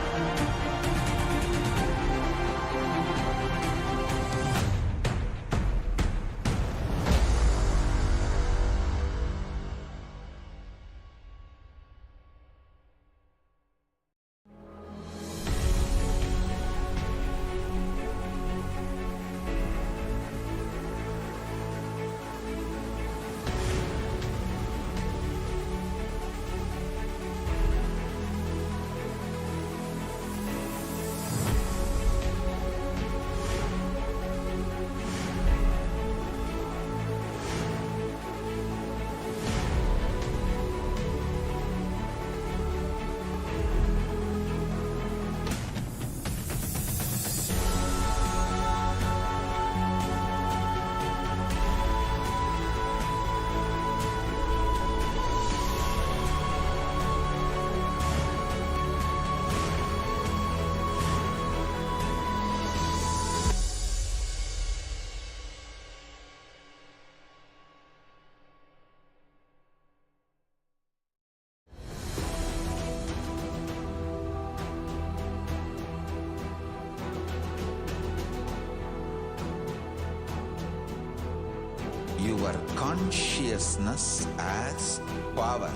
[SPEAKER 1] Your consciousness as power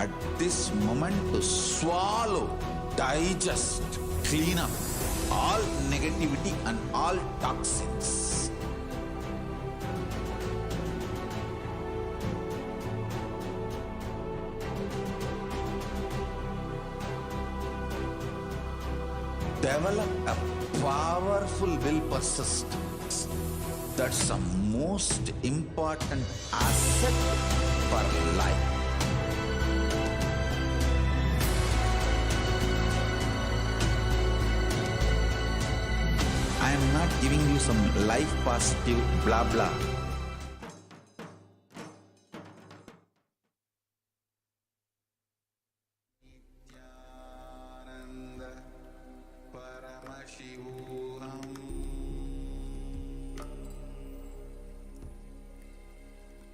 [SPEAKER 1] at this moment to swallow, digest, clean up all negativity and all toxins. Develop a powerful will persistence. That's the most important asset for life. I am not giving you some life positive blah blah.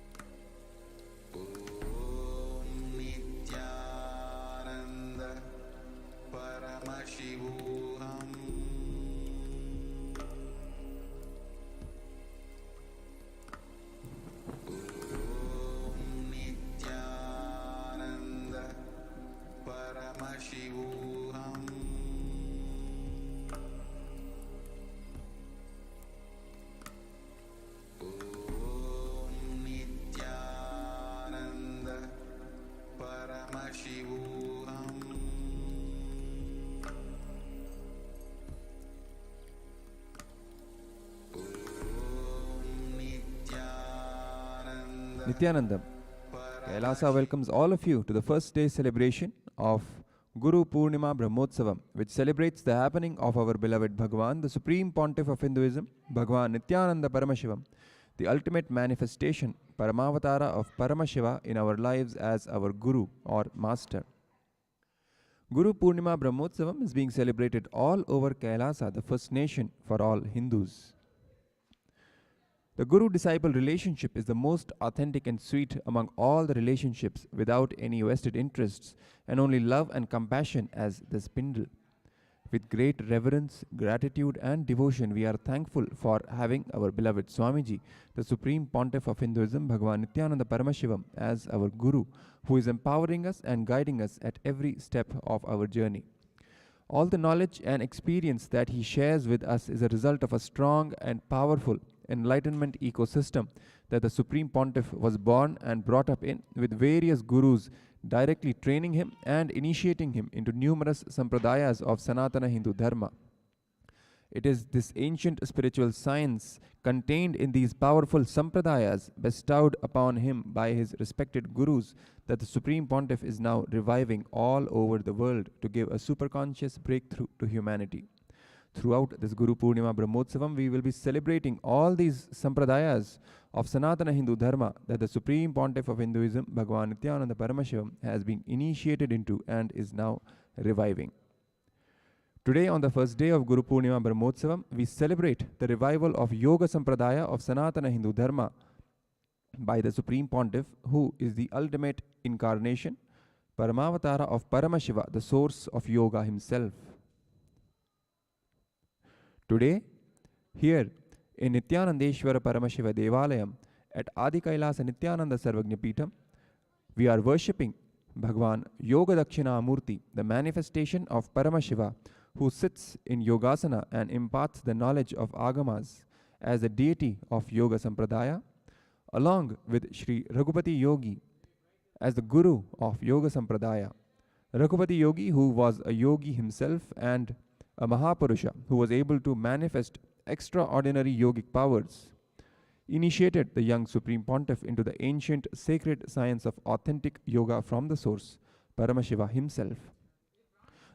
[SPEAKER 1] Nithyananda Paramashivoham. Om Nithyananda Paramashivoham. Nithyananda Paramashivoham. Om Nithyananda Paramashivoham.
[SPEAKER 3] Nithyanandam, KAILASA welcomes all of you to the first day celebration of Guru Purnima Brahmotsavam, which celebrates the happening of our beloved Bhagavan, the Supreme Pontiff of Hinduism, Bhagavan Nithyananda Paramashivam, the ultimate manifestation, Paramavatara of Paramashiva in our lives as our Guru or Master. Guru Purnima Brahmotsavam is being celebrated all over KAILASA, the first nation for all Hindus. The Guru-disciple relationship is the most authentic and sweet among all the relationships without any vested interests and only love and compassion as the spindle. With great reverence, gratitude and devotion, we are thankful for having our beloved Swamiji, the Supreme Pontiff of Hinduism, Bhagavan Nithyananda Paramashivam, as our Guru, who is empowering us and guiding us at every step of our journey. All the knowledge and experience that he shares with us is a result of a strong and powerful enlightenment ecosystem that the Supreme Pontiff was born and brought up in, with various gurus directly training him and initiating him into numerous sampradayas of Sanatana Hindu Dharma. It is this ancient spiritual science contained in these powerful sampradayas bestowed upon him by his respected gurus that the Supreme Pontiff is now reviving all over the world to give a superconscious breakthrough to humanity. Throughout this Guru Purnima Brahmotsavam, we will be celebrating all these sampradayas of Sanatana Hindu Dharma that the Supreme Pontiff of Hinduism, Bhagavan Nithyananda Paramashivam, has been initiated into and is now reviving. Today, on the first day of Guru Purnima Brahmotsavam, we celebrate the revival of Yoga Sampradaya of Sanatana Hindu Dharma by the Supreme Pontiff, who is the ultimate incarnation, Paramavatara of Paramashiva, the source of yoga himself. Today, here in Nithyanandeshwara Paramashiva Devalayam at Adi KAILASA Nithyananda Sarvagnya Peetham, we are worshipping Bhagavan Yoga Dakshina Murti, the manifestation of Paramashiva, who sits in Yogasana and imparts the knowledge of Agamas as the deity of Yoga Sampradaya, along with Sri Raghupati Yogi as the Guru of Yoga Sampradaya. Raghupati Yogi, who was a yogi himself and a Mahapurusha who was able to manifest extraordinary yogic powers, initiated the young Supreme Pontiff into the ancient sacred science of authentic yoga from the source, Paramashiva himself.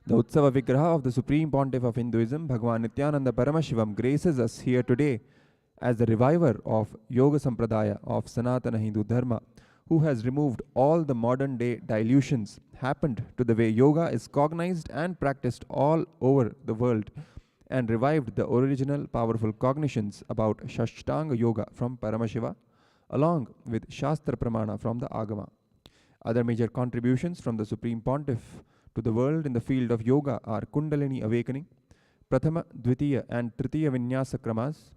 [SPEAKER 3] The Utsava Vigraha of the Supreme Pontiff of Hinduism, Bhagavan Nithyananda Paramashivam, graces us here today as the reviver of Yoga Sampradaya of Sanatana Hindu Dharma, who has removed all the modern day dilutions happened to the way yoga is cognized and practiced all over the world, and revived the original powerful cognitions about Shashtanga Yoga from Paramashiva, along with Shastra Pramana from the Agama. Other major contributions from the Supreme Pontiff to the world in the field of yoga are Kundalini Awakening, Prathama, Dvitiya and Tritiya Vinyasa Kramas,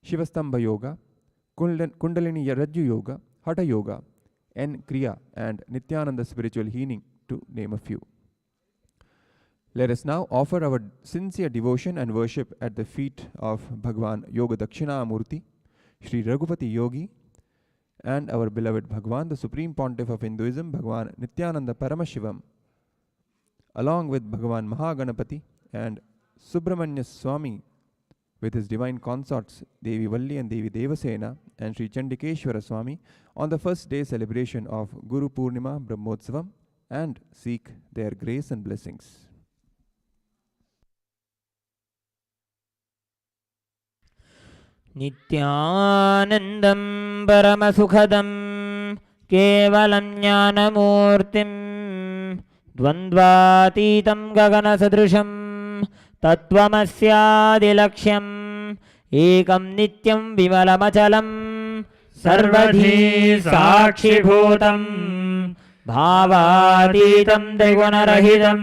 [SPEAKER 3] Shivastambha Yoga, Kundalini Rajju Yoga, Hatha Yoga, N Kriya and Nithyananda Spiritual Healing, to name a few. Let us now offer our sincere devotion and worship at the feet of Bhagwan Yoga Dakshinamurti, Sri Raghupati Yogi, and our beloved Bhagwan, the Supreme Pontiff of Hinduism, Bhagwan Nithyananda Paramashivam, along with Bhagwan Mahaganapati and Subramanya Swami with his divine consorts Devi Valli and Devi Devasena and Sri Chandikeshwara Swami on the first day celebration of Guru Purnima Brahmotsavam, and seek their grace and blessings.
[SPEAKER 4] Nithyanandam Paramasukhadam Kevalam Jnanamurtim Dvandvatitam Gagana Sadrusham Tattvamasyaadilaksham Ekam Nityam Vimalamachalam Sarvadhi Sakshibhutam Bhavatitam Trigunarahitam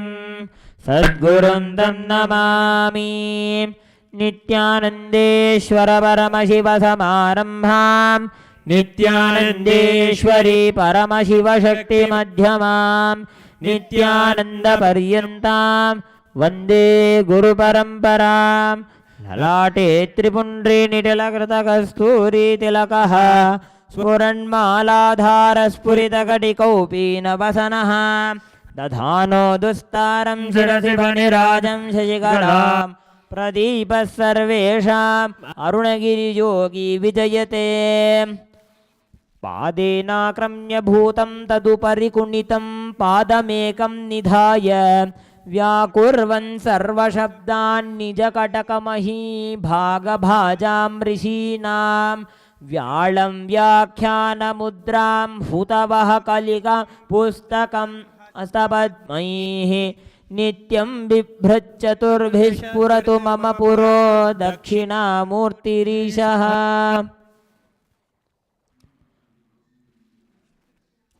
[SPEAKER 4] Sadgurundam Namami Nithyanandeshwara Paramashiva Samarambham Nithyanandeshwari Paramashiva Shakti Madhyamam Nithyananda Paryantam Vande Guru Paramparam Lalate Tripundri Nitalakrita Kasturi Tilakaha Spuranmaladhara Spurita Kadikaupi Navasanaha Dadhano Dustaram Shirasi Panirajam Shashikalam Pradipa Sarvesham Arunagiri Yogi Vijayate Padena Kramya Bhutam Tadupari Kunitam Padamekam Nidhaya Vyakurvan Sarva Shabdan Nijakatakamahi Bhaga Bhajam Rishinam Vyalam Vyakhyana Mudram Hutavaha Kalika Pustakam Astapadmaihi Nityam Vibhrachaturvishpuratu Mama Puro Dakshinamurtirishaha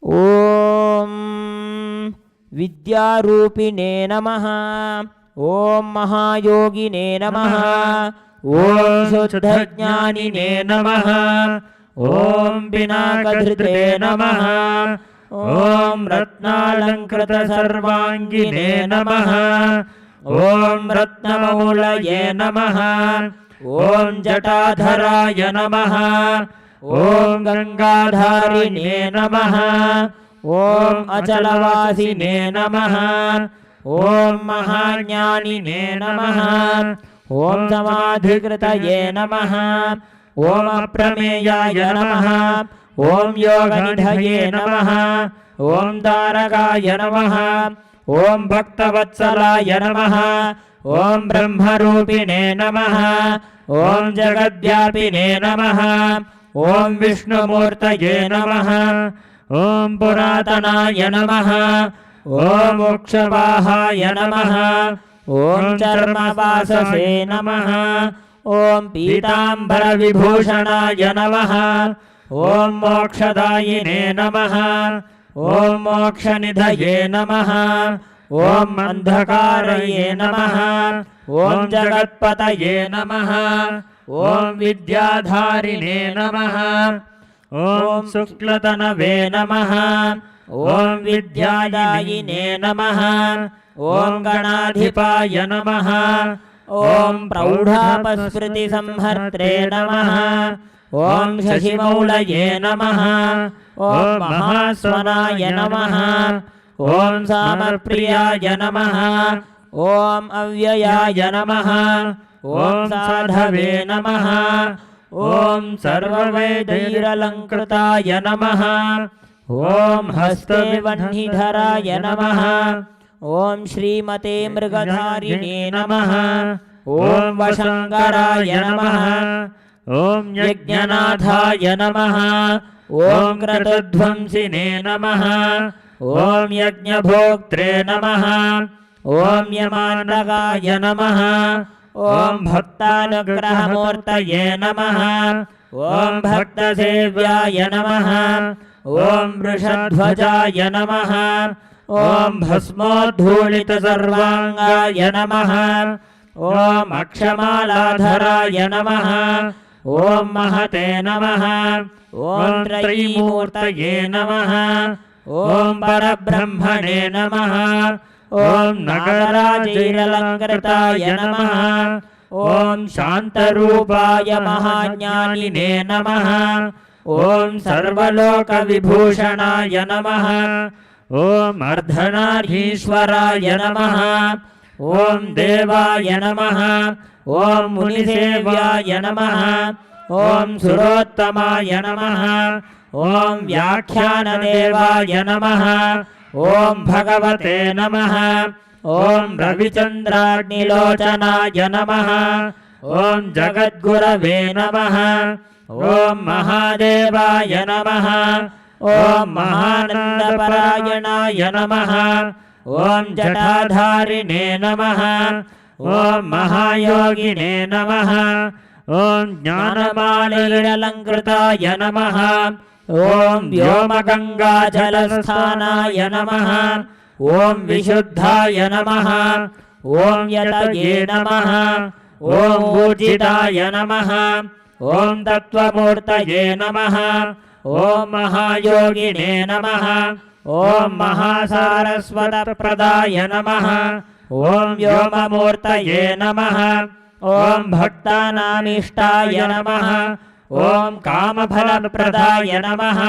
[SPEAKER 4] Om Vidyarupine Namaha Om Mahayogine Namaha Om Shuddhajnanine Namaha Om Pinakadhrite Namaha Om Ratnalankrita Sarvangine Namaha Om Ratnamaulaye Namaha Om Jatadharaya Namaha Om Gangadharine Namaha Om Achalavasine Namaha Om Mahajnanine Namaha Om Samadhikritaye Namaha Om Aprameyaya Namaha Om Yoganidhaye Namaha Om Tarakaya Namaha Om Bhaktavatsalaya Namaha Om Brahmarupine Namaha Om Jagadvyapine Namaha Om Vishnumurtaye Namaha Om Puratanaya Namaha Om Mokshvahaya Namaha Om Charmavasase Namaha Om Pitambara Vibhushanaya Namaha Om Mokshadayine Namaha Om Mokshanidhaye Namaha Om Andhakaraye Namaha Om Jagatpataye Namaha Om Vidyadharine Namaha Om Suklatanave Namaha Om Vidyadayine Namaha Om Ganadhipaya Namaha Om Praudhapasmriti Samhartre Namaha Om Shashimaulaye Namaha Om Mahaswanaya Namaha Om Samarpriyaya Namaha Om Avyayaya Namaha Om Sadhave Namaha Om Sarvavedairalankrutaya Namaha Om Haste Vannidharaya Namaha Om Shrimate Mrigadharine Namaha Om Vashankaraya Namaha Om Yajnanathaya Namaha Om Kratadvamsine Namaha Om Yajnabhoktre Namaha Om Yamandagaya Namaha Om Bhaktanugrahamurtaye Namaha Om Bhaktasevyaya Namaha Om Vrishadhvajaya Namaha Om Bhasmodhulita Sarvangaya Namaha Om Akshamaladharaya Namaha Om Mahate Namaha Om Trayimurtaye Namaha Om Parabrahmane Namaha ॐ नागराजैरलङ्कृताय नमः ॐ शान्तरूपाय महाज्ञानिने नमः ॐ सर्वलोकविभूषणाय नमः ॐ अर्धनारीश्वराय नमः ॐ देवाय नमः ॐ मुनिसेव्याय नमः ॐ सुरोत्तमाय नमः ॐ व्याख्यानदेवाय नमः ॐ भगवते नमः ॐ रविचन्द्राग्निलोचनाय नमः ॐ जगद्गुरवे नमः ॐ महादेवाय नमः ॐ महानन्दपरायणाय नमः ॐ जटाधारिणे नमः ॐ महायोगिने नमः ॐ ज्ञानमालैरलङ्कृताय नमः ॐ व्योमगङ्गाजलस्थानाय नमः ॐ विशुद्धाय नमः ॐ यतये नमः ॐ ऊर्जिताय नमः ॐ तत्त्वमूर्तये नमः ॐ महायोगिने नमः ॐ महासारस्वतप्रदाय नमः ॐ व्योममूर्तये नमः ॐ भक्तानामिष्टाय नमः ॐ कामफलप्रदाय नमः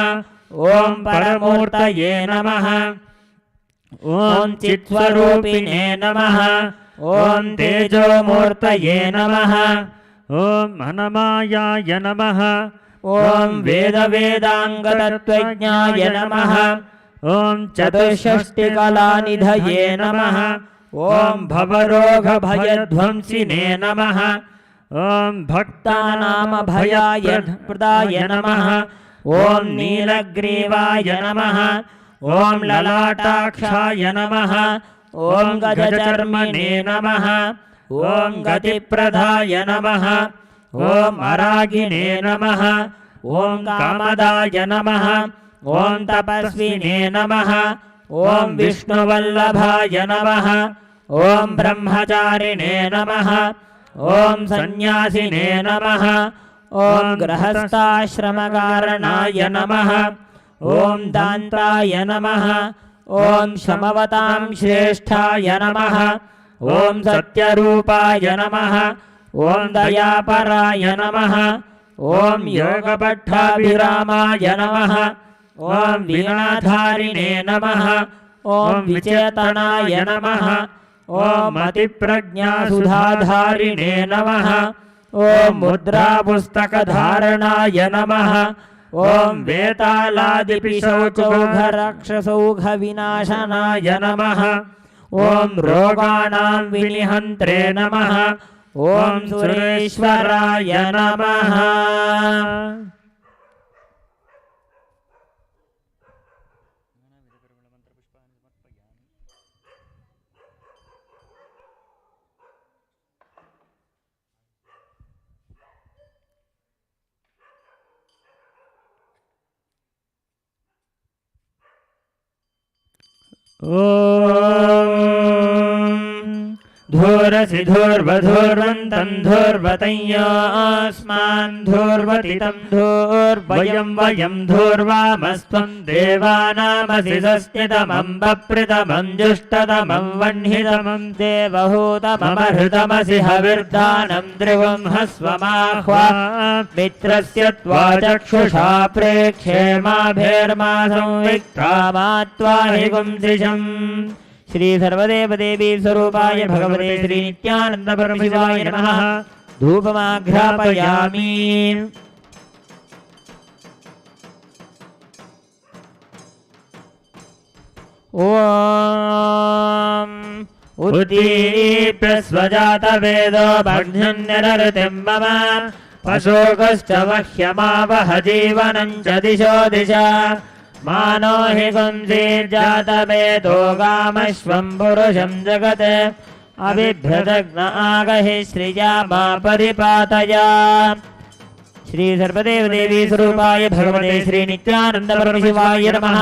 [SPEAKER 4] ॐ परमूर्तये नमः ॐ चित्स्वरूपिणे नमः ॐ तेजोमूर्तये नमः ॐ अनमायाय नमः ॐ वेदवेदाङ्गतत्त्वज्ञाय नमः ॐ चतुष्षष्टिकलानिधये नमः ॐ भवरोगभयध्वंसिने नमः ॐ भक्तानामभयाय प्रदाय नमः ॐ नीलग्रीवाय नमः ॐ ललाटाक्षाय नमः ॐ गजचर्मणे नमः ॐ गतिप्रदाय नमः ॐ अरागिणे नमः ॐ कामदाय नमः ॐ तपस्विने नमः ॐ विष्णुवल्लभाय नमः ॐ ब्रह्मचारिणे नमः ॐ सन्न्यासिने नमः ॐ गृहस्थाश्रमकारणाय नमः ॐ दान्ताय नमः ॐ शमवतां श्रेष्ठाय नमः ॐ सत्यरूपाय नमः ॐ दयापराय नमः ॐ योगपट्टाभिरामाय नमः ॐ वीणाधारिणे नमः ॐ विचेतनाय नमः ॐ अतिप्रज्ञासुधाधारिणे नमः ॐ मुद्रापुस्तकधारणाय नमः ॐ वेतालादिपिशौचौघराक्षसौघविनाशनाय नमः ॐ रोगाणां विनिहन्त्रे नमः ॐ सुरेश्वराय नमः धूरसि धूर्वधूर्वन्तं धूर्वतञ्योऽस्मान् धूर्वतितं धूर्वयं वयं धूर्वामस्त्वं देवानामसि सस्तितमं बप्रितमं जुष्टतमं वह्नितमं देवहूतममहृतमसि हविर्दानं ध्रुवं हस्वमाह्वा मित्रस्य त्वा चक्षुषा प्रेक्षे माभेर्मा संविक्रामात्वा हि गुंसिषम् श्री सर्वदेव देवी स्वरूपाय भगवते श्री नित्यानंद परमशिवाय नमः धूपमाघ्रापयामि ॐ उद्दीप्य स्वजातवेदो भग्निर्निरृतिं मम पशोकश्च वह्यमावह जीवनं च दिशो दिशा मानो हि गुंसीर्जातवेदो गामश्वं पुरुषं जगत् अबिभ्रदग्न आगहि श्रिया मा परिपातय श्री सर्वदेव देवी स्वरूपाय भगवते श्री नित्यानंद परमशिवाय नमः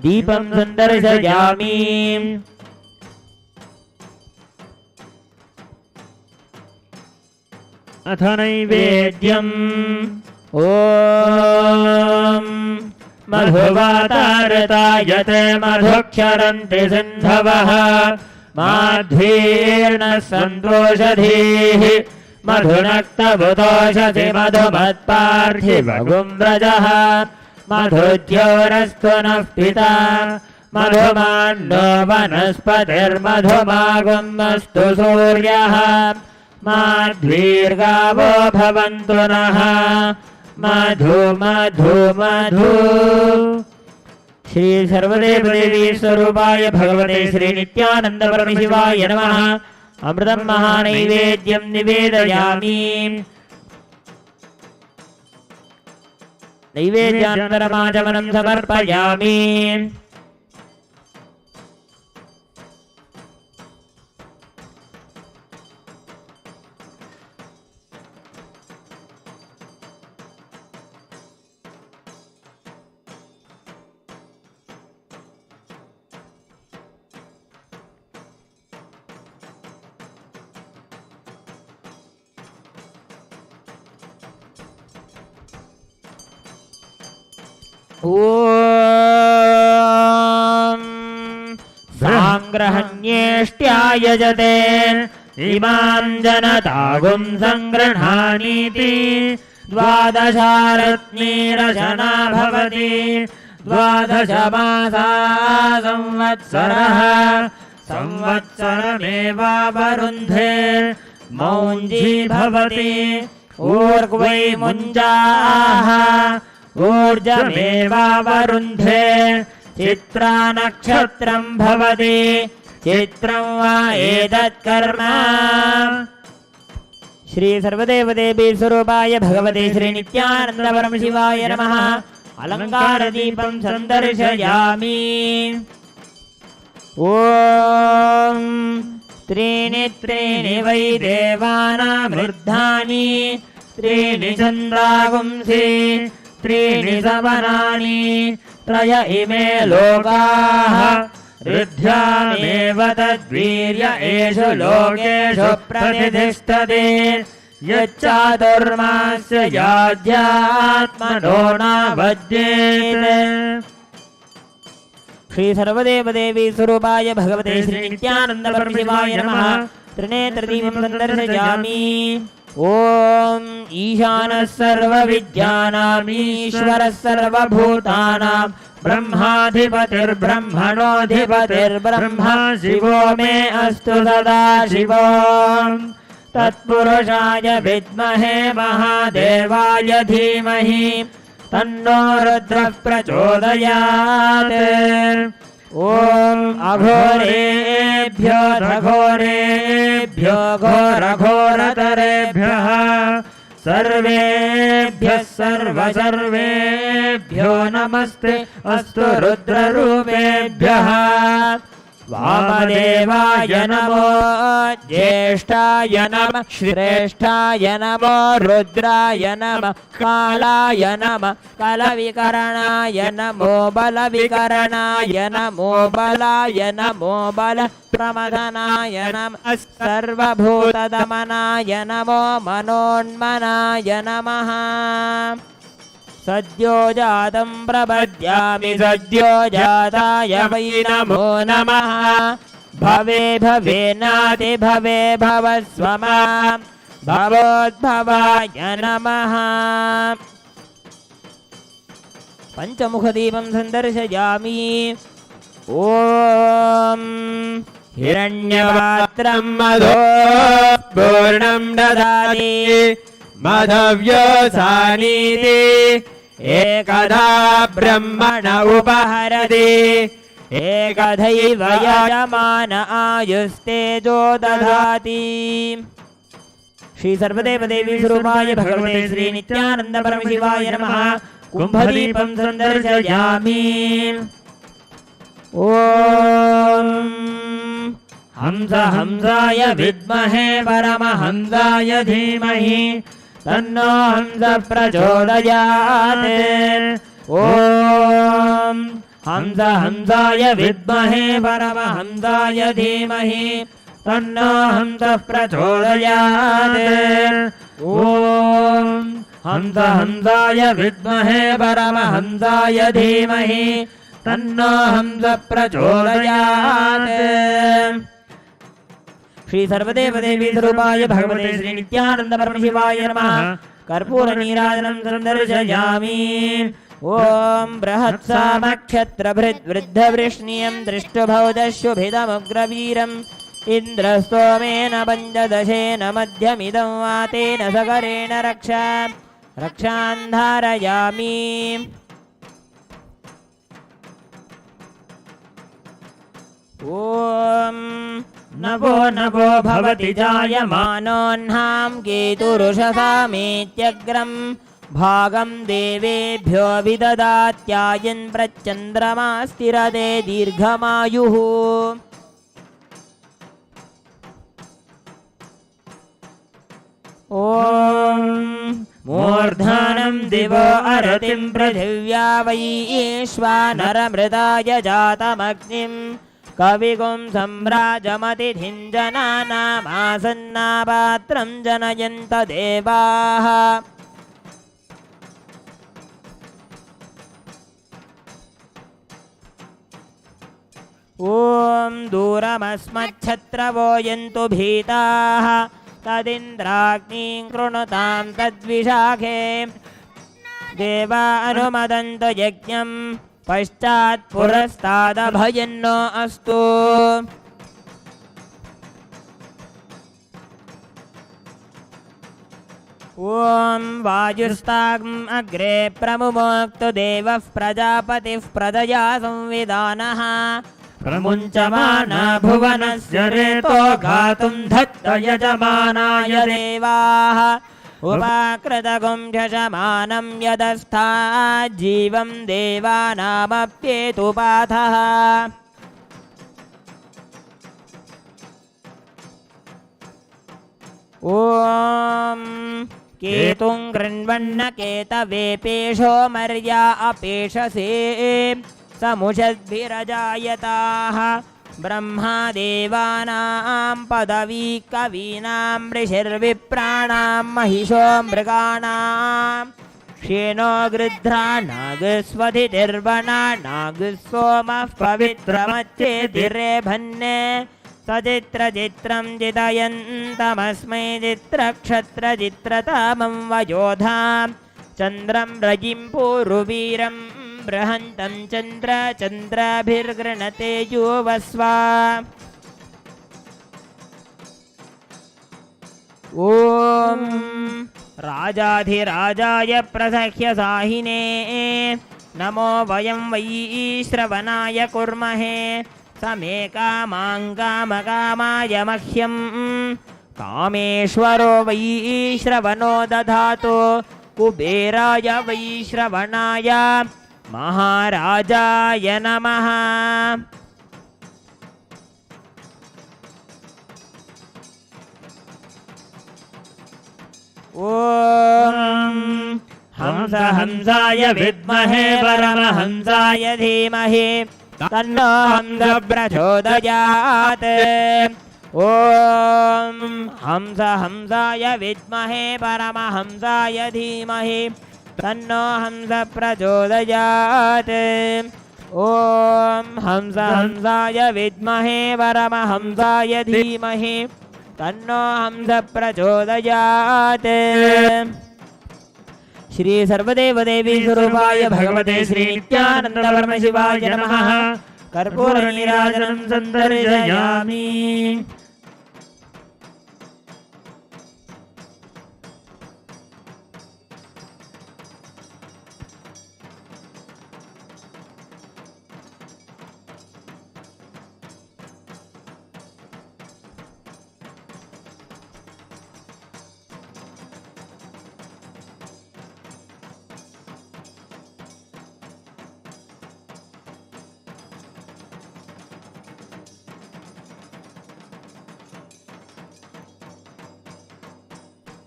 [SPEAKER 4] दीपं सुन्दर्शयामि अथ नैवेद्यम् ॐ मधुवातारतायते मधुक्षरन्ति सिन्धवः माध्वीर्नः सन्तोषधीः मधुनक्तबुतोषसि मधुमत्पार्थिवगुम्रजः मधुद्योरस्तु नः पिता मधुमान्नो वनस्पतिर्मधुमागुमस्तु सूर्यः माध्वीर्गावो भवन्तु नः मधु मधु मधु। श्री सर्वदेव देवी स्वरूपाय भगवते श्री नित्यानंद परमशिवाय नमः। अमृतं महानैवेद्यं निवेदयामि। नैवेद्यान्तरमाचमनं समर्पयामि। ॐ सांग्रहण्येष्ट्यायजते इमां जनतागुं संगृह्णानीति द्वादशारत्नीरशना भवति द्वादशमासा संवत्सरः संवत्सरमेवावरुन्धे मौञ्जी भवति ऊर्ग्वै मुञ्जाः ऊर्जमेवावरुन्धे चित्रा नक्षत्रं भवति चित्रं वा एतत्कर्म। श्री सर्वदेव देवी स्वरूपाय भगवते श्री नित्यानंद परमशिवाय नमः। अलंकार दीपं संदर्शयामि। ॐ त्रीणि त्रीणि वै देवानामृद्धानि त्रीणि चन्द्रागुंसि त्रीणि सवनानि त्रय इमे लोकाः ऋद्ध्यामेव तद्वीर्य एषु लोकेषु प्रतिष्ठते यच्चातुर्मास्य याध्यात्मनो नावद्येत। श्री सर्वदेव देवी स्वरूपाय भगवते श्री नित्यानंद परमशिवाय नमः। त्रिनेत्रदीपं संदर्शयामि। ॐ ईशानः सर्वविद्यानाम् ईश्वरः सर्वभूतानां ब्रह्माधिपतिर्ब्रह्मणोऽधिपतिर्ब्रह्मा शिवो मे अस्तु सदा शिवो। तत्पुरुषाय विद्महे महादेवाय धीमहि तन्नो रुद्रः प्रचोदयात्। ॐ अघोरेभ्यो घोरेभ्यो घोरघोरतरेभ्यः सर्वेभ्यः सर्वेभ्यो नमस्ते अस्तु रुद्ररूपेभ्यः। वामदेवाय नमो ज्येष्ठाय नमः श्रेष्ठाय नमो रुद्राय नमः कालाय नमः कलविकरणाय नमो बलविकरणाय नमो बलाय नमो बल प्रमदनाय नमः सर्वभूतदमनाय नमो मनोन्मनाय नमः। सद्यो जातं प्रपद्यामि सद्यो जाताय वै नमो नमः। भवे भवेनाति भवे भवस्व मां भवोद्भवाय नमः। पञ्चमुखदीपं संदर्शयामि। ॐ हिरण्यपात्रं मधो पूर्णं ददाति मधव्योसानीति एकधा ब्रह्मण उपहरति एकधैव यजमान आयुस्तेजो दधाति। श्री सर्वदेव देवी स्वरूपाय भगवते श्री नित्यानंद परमशिवाय नमः। कुंभदीपं संदर्शयामि। ॐ हंस हंसाय विद्महे परमहंसाय धीमहि तन्नो हंस प्रचोदयात्। ॐ हंस हंसाय विद्महे परमहंसाय धीमहि तन्नो हंस प्रचोदयात्। ॐ हंस हंसाय विद्महे परमहंसाय धीमहि तन्नो हंस प्रचोदयात्। श्री सर्वदेवदेवी स्वरूपाय भगवते श्री नित्यानंद परमशिवाय नमः कर्पूर नीराजनं संदर्शयामि ओम बृहत्सामक्षत्रभृत् वृद्धवृष्णियं दृष्टुभौदशुभिदमुग्रवीरम् इन्द्रस्तोमेन पञ्चदशेन मध्यमिदं वातेन सकरेण रक्षां धारयामि ओम नभो नभो भवति जायमानोऽह्नां केतुरुषसामेत्यग्रं भागं देवेभ्यो विददात्यायन् प्रचन्द्रमास्तिरते दीर्घमायुः ओम मूर्धनं दिवो अरतिं पृथिव्या वैश्वानरमृताय जातमग्निं कविगुं सम्राजमतिथिं जनानामासन्नापात्रं जनयन्त देवाः ॐ दूरमस्मच्छत्रवो यन्तु भीताः तदिन्द्राग्निं कृणुतां तद्विशाखे देवा अनुमदन्तु यज्ञं पश्चात् पुरस्तादभयन्नो अस्तु ॐ वायुस्ताग्म् अग्रे प्रमुमोक्तु देवः प्रजापतिः प्रदया संविधानः प्रमुञ्चमाना भुवनस्य रेतो गातुं धत्त यजमानाय देवाः उपाकृतगुं शशमानं यदस्थाज्जीवं देवानामप्येतुपाथः ॐ केतुं गृह्णवन्न केतवेपेशो मर्या अपेशसे समुषद्भिरजायताः ब्रह्मा देवानां पदवी कवीनां ऋषिर्विप्राणां महिषो मृगाणां क्षेनो गृध्रा नागस्वधितिर्वणा नागसोमः पवित्रमच्चेतिरेभन्ने सचित्रचित्रं चितयन्तमस्मै चित्रक्षत्रचित्रतामं वयोधां चन्द्रं रजिं पूरुवीरं बृहन्तं चन्द्राभिर्गृणते युवस्वा ॐ राजाधिराजाय प्रसह्य साहिने नमो वयं वै श्रवणाय कुर्महे समे कामां कामकामाय मह्यं कामेश्वरो वै श्रवणो दधातु कुबेराय वै श्रवणाय महाराजाय नमः ॐ हंस हंसाय विद्महे परमहंसाय धीमहि तन्नो हंस प्रचोदयात् ॐ हंस हंसाय विद्महे परमहंसाय धीमहि तन्नो हंस प्रचोदयात् ॐ हंस हंसाय विद्महे परमहंसाय धीमहि तन्नो हंस प्रचोदयात् श्री सर्वदेवदेवी स्वरूपाय भगवते श्री नित्यानंद परमशिवाय नमः कर्पूर नीराजनं संदर्शयामि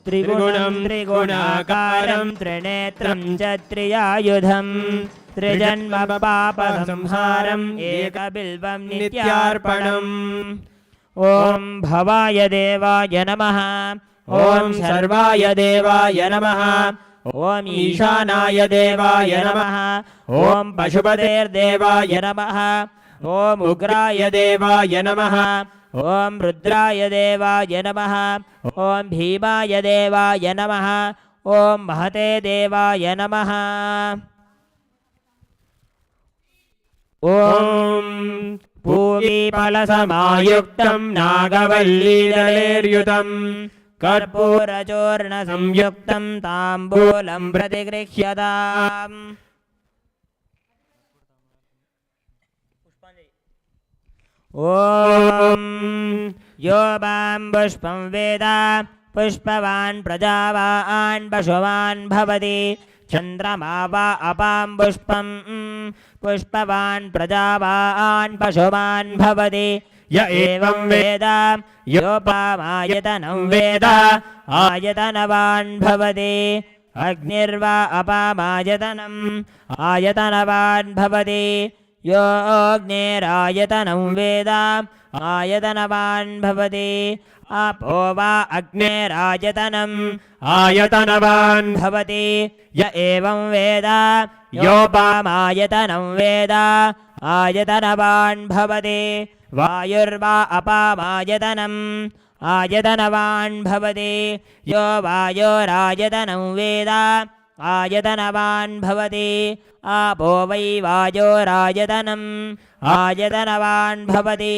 [SPEAKER 4] त्रिगुणं त्रिगुणाकारं त्रिनेत्रं च त्रियायुधं त्रिजन्मपापसंहारम् एकबिल्वं नित्यार्पणम् ॐ भवाय देवाय नमः ॐ सर्वाय देवाय नमः ॐ ईशानाय देवाय नमः ॐ पशुपतेर्देवाय नमः ॐ उग्राय देवाय नमः ॐ रुद्राय देवाय नमः ॐ भीमाय देवाय नमः ॐ महते देवाय नमः ॐ पूगीफलसमायुक्तं नागवल्लीदलेर्युतं कर्पूरचूर्णसंयुक्तं ताम्बूलं प्रतिगृह्यताम् ॐ यो वां पुष्पं वेद पुष्पवान् प्रजावान् पशुवान् भवति चन्द्रमा वा अपां पुष्पं पुष्पवान् प्रजावान् पशुवान् भवति य एवं वेद योपामायतनं वेद आयतनवान् भवति अग्निर्वा अपामायतनम् आयतनवान् भवति यो अग्नेरायतनं वेद आयतनवान् भवति आपो वा अग्नेरायतनम् आयतनवान् भवति य एवं वेद योपामायतनं वेद आयतनवान् भवति वायुर्वा अपामायतनम् आयतनवान् भवति यो वायोरायतनं वेद आयतनवान् भवति आपो वै वायोरायतनम् आयतनवान् भवति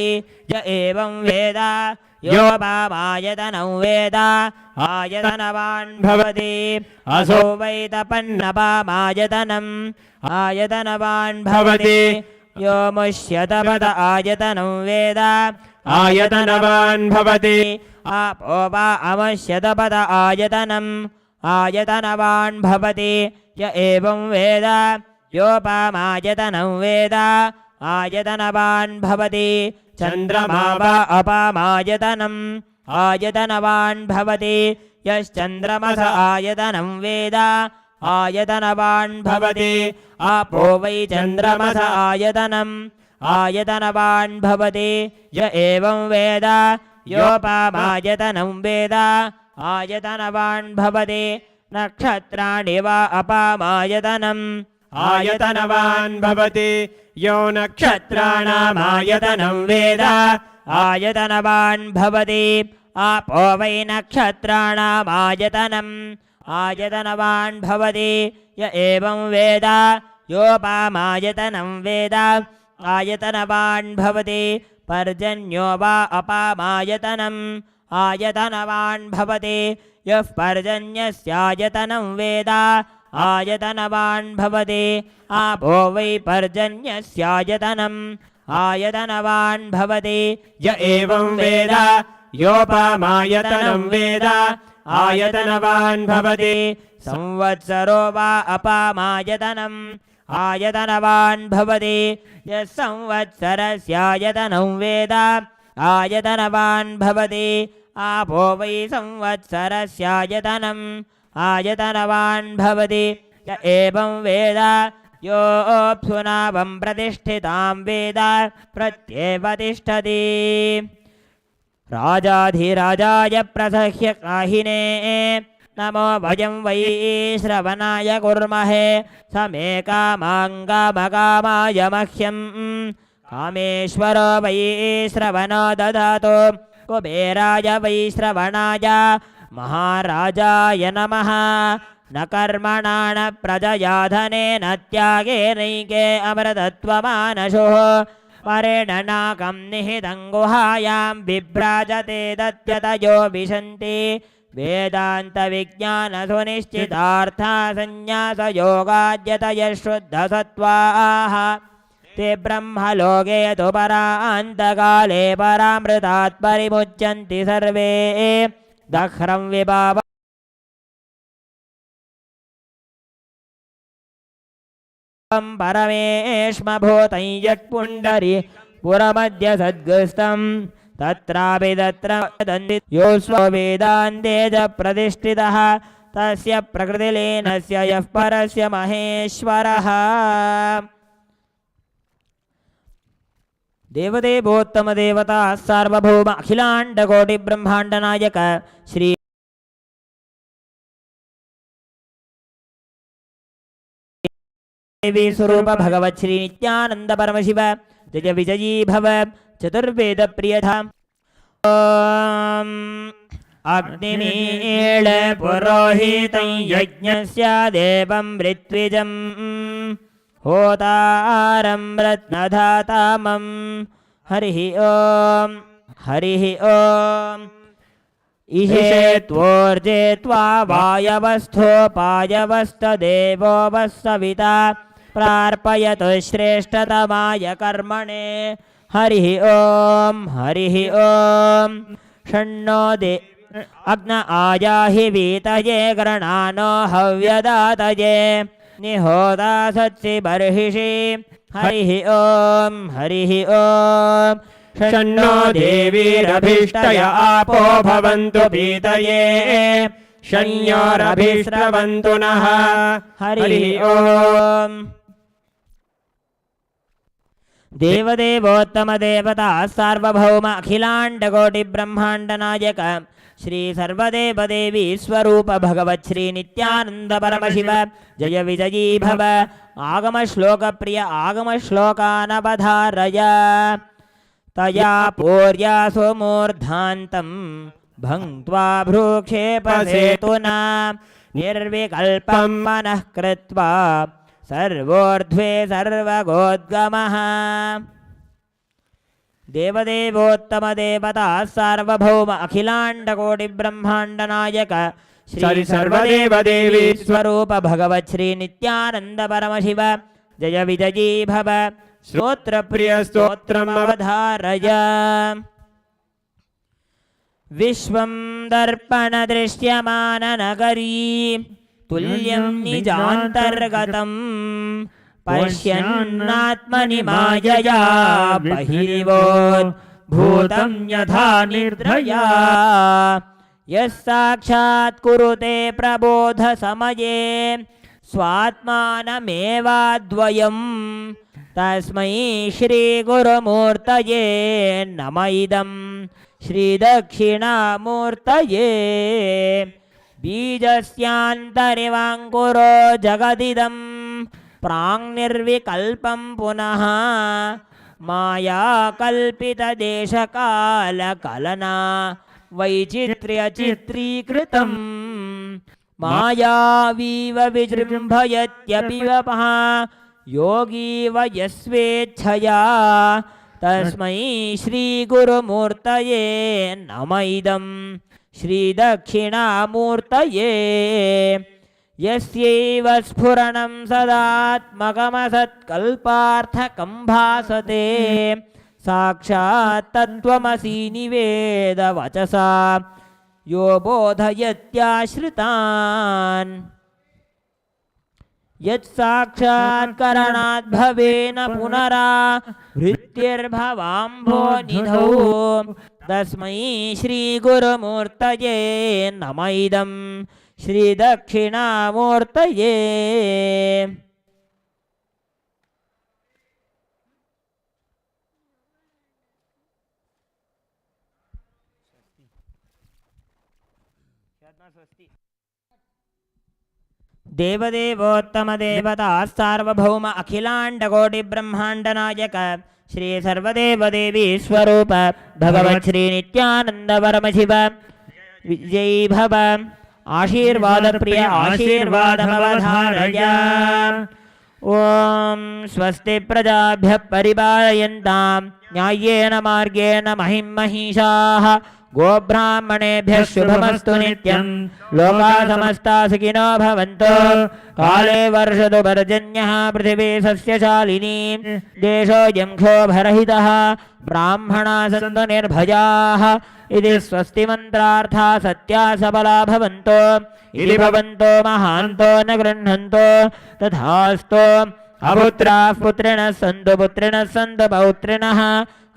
[SPEAKER 4] य एवं वेद योपामायतनं वेद आयतनवान् भवति असो वै तपन्नपामायतनम् आयतनवान् भवति यो मुष्यतपद आयतनं वेद आयतनवान् भवति आपो वा अमुष्यतपद आयतनम् आयतनवान् भवति य एवं वेद योपामायतनं वेद आयतनवान् भवति चन्द्रमा वा अपामायतनम् आयतनवान् भवति यश्चन्द्रमस आयतनं वेद आयतनवान् भवति आपो वै चन्द्रमस आयतनम् आयतनवान् भवति य एवं वेद योपामायतनं वेद आयतनवान् भवति नक्षत्राणि वा अपामायतनम् आयतनवान् भवति यो नक्षत्राणामायतनं वेद आयतनवान् भवति आपो वै नक्षत्राणामायतनम् आयतनवान् भवति य एवं वेद योपामायतनं वेद आयतनवान् भवति पर्जन्यो वा अपामायतनम् आयतनवान् भवति यः पर्जन्यस्यायतनं वेद आयतनवान् भवति आपो वै पर्जन्यस्यायतनम् आयतनवान् भवति य एवं वेद योपामायतनं वेद आयतनवान् भवति संवत्सरो वा अपामायतनम् आयतनवान् भवति यः संवत्सरस्यायतनं वेद आयतनवान् भवति आपो वै संवत्सरस्यायतनम् आयतनवान् भवति य एवं वेद योऽप्सुनावं प्रतिष्ठितां वेद प्रत्येव तिष्ठति राजाधिराजाय प्रसह्य काहिने नमो वयं वै श्रवणाय कुर्महे समे कामाङ्गामकामाय मह्यं कामेश्वरो वै श्रवणो ददातु कुबेराय वै श्रवणाय महाराजाय नमः न कर्मणा न प्रजया धनेन त्यागेनैके अमृतत्वमानशुः परेण नाकं निहितं गुहायां बिभ्राजते दत्यतयो विशन्ति वेदान्तविज्ञानसुनिश्चितार्था संन्यासयोगाद्यतयः शुद्धसत्त्वाः ते ब्रह्मलोके तु परान्तकाले परामृतात् परिमुच्यन्ति सर्वे दह्रं विभाव परमेष्मभूतं यत्पुण्डरी पुरमद्य सद्गस्तं तत्रापि तत्र यो स्ववेदान्ते च प्रतिष्ठितः तस्य प्रकृतिलीनस्य यः परस्य महेश्वरः देवदेवोत्तम देवता सार्वभौम अखिलांड कोटि ब्रह्मांड नायक श्री देवी स्वरूप भगवत श्री नित्यानंद परमशिव जय विजयी भव चतुर्वेद प्रियधा अग्निमीळ पुरोहितं यज्ञस्य देवं ऋत्विजं होतारं रत्नधातामं हरिः ॐ हरिः ॐ इहे त्वोर्जे त्वा वायवस्थोपायवस्तदेवो वः सविता प्रार्पयतु श्रेष्ठतमाय कर्मणे हरिः ॐ हरिः ॐ षण्णो दे अग्न आयाहि वीतये गृणानो हव्यदातये निहोता सत्सि बर्हिषि हरिः ॐ हरिः ॐ षण्णो देवीरभीष्टय आपो भवन्तु पीतये शन्योरभिश्रवन्तु नः हरिः ॐ देवदेवोत्तम देवता सार्वभौम अखिलाण्डकोटि ब्रह्माण्ड नायक श्री सर्वदेवदेवी स्वरूप भगवत् श्री नित्यानंद परमशिव जय विजयी भव आगम श्लोक प्रिय आगम श्लोकानवधारय तया पूर्या सुमूर्धान्तं भङ्क्त्वा भ्रूक्षेपसेतुना निर्विकल्पं मनः कृत्वा सर्वोर्ध्वे सर्वगोद्गमः देवदेवोत्तम देवता सार्वभौम अखिलाण्डकोटि ब्रह्माण्ड नायक श्री सर्वदेवदेवी स्वरूप भगवत् श्री नित्यानंद परमशिव जय विजयी भव स्तोत्र प्रिय स्तोत्रमवधारय विश्वं दर्पण दृश्यमान नगरी तुल्यं निजान्तर्गतं पश्यन्नात्मनि मायया बहिर्वोद्भूतं यथा निद्रया यः साक्षात् कुरुते प्रबोध समये स्वात्मानमेवाद्वयं तस्मै श्री गुरुमूर्तये नम इदं श्री दक्षिणामूर्तये बीजस्यान्तरिवाङ्कुरो जगदिदं प्राङ्निर्विकल्पं पुनः माया कल्पितदेशकालकलना वैचित्र्यचित्रीकृतं मायावीव विजृम्भयत्यपि वपः योगी वयस्वेच्छया तस्मै श्रीगुरुमूर्तये नम इदं श्रीदक्षिणामूर्तये यस्यैव स्फुरणं सदात्मकमसत्कल्पार्थकं भासते साक्षात् तत्त्वमसि निवेदवचसा यो बोधयत्याश्रितान् यत्साक्षात्करणात् भवेन पुनरावृत्तिर्भवाम्भो निधौ तस्मै श्रीगुरुमूर्तये नम इदं श्रीदक्षिणामूर्तये देवदेवोत्तम देवता सार्वभौम अखिलाण्डकोटि ब्रह्माण्ड नायक श्री सर्वदेवदेवी स्वरूप भगवत् श्री नित्यानंद परमशिव विजयी भव आशीर्वाद प्रिय आशीर्वादमवधारय ओम स्वस्ति प्रजाभ्यः परिपालयन्तां न्याय्येन मार्गेण महिं महिषाः गोब्राह्मणेभ्यः शुभमस्तु नित्यं लोकाः समस्ताः सुखिनो भवन्तु काले वर्षतु पर्जन्यः पृथिवी सस्यशालिनी देशोऽयं क्षोभरहितः ब्राह्मणाः सन्तु निर्भयाः इति स्वस्ति मन्त्रार्थाः सत्याः सबला भवन्तु इति भवन्तो महान्तो न गृह्णन्तो तथास्तु अपुत्राः पुत्रिणः सन्तु पौत्रिणः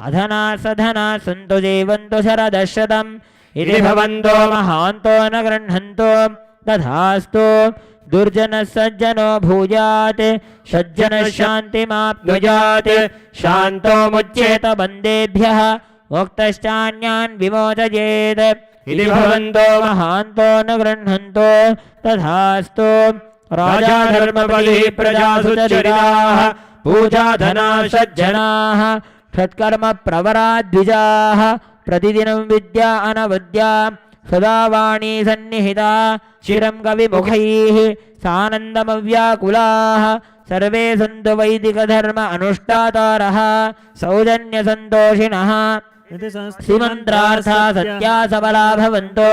[SPEAKER 4] अधनाः सधनाः सन्तु जीवन्तु शरदशतम् इति भवन्तो महान्तो न गृह्णन्तो तथास्तु दुर्जनः सज्जनो भूयात् सज्जनः शान्तिमाप्नुयात् शान्तो मुच्येत बन्देभ्यः मुक्तश्चान्यान् विमोचयेत् इति भवन्तो महान्तो न गृह्णन्तो तथास्तु राजा धर्मबलिः प्रजासु चरिताः पूजाधनाः सज्जनाः षट्कर्म प्रवरा द्विजाः प्रतिदिनं विद्या अनवद्या सदा वाणी सन्निहिता चिरं कविमुखैः सानन्दमव्याकुलाः सर्वे सन्तु वैदिकधर्म अनुष्ठातारः सौजन्यसन्तोषिणः श्रीमन्त्रार्था सत्या सबला भवन्तो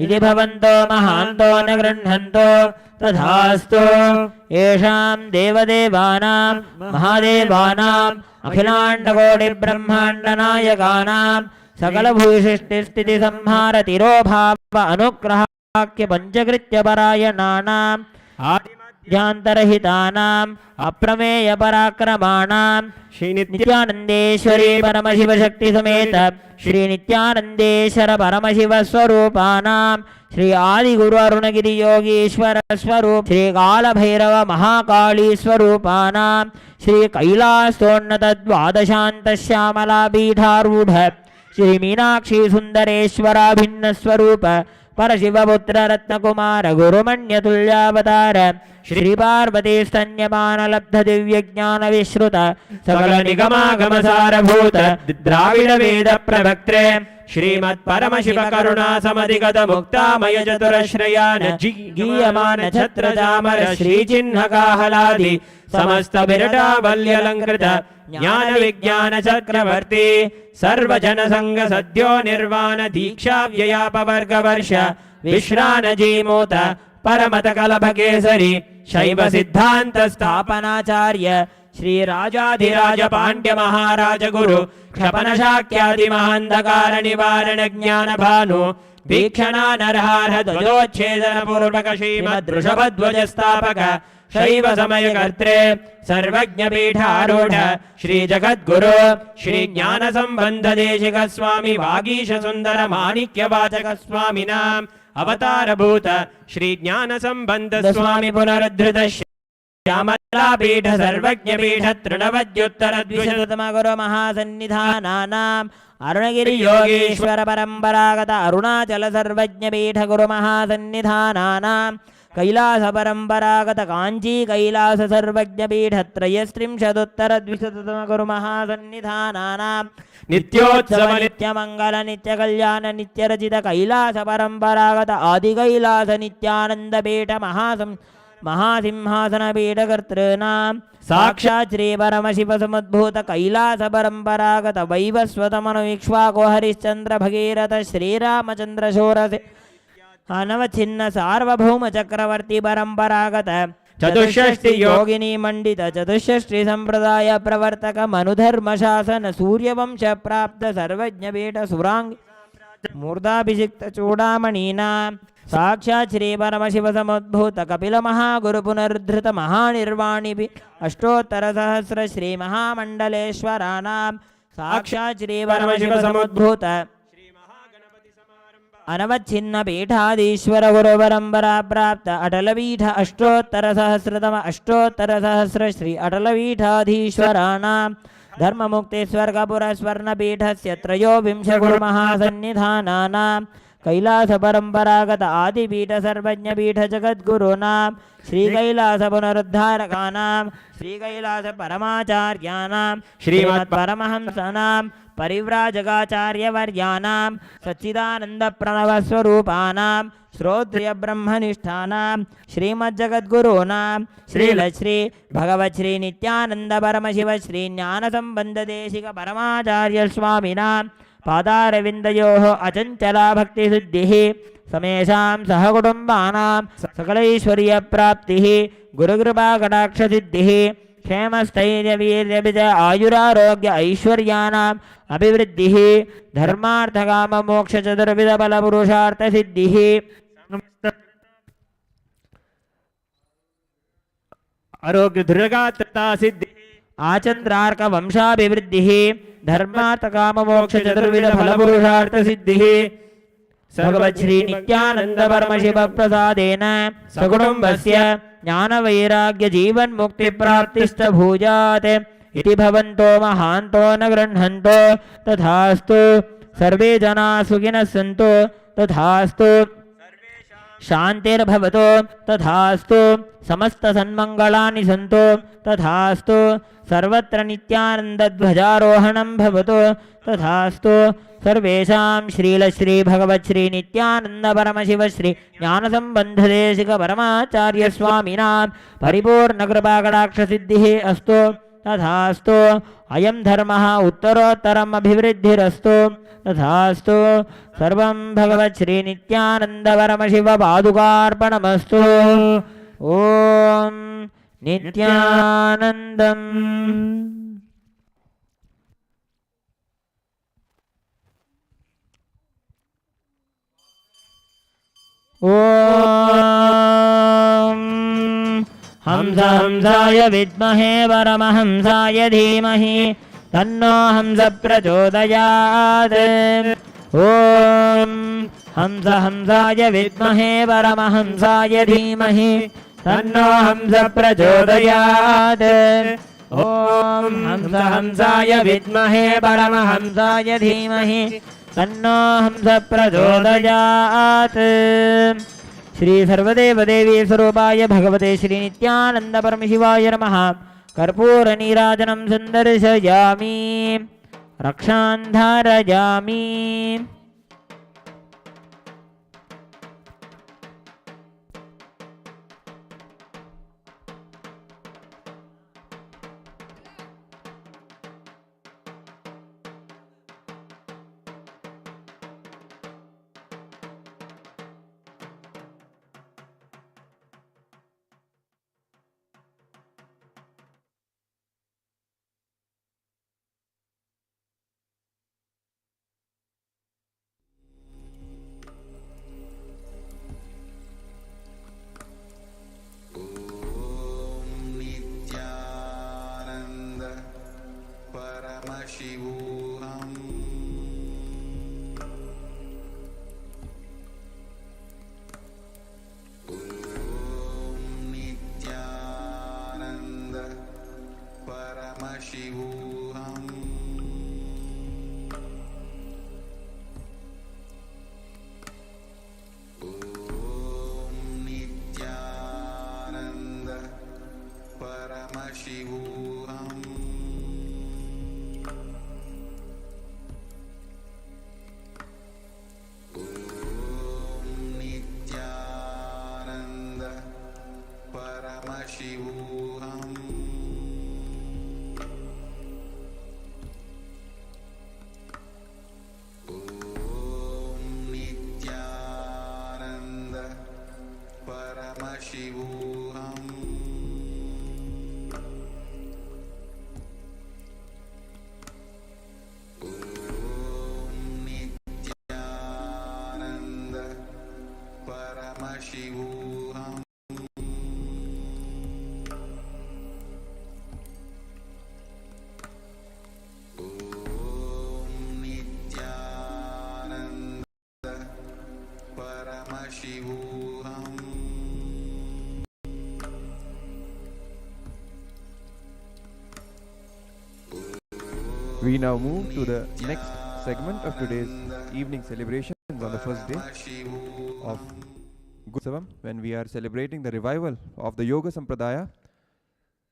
[SPEAKER 4] इति भवन्तो महान्तो न गृह्णन्तो तथास्तु येषां देवदेवानां महादेवानाम् अखिलाण्डकोटिब्रह्माण्डनायकानां सकलभूयिष्ठिस्थितिसंहार तिरोभाव अनुग्रहाख्य पञ्चकृत्यपरायणानाम् आद्यान्तरहितानाम् अप्रमेय पराक्रमाणां श्री नित्यानन्देश्वरी परमशिवशक्ति समेत श्री नित्यानन्देश्वर परमशिव स्वरूपानां श्री आदिगुरु अरुणगिरि योगीश्वर स्वरूप श्री कालभैरव महाकाली स्वरूपानां श्री कैलासोन्नत द्वादशान्त श्यामला पीठारूढ श्री मीनाक्षी सुंदरेश्वराभिन्न स्वरूप परशिवपुत्र रत्नकुमार गुरुमण्यतुल्यावतार श्री पार्वती स्तन्यपान लब्ध दिव्य ज्ञान विश्रुत सकल निगमागम सारभूत द्राविड वेद प्रवक्त्रे श्रीमत् परमशिव करुणा समधिगत मुक्तामय चतुरश्रयान गीयमान छत्र चामर श्री चिन्ह काहलादि समस्त विरटावल्यलंकृत ज्ञान विज्ञान चक्रवर्ती सर्वजन संग सद्यो निर्वाण दीक्षा व्ययापवर्ग वर्ष विश्रान जीमूत परमत कलभ केसरी शैव सिद्धांत स्थापनाचार्य श्री राजाधिराज पांड्य महाराज गुरु क्षपन शाक्यादि महांधकार निवारण ज्ञान भानु वीक्षणा नरहार ध्वजोच्छेदन पूर्वक श्रीमद् वृषभध्वज स्थापक शैव समय कर्त्रे सर्वज्ञ पीठारूढ़ श्री जगद्गुरु श्री ज्ञान संबंध देशिक स्वामी वागीश सुंदर माणिक्य वाचक स्वामिनाम अवतार भूत श्री ज्ञान संबंध स्वामी पुनरुद्धृत श्यामला पीठ सर्वज्ञ पीठ तृणवद्युत्तर द्विशततम गुरु महासन्निधानानाम अरुणगिरि योगीश्वर परंपरागत अरुणाचल सर्वज्ञ पीठ गुरु महासन्निधानानाम कैलास परंपरागत कांची कैलास सर्वज्ञ पीठ त्रयस्त्रिंशदुत्तर द्विशततम गुरु महासन्निधानानाम नित्योत्सव नित्य मंगल नित्य कल्याण नित्य रचित कैलास परंपरागत आदि कैलास नित्यानंद पीठ महासिंहासन पीठ कर्तॄणां साक्षात् श्री परमशिव समुद्भूत कैलास परंपरागत वैवस्वतमनुक्ष्वाको हरिश्चंद्र भगीरथ श्रीरामचंद्र शोरसे अनवच्छिन्न सार्वभौम चक्रवर्ती परंपरागत चतुष्षष्टि योगिनी मंडित चतुष्षष्टि संप्रदाय प्रवर्तक मनुधर्म शासन सूर्यवंश प्राप्त सर्वज्ञ पीठ सुरांग मूर्धाभिषिक्त चूड़ामणीना साक्षात् श्री परमशिव समुद्भूत कपिल महागुरु पुनरुद्धृत महानिर्वाणि अष्टोत्तर सहस्र श्री महामंडलेश्वरानां साक्षात् श्री परमशिव समुद्भूत अनवच्छिन्न पीठाधीश्वर गुरु परंपरा प्राप्त अटल पीठ अष्टोत्तर सहस्र श्री अटल पीठाधीश्वराणां धर्म मुक्ति स्वर्गपुर स्वर्ण पीठस्य त्रयोविंश गुरु महासन्निधानानां कैलास परंपरागत आदिपीठ सर्वज्ञ पीठ जगद्गुरूणां श्री कैलास पुनरुद्धारकानां श्री कैलास परमाचार्याणां श्रीमत् परमहंसानां परिव्राजकाचार्यवर्याणां सच्चिदानंद प्रणव स्वरूपानां श्रोत्रिय ब्रह्मनिष्ठानां श्रीमज्जगद्गुरूणां श्री भगवत् श्री नित्यानंद परमशिव श्री ज्ञान संबंध देशिक परमाचार्य स्वामिनां पादारविन्दयोः अचञ्चला भक्ति सिद्धिः समेषां सहकुटुम्बानां सकलैश्वर्य प्राप्तिः गुरुकृपा कटाक्ष सिद्धिः क्षेमस्थैर्य वीर्य विजय आयुरारोग्य ऐश्वर्याणाम् अभिवृद्धिः धर्मार्थ काम मोक्ष चतुर्विध बल पुरुषार्थ सिद्धिः आरोग्य दृढ़ता सिद्धिः आचंद्रार्क वंशाभिवृद्धिः धर्मार्थ काम मोक्ष चतुर्विध फल पुरुषार्थ सिद्धिः भगवत् श्री नित्यानंद परमशिव प्रसादेन सकुटुम्बस्य ज्ञान वैराग्य जीवन मुक्ति प्राप्तिश्च भूयात् इति भवन्तो महान्तो न गृह्णन्तो तथास्तु सर्वे जनाः सुखिनः सन्तु तथास्तु शान्तिर्भवतु तथास्तु समस्तसन्मङ्गलानि सन्तु तथास्तु सर्वत्र नित्यानन्दध्वजारोहणं भवतु तथास्तु सर्वेषां श्रीलश्रीभगवच्छ्री नित्यानन्दपरमशिवश्री ज्ञानसम्बन्धदेशिकपरमाचार्यस्वामिनां परिपूर्णकृपाकटाक्षसिद्धिः अस्तु तथास्तु अयं धर्मः उत्तरोत्तरम् अभिवृद्धिरस्तु तथास्तु सर्वं भगवच्छ्री नित्यानन्दपरमशिवपादुकार्पणमस्तु ॐ नित्यानन्दम् ॐ हंसाय विद्महे परमहंसाय धीमहि तन्नो हंस प्रचोदयात् ॐ हंसाय विद्महे परमहंसाय धीमहि तन्नो हंस प्रचोदयात् ॐ हंसाय विद्महे परमहंसाय धीमहि तन्नो हंस प्रचोदयात् श्री सर्वदेवदेवी स्वरूपाय भगवते श्री नित्यानंद परमशिवाय नमः कर्पूर नीराजनं संदर्शयामि रक्षां धारयामि
[SPEAKER 1] Paramashivoham. Om Nithyananda Paramashivoham. Om Nithyananda Paramashivoham. Paramashivoham. Om Nithyananda Paramashivoham. Om Nithyananda Paramashivoham. Paramashivoham.
[SPEAKER 3] We now move to the next segment of today's evening celebrations on the first day of Guru when we are celebrating the revival of the Yoga Sampradaya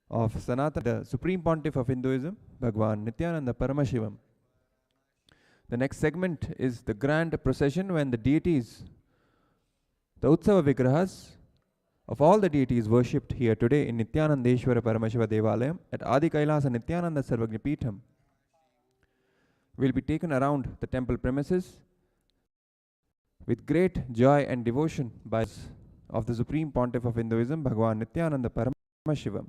[SPEAKER 3] of Sanatana, the Supreme Pontiff of Hinduism, Bhagwan Nithyananda Paramashivam. The next segment is the grand procession when the deities, the Utsava Vigrahas of all the deities worshipped here today in Nithyanandeshwara Paramashiva Devalayam at Adi KAILASA Nithyananda Sarvagna Peetham will be taken around the temple premises with great joy and devotion by of the Supreme Pontiff of Hinduism, Bhagwan Nithyananda Paramashivam,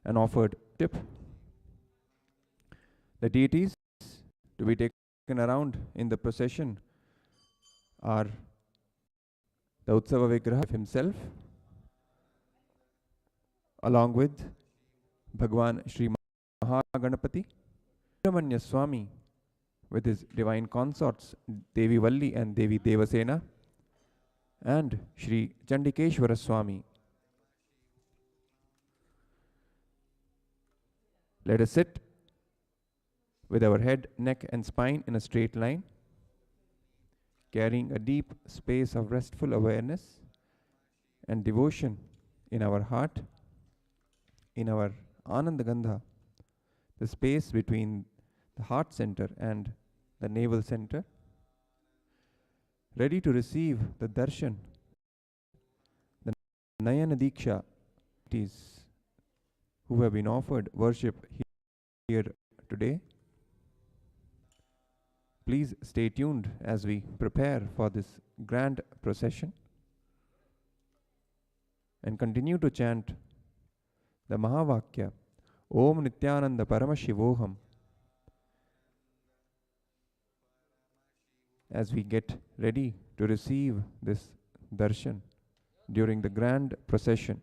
[SPEAKER 3] and offered tip. The deities to be taken around in the procession are the Utsava Vigraha himself, along with Bhagwan Sri Mahaganapati, Ramanya Swami with his divine consorts Devi Valli and Devi Devasena, and Sri Chandikeshwara Swami. Let us sit with our head, neck and spine in a straight line, carrying a deep space of restful awareness and devotion in our heart, in our Anandagandha, the space between the heart center and the navel center, ready to receive the darshan, the Nayana Diksha who have been offered worship here today. Please stay tuned as we prepare for this grand procession and continue to chant the Mahavakya, Om Nithyananda Paramashivoham, as we get ready to receive this darshan during the grand procession.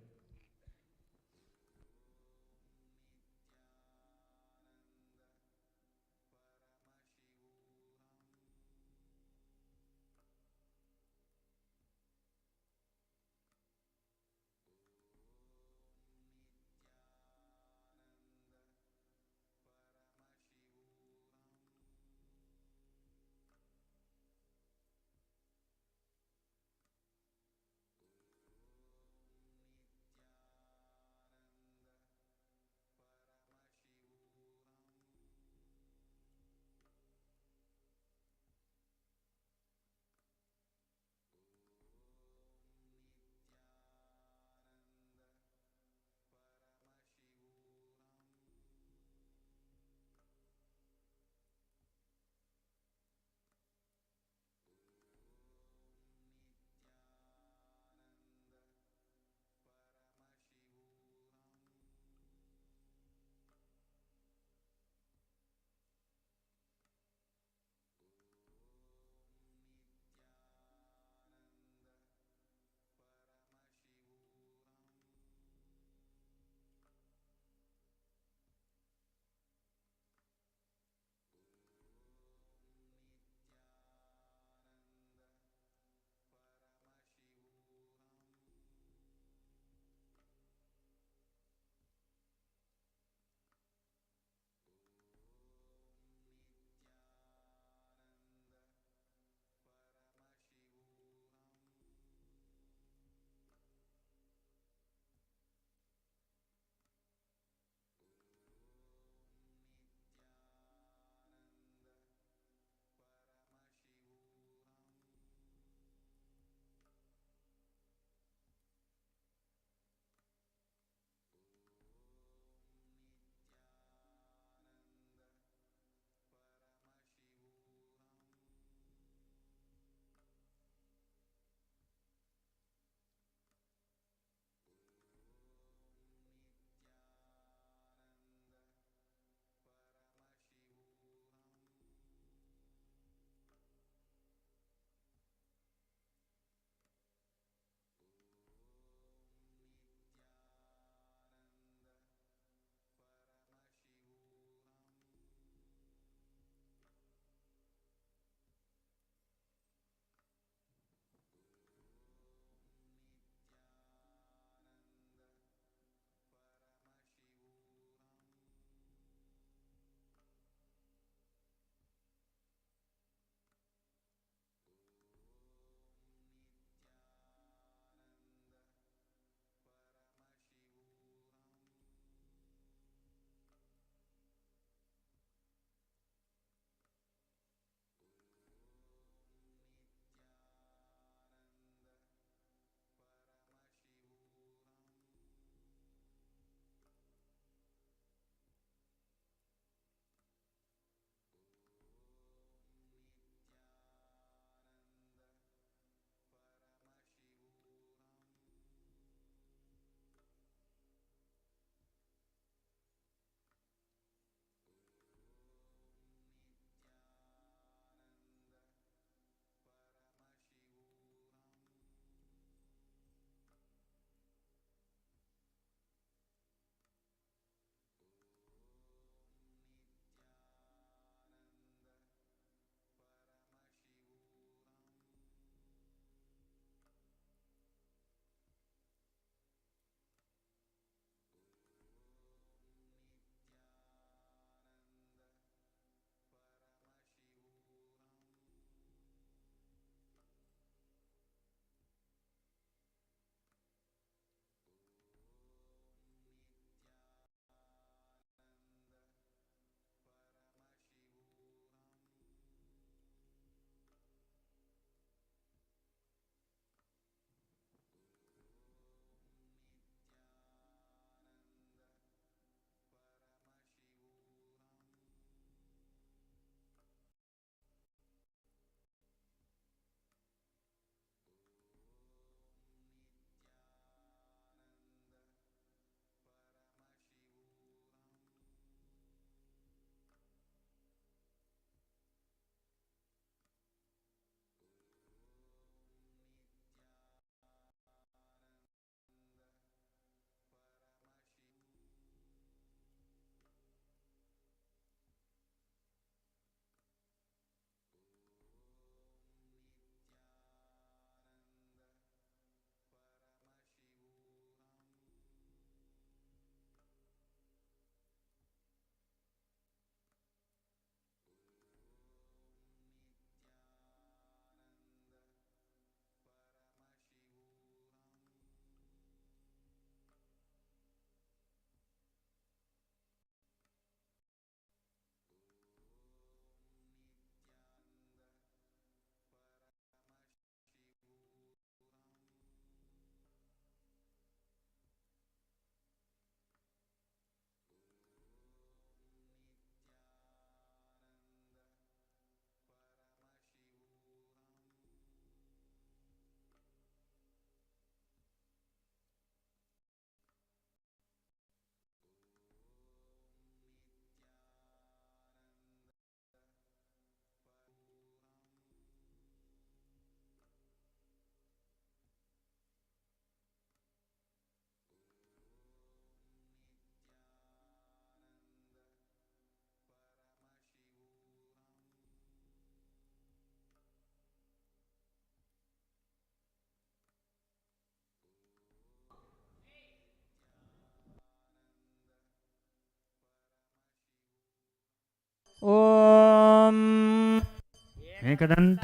[SPEAKER 5] एकदन्त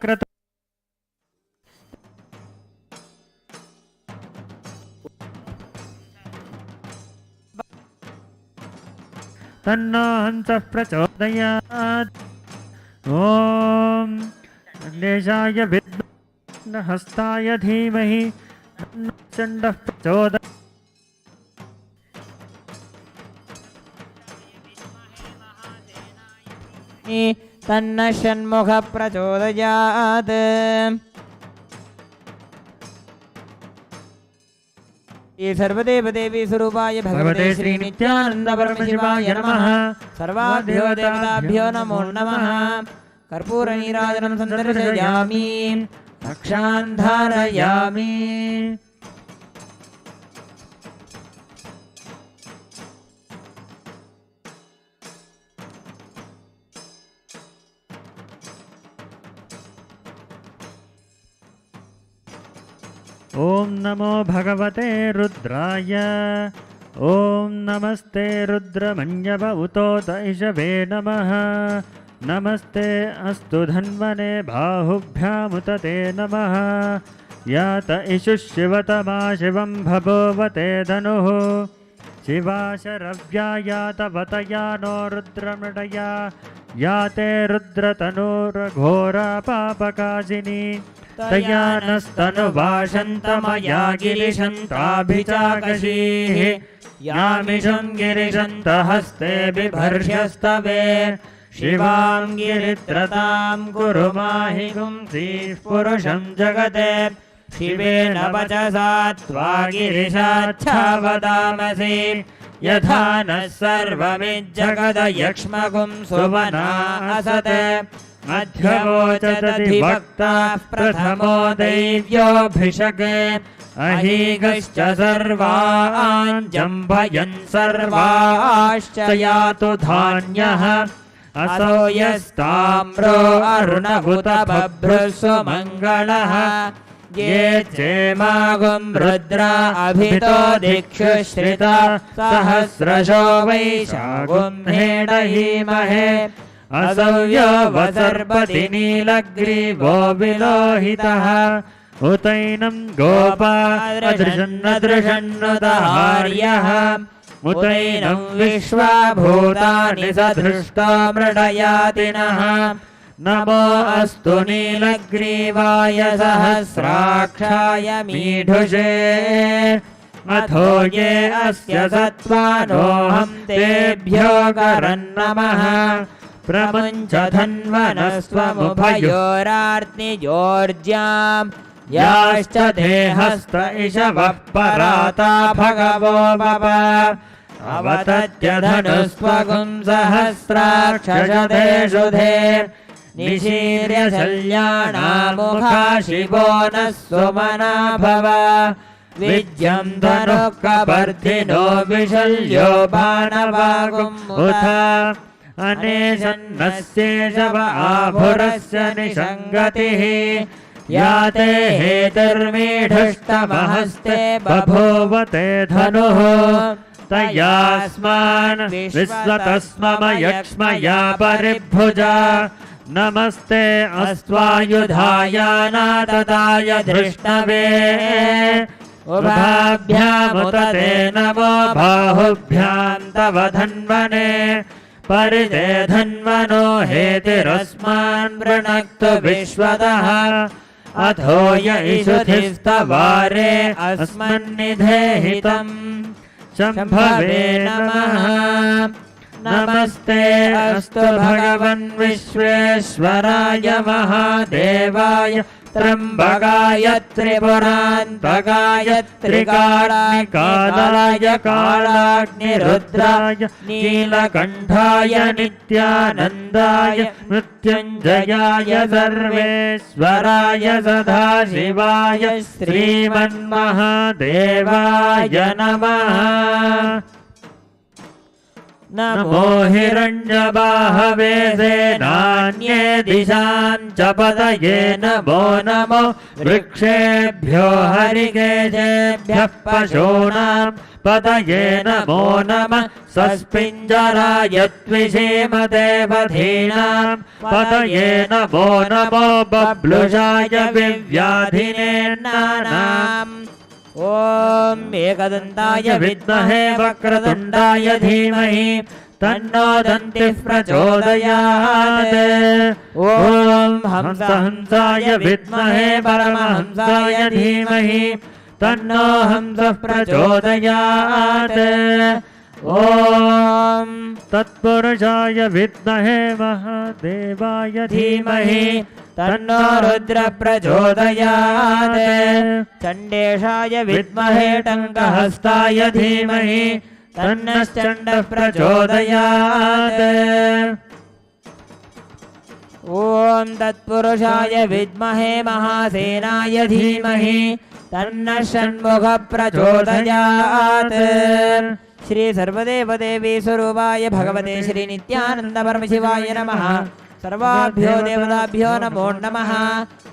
[SPEAKER 5] कृत तन्नो हंसः प्रचोदयात्। ॐ देशाय विद्महे हस्ताय धीमहि तन्नो चण्डः प्रचोदयात्।
[SPEAKER 4] तन्नः षण्मुखः प्रचोदयात्। सर्वदेवदेवी स्वरूपाय भगवते श्री नित्यानंद परमशिवाय नमः। सर्वाभ्यो देवताभ्यो नमो नमः। कर्पूर नीराजनं सन्दर्शयामि, रक्षान् धारयामि।
[SPEAKER 5] ॐ नमो भगवते रुद्राय। ॐ नमस्ते रुद्रमन्यव उतोत इषवे नमः। नमस्ते अस्तु धन्वने बाहुभ्यामुत ते नमः। यात इषुः शिवतमा शिवं भगवते धनुः। शिवा शरव्या यातवतया नो रुद्रमृडया। याते रुद्रतनुर्घोरा पापकाशिनी। तया नस्तनुभाषन्तमया गिरिशन्ताभिचाकशीः। यामिषं गिरिशन्तहस्ते बिभर्ष्यस्तवे। शिवां गिरित्रतां कुरु माहि गुंसीः पुरुषं जगते। शिवेन वचसा त्वा गिरिशाच्छावदामसि। यथा नः सर्वमिज्जगदयक्ष्मगुं सुवना असते। मध्यवोचदधिभक्ताः प्रथमो दैव्योऽभिषगे। अहीगश्च सर्वान् जम्भयन् सर्वाश्च यातु धान्यः। असो यस्ताम्रो अरुणभुत बभ्रुः सुमङ्गलः। ये चेमागुं रुद्रा अभितो दिक्षु श्रिता। सहस्रशो वैशागुं हेडहीमहे। असव्यो वसर्पति नीलग्रीवो विलोहितः। उतैनं गोपा अदृशन्नदृशन्नुदहार्यः। उतैनं विश्वाभूतानि सधृष्टा मृडयातिनः। नमो अस्तु नीलग्रीवाय सहस्राक्षाय मीढुषे। अथो ये अस्य सत्त्वानोऽहं तेभ्यो करन्नमः। प्रमुञ्च धन्वनस्त्वमुभयोरार्तिजोर्ज्याम्। याश्च देहस्त इषवः पराता भगवो भव। अवतत्य धनुस्त्वगुं सहस्राक्षशतेषु धे। निशीर्य शल्याणामुखा शिवो नः सुमना भव। विद्यं धनुः कपर्धिनो विशल्यो बाणवागुम् उत। अनेशन्नस्येषव आभुरस्य निषङ्गतिः। याते हेतुर्मीढुष्टमहस्ते बभूवते धनुः। तयास्मान् विश्वतस्ममयक्ष्मया परिभुजा। नमस्ते अस्त्वायुधायानातताय धृष्णवे। उभाभ्यामुत ते नमो बाहुभ्यां तव धन्वने। परिते धन्वनो हेतिरस्मान् वृणक्तु विश्वतः। अथो य इषुधिस्तवारे अस्मन्निधेहितम्। शम्भवे नमः। नमस्ते अस्तु भगवन् विश्वेश्वराय महादेवाय। त्र्यम्बकाय त्रिपुरान्तकाय त्रिकालाय कालाग्निरुद्राय नीलकण्ठाय नित्यानन्दाय मृत्युञ्जयाय सर्वेश्वराय सदाशिवाय श्रीमन्महादेवाय नमः। नमो हिरण्यबाहवे सेनान्ये दिशां च पतये नमो नमो वृक्षेभ्यो हरिकेशेभ्यः पशूनां पतये नमो नमः सस्पिञ्जराय त्विषीमदेवधीनां पतये नमो नमो बब्लुषाय विव्याधिनेन्नानाम्
[SPEAKER 4] ॐ एकदन्ताय
[SPEAKER 5] विद्महे वक्रतुण्डाय धीमहि तन्नो दन्तिः प्रचोदयात् ॐ हंसाय विद्महे परमहंसाय धीमहि तन्नो हंसः प्रचोदयात् ॐ तत्पुरुषाय विद्महे महादेवाय धीमहि तन्नो रुद्र प्रचोदयात्
[SPEAKER 4] चण्डेशाय विद्महे टङ्कहस्ताय धीमहि
[SPEAKER 5] तन्नश्चण्डः प्रचोदयात्
[SPEAKER 4] ॐ तत्पुरुषाय विद्महे महासेनाय धीमहि तन्नः षण्मुखः प्रचोदयात् श्री सर्वदेवदेवी स्वरूपाय भगवते श्री नित्यानंद परमशिवाय नमः। सर्वाभ्यो देवताभ्यो नमो नमः।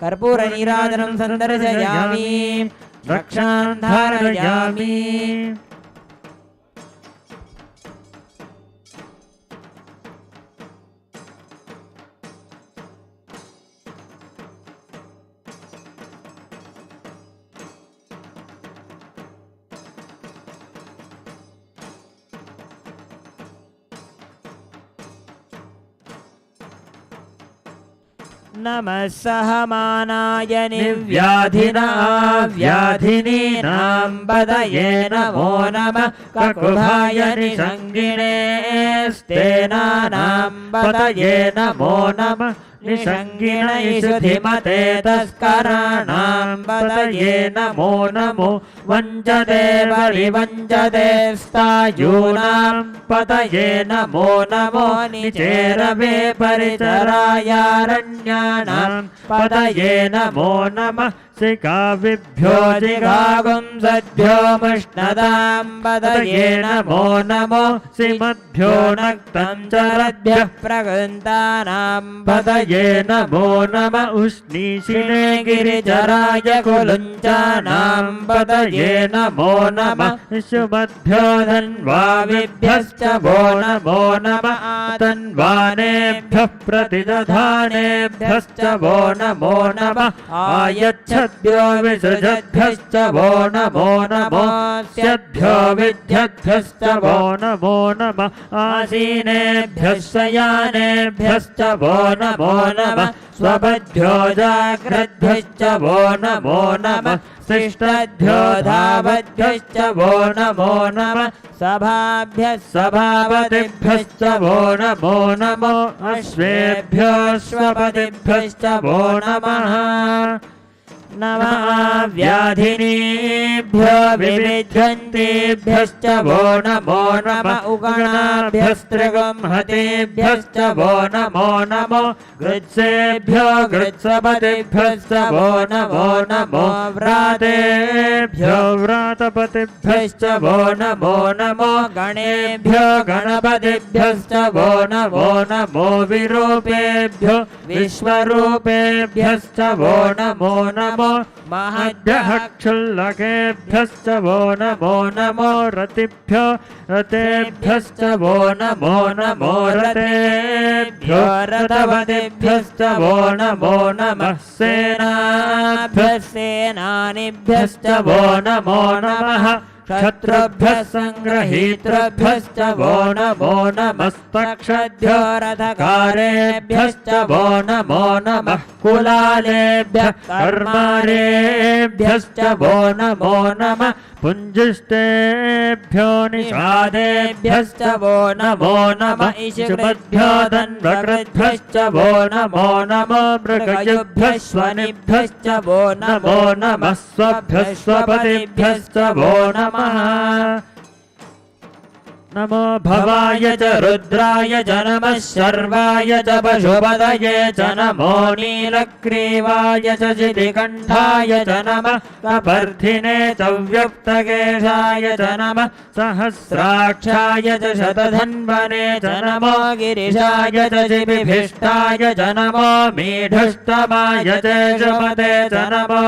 [SPEAKER 4] कर्पूरनीराजनं सन्दर्शयामि, रक्षां धारयामि। नमः सहमानाय निर्व्याधिनाव्याधिनीनां पदये नमो नमः ककुभाय निषङ्गिणे स्तेनानां पदये नमो नमः निषङ्गिण इषुधिमते तस्कराणां पदये नमो नमो वञ्चते परिवञ्चते स्तायूनां पदये नमो नमो निचेरवे परिचरायारण्यानां पदये नमो नमः शिखाविभ्यो जिगागुंसद्भ्यो मुष्णदां पदये नमो नमो सिमद्भ्यो नक्तं चरद्भ्यः प्रगन्तानां पदये नमो नमः उष्णीषिणे गिरिचराय कुलुञ्चानां पदये नमो नमः शुभद्भ्यो धन्वाविभ्यश्च वो नमो नमः तन्वानेभ्यः प्रतिदधानेभ्यश्च वो नमो नमः आयच्छद्भ्यो विसृजद्भ्यश्च वो नमो नमो स्यद्भ्यो विद्यद्भ्यश्च वो नमो नमः आसीनेभ्यः शयानेभ्यश्च वो नमो नमः स्वपद्भ्यो जाग्रद्भ्यश्च वो नमो नमः शिष्टद्भ्यो धावद्भ्यश्च वो नमो नमः सभाभ्यः सभापतिभ्यश्च वो नमो नमो अश्वेभ्यो अश्वपतिभ्यश्च वो नमः नमः व्याधिनीभ्यो विविध्यन्तेभ्यश्च वो नमो नमः उगणाभ्यस्त्रिगुंहतेभ्यश्च वो नमो नमो गृत्सेभ्यो गृत्सपतिभ्यश्च वो नमो नमो व्रातेभ्यो व्रातपतिभ्यश्च वो नमो नमो गणेभ्यो गणपतिभ्यश्च वो नमो नमो विरूपेभ्यो विश्वरूपेभ्यश्च वो नमो नमो महद्भ्यः क्षुल्लकेभ्यश्च वो नमो नमो रतिभ्यो रतेभ्यश्च वो नमो नमो रतेभ्यो रतपतिभ्यश्च वो नमो नमः सेनाभ्यः सेनानिभ्यश्च वो नमो नमः शत्रुभ्यः संग्रहीतृभ्यश्च वो नमो नमस्तक्षद्भ्यो रथकारेभ्यश्च वो नमो नमः कुलालेभ्यः कर्मारेभ्यश्च वो नमो नमः पुञ्जिष्टेभ्यो निषादेभ्यश्च वो नमो नमः इषुभ्यो धन्वकृद्भ्यश्च वो नमो नमो मृगयुभ्यः स्वनिभ्यश्च वो नमो नमः स्वभ्यः स्वपतिभ्यश्च वो नमः
[SPEAKER 5] नमो भवाय च रुद्राय च नमः शर्वाय च पशुपतये च नमो नीलग्रीवाय च शितिकण्ठाय च नमः कपर्धिने च व्यक्तकेशाय च नमः सहस्राक्षाय च शतधन्वने च नमो गिरिशाय च शिबिभिष्टाय च नमो मीढुष्टमाय च शुमते च नमो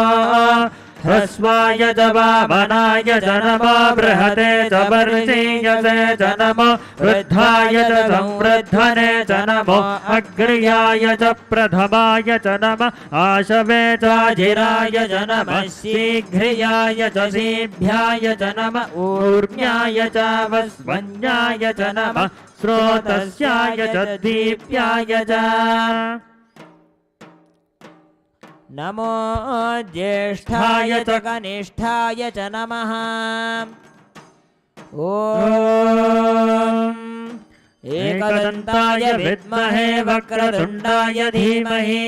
[SPEAKER 5] ह्रस्वाय च वामनाय च नमो बृहते च वर्षीयसे च नमो वृद्धाय च संवृद्धने च नमो अग्र्याय च प्रथमाय च नमः आशवे चाजिराय च नमः शीघ्रियाय च शीभ्याय च नमः ऊर्म्याय च वस्वन्याय च नमः स्रोतस्याय च दीप्याय च
[SPEAKER 4] नमो ज्येष्ठाय च कनिष्ठाय च नमः ॐ एकदन्ताय विद्महे वक्रतुण्डाय धीमहि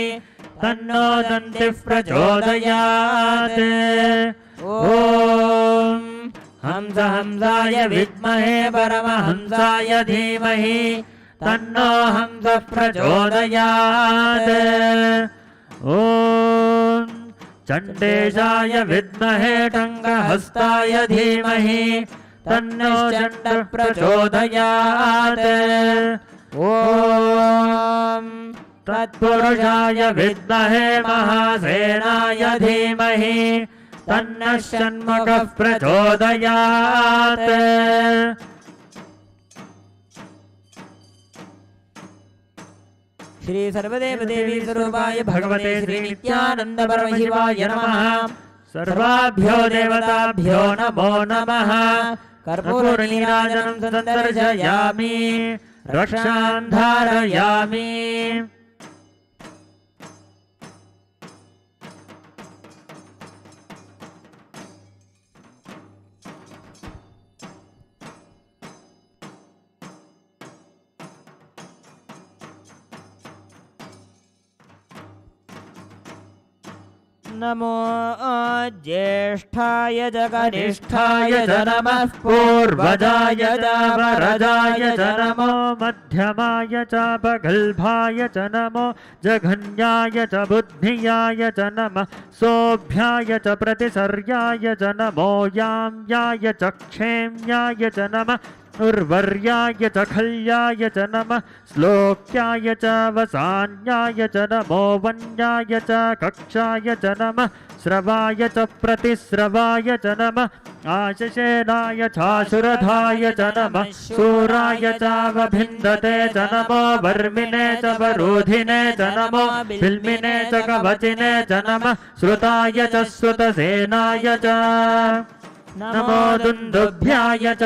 [SPEAKER 4] तन्नो दन्तिः प्रचोदयात् ॐ हंसाय विद्महे परमहंसाय धीमहि तन्नो हंसः प्रचोदयात्
[SPEAKER 5] ॐ चण्डेशाय विद्महे टङ्कहस्ताय धीमहि तन्नो चण्डः प्रचोदयात्
[SPEAKER 4] ॐ
[SPEAKER 5] तत्पुरुषाय विद्महे महासेनाय धीमहि तन्नः षण्मुखः प्रचोदयात्
[SPEAKER 4] श्री सर्वदेव देवी स्वरूपाय भगवते श्री नित्यानंद परमशिवाय नमः।
[SPEAKER 5] सर्वाभ्यो देवताभ्यो नमो नमः।
[SPEAKER 4] कर्पूरनीराजनं सन्दर्शयामि
[SPEAKER 5] रक्षां धारयामि।
[SPEAKER 4] नमो ज्येष्ठाय च कनिष्ठाय च नमः पूर्वजाय च वरजाय च नमो
[SPEAKER 5] मध्यमाय च पगल्भाय च नमो जघन्याय च बुद्धियाय च नमः सोऽभ्याय च प्रतिसर्याय च नमो याम्याय च क्षेम्याय च नमः उर्वर्याय च खल्याय च नमः श्लोक्याय च वसान्याय च नमो वन्याय च कक्षाय च नमः श्रवाय च प्रतिश्रवाय च नमः आशसेनाय चाशुरधाय च नमः शूराय च वभिन्दते च नमो वर्मिने च वरोधिने च नमो बिल्मिने च कवचिने च नमः श्रुताय च श्रुतसेनाय च नमो दुन्दुभ्याय च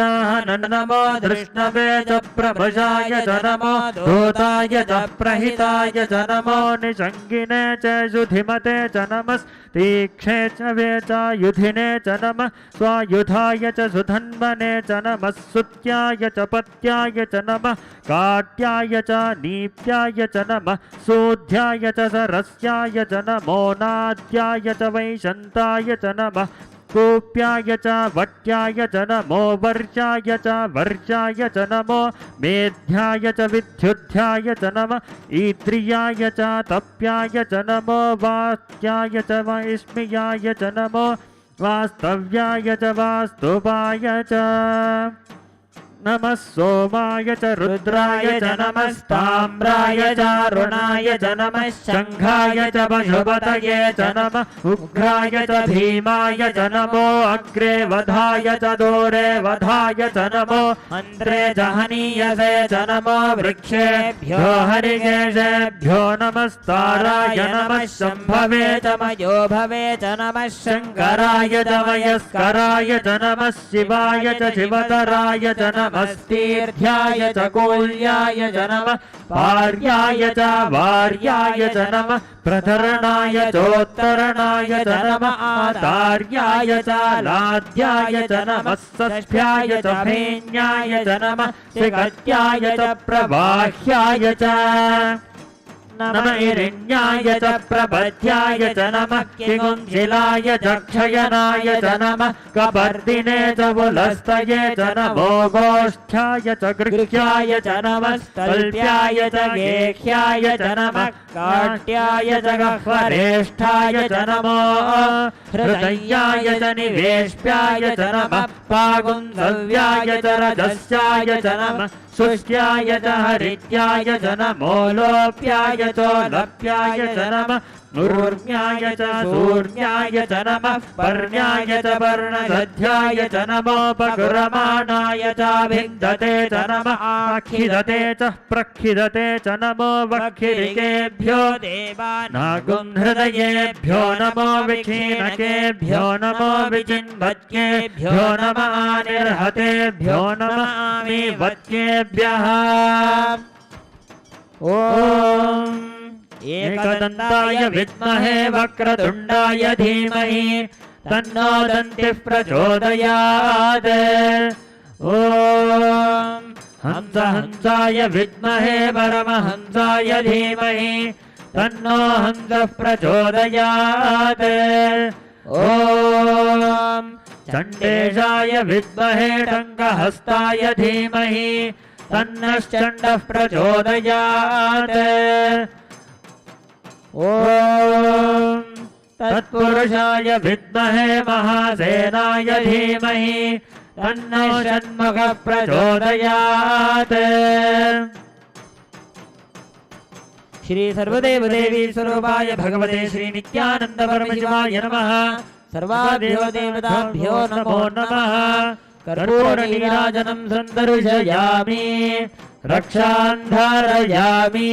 [SPEAKER 5] नमो धृष्णवे च प्रभुषाय च नमो धूताय च प्रहिताय च नमो निषङ्गिने च सुधिमते च नमस्तीक्षे च वे च युधिने च नमः स्वायुधाय च सुधन्वने च नमः सुत्याय च पत्याय च नमः काट्याय च नीप्याय च नमः सूध्याय च सरस्याय च नमो नाद्याय च वैशन्ताय च नमः कूप्याय च वट्याय च नमो वर्षाय च वर्षाय च नमो मेध्याय च विद्युध्याय च नमः ईद्रियाय च तप्याय च नमो वात्याय च वैष्म्याय च नमो वास्तव्याय च वास्तुवाय च नमः सोमाय च रुद्राय च नमस्ताम्राय च अरुणाय च नमः शङ्खाय च पशुपतये च नमः उग्राय च भीमाय च नमो अग्रे वधाय च दूरे वधाय च नमो मन्त्रे च हनीयसे च नमो वृक्षेभ्यो हरिकेशेभ्यो नमस्ताराय नमः शम्भवे च मयो भवे च नमः शङ्कराय च वयस्कराय च नमः शिवाय च शिवतराय च नमस्तीर्थ्याय च कूल्याय च नमः पार्याय च वार्याय च नमः प्रधरणाय चोत्तरणाय च नमः आचार्याय च लाद्याय च नमः सस्भ्याय च फेन्याय च नमः शिखत्याय च प्रवाह्याय च नम हिरण्याय च प्रपद्याय च नमः किंशिलाय च क्षयनाय च नमः कपर्दिने च पुलस्तये च नमो गोष्ठ्याय च गृह्याय च नमः स्तल्प्याय च गेह्याय च नमः काट्याय च गह्वरेष्ठाय च नमो हृदयाय च निवेश्याय च नमः पागुन्धव्याय च रजस्याय च नमः सुष्ट्याय च हरित्याय च नमो लोप्याय चोलप्याय च नमः ऊर्म्याय च सूर्याय च नमः पर्ण्याय च पर्णदध्याय च नमोपकुरमाणाय चाभिन्दते च नमः आखिदते च प्रखिदते च नमो वक्षिरिकेभ्यो नागुंहृदयेभ्यो नमो विक्षीणकेभ्यो नमो विचिन्वत्केभ्यो नमः निर्हतेभ्यो नमः आमिवत्केभ्यः ॐ एकदन्ताय विद्महे वक्रतुण्डाय धीमहि तन्नो दन्तिः प्रचोदयात् ॐ हंसाय विद्महे परमहंसाय धीमहि तन्नो हंसः प्रचोदयात् ॐ चण्डेशाय विद्महे टङ्कहस्ताय धीमहि तन्नश्चण्डः प्रचोदयात् ॐ तत्पुरुषाय विद्महे महासेनाय धीमहि तन्नो षण्मुखः प्रचोदयात्
[SPEAKER 4] श्री सर्वदेवदेवी स्वरूपाय भगवते श्री नित्यानंद परमशिवाय नमः। सर्वाभ्यो देवताभ्यो नमो नमः। कर्पूरनीराजनं सन्दर्शयामि रक्षां धारयामि।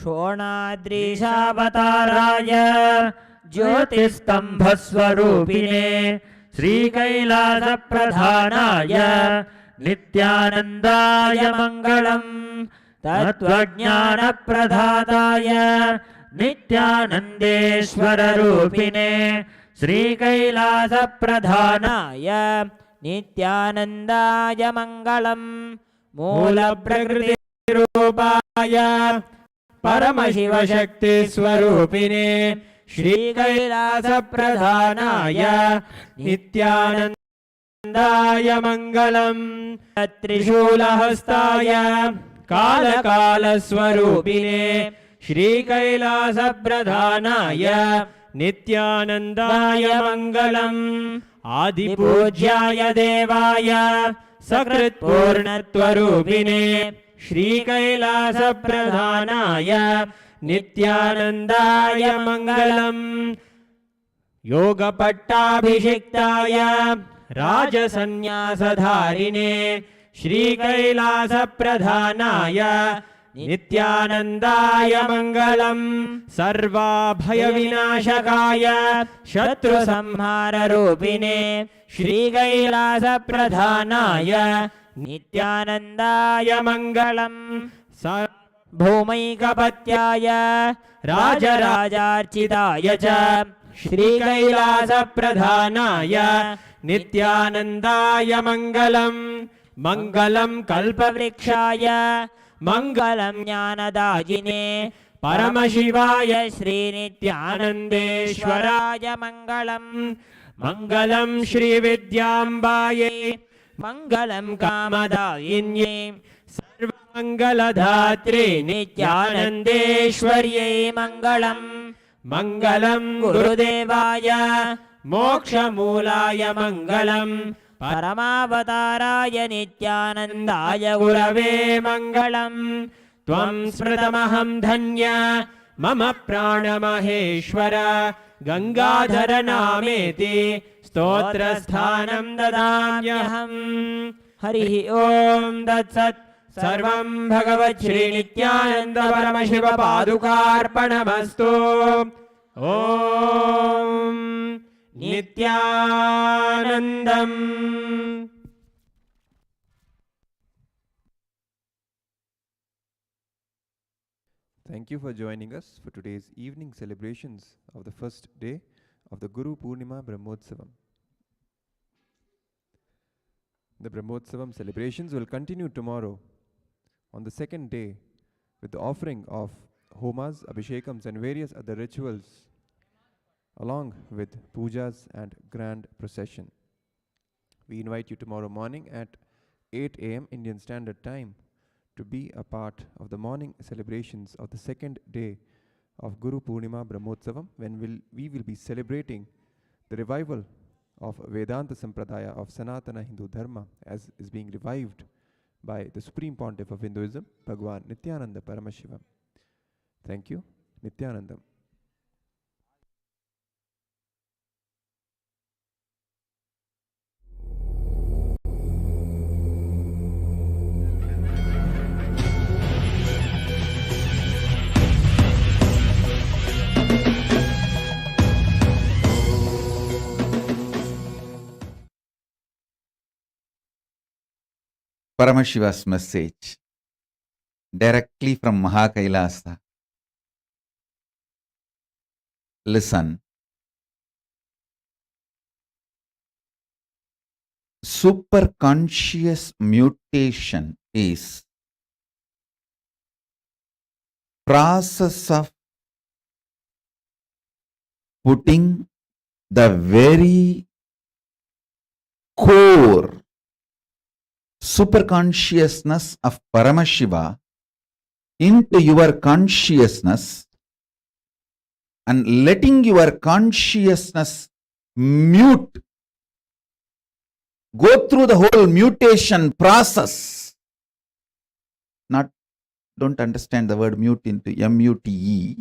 [SPEAKER 4] शोणाद्रीशावताराय ज्योतिस्तंभस्वरूपिणे श्रीकैलासप्रधानाय नित्यानन्दाय मङ्गलम्। तत्त्वज्ञानप्रदाताय नित्यानन्देश्वररूपिणे श्रीकैलासप्रधानाय नित्यानन्दाय मङ्गलम्। मूलप्रकृतिरूपाय परमशिवशक्तिस्वरूपिणे श्रीकैलासप्रधानाय नित्यानन्दाय मङ्गलम्। त्रिशूलहस्ताय कालकालस्वरूपिणे श्रीकैलासप्रधानाय नित्यानन्दाय मङ्गलम्। आदिपूज्याय देवाय सकृत्पूर्णत्वरूपिणे श्रीकैलासप्रधानाय नित्यानन्दाय मङ्गलम्। योगपट्टाभिषिक्ताय राजसन्न्यासधारिणे श्रीकैलासप्रधानाय नित्यानन्दाय मङ्गलम्। सर्वाभयविनाशकाय शत्रुसंहाररूपिणे श्रीकैलासप्रधानाय नित्यानन्दाय मङ्गलम्। भौमैकपत्याय राजराजार्चिताय च श्रीकैलासप्रधानाय नित्यानन्दाय मङ्गलम्। मङ्गलम् कल्पवृक्षाय मङ्गलम् ज्ञानदायिने परमशिवाय श्रीनित्यानन्देश्वराय मङ्गलम्। मङ्गलम् श्रीविद्याम्बायै मङ्गलम् कामदायिन्यै सर्वमङ्गलधात्रे नित्यानन्देश्वर्यै मङ्गलम्। मङ्गलम् गुरुदेवाय मोक्षमूलाय मङ्गलम्। परमावताराय नित्यानन्दाय गुरवे मङ्गलम्। त्वं स्मृतमहं धन्य मम प्राणमहेश्वर गङ्गाधर नामेति स्तोत्रस्थानं ददाम्यहम्। हरिः ॐ तत्सत्। सर्वं भगवत् श्रीनित्यानन्द परमशिव पादुकार्पणमस्तु। ॐ नित्यानन्दम्।
[SPEAKER 3] Thank you for joining us for today's evening celebrations of the first day of the Guru Purnima Brahmotsavam. The Brahmotsavam celebrations will continue tomorrow on the second day with the offering of homas, abhishekams and various other rituals along with pujas and grand procession. We invite you tomorrow morning at 8 a.m. Indian Standard Time to be a part of the morning celebrations of the second day of Guru Purnima Brahmotsavam, when we will be celebrating the revival of Vedanta Sampradaya of Sanatana Hindu Dharma, as is being revived by the Supreme Pontiff of Hinduism, Bhagwan Nithyananda Paramashivam. Thank you. Nithyanandam.
[SPEAKER 1] Paramashiva's message directly from KAILASA. Listen. Superconscious mutation is process of putting the very core superconsciousness of Paramashiva into your consciousness and letting your consciousness mute, go through the whole mutation process. Don't understand the word mute into M-U-T-E.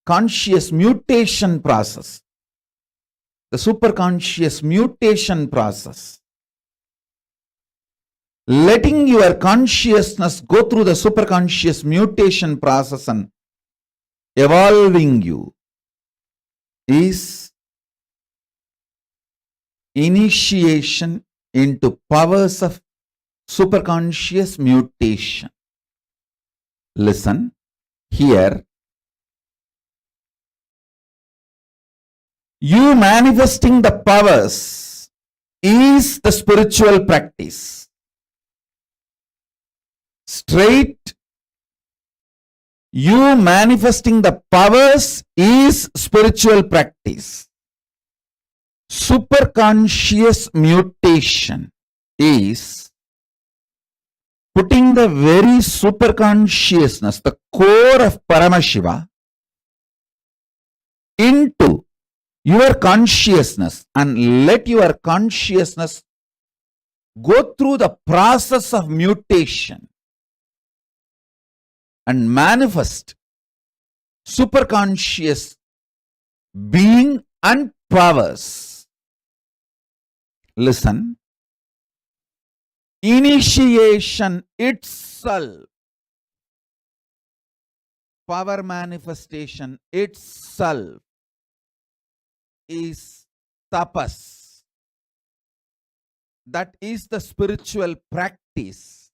[SPEAKER 1] Conscious mutation process. The superconscious mutation process. Letting your consciousness go through the superconscious mutation process and evolving you is initiation into powers of superconscious mutation. Listen, here you manifesting the powers is the spiritual practice. Straight, you manifesting the powers is spiritual practice. Superconscious mutation is putting the very superconsciousness, the core of Paramashiva, into your consciousness and let your consciousness go through the process of mutation and manifest superconscious being and powers. Listen. Initiation itself, power manifestation itself is tapas. That is the spiritual practice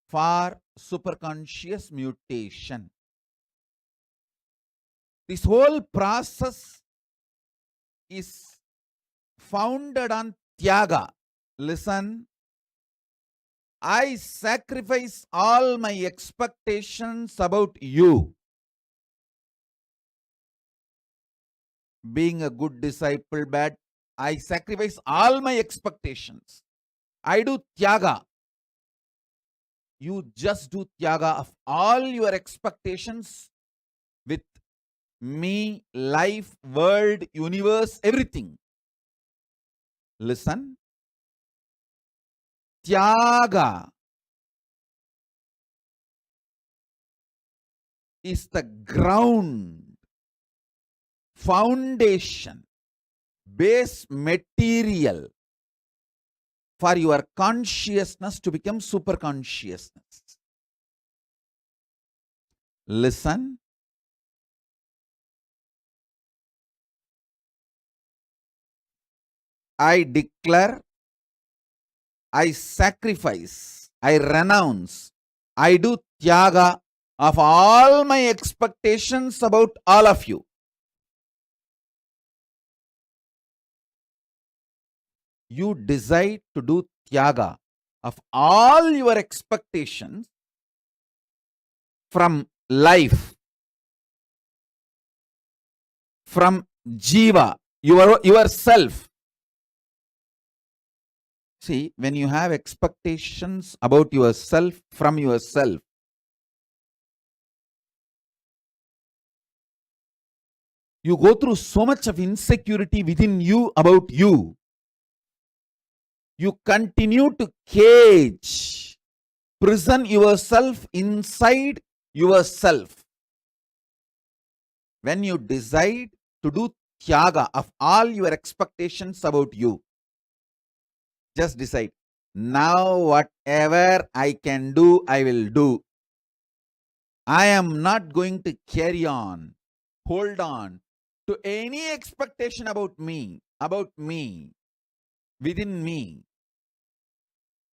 [SPEAKER 1] for superconscious mutation. This whole process is founded on tyaga. Listen, I sacrifice all my expectations about you. Being a good disciple, bad, I sacrifice all my expectations. I do tyaga. You just do tyaga of all your expectations with me, life, world, universe, everything. Listen. Tyaga is the ground, foundation, base material for your consciousness to become superconsciousness. Listen. I declare, I sacrifice, I renounce, I do tyaga of all my expectations about all of you. you decide to do tyaga of all your expectations from life, from jiva, yourself. See, when you have expectations about yourself from yourself, you go through so much of insecurity within you about you. You continue to cage, prison yourself inside yourself. When you decide to do tyaga of all your expectations about you, just decide, now whatever I can do, I will do. I am not going to carry on, hold on to any expectation about me, within me.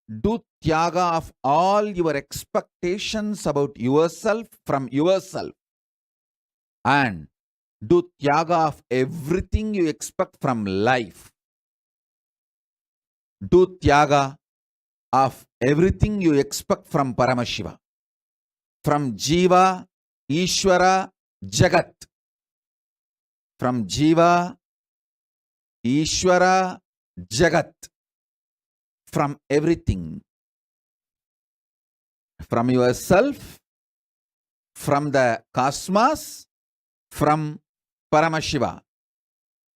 [SPEAKER 1] Do tyaga of all your expectations about yourself from yourself, and do tyaga of everything you expect from life. Do tyaga of everything you expect from Paramashiva, from Jiva, Ishvara, Jagat. From Jiva, Ishvara, Jagat. From everything. From yourself, from the cosmos, from Paramashiva.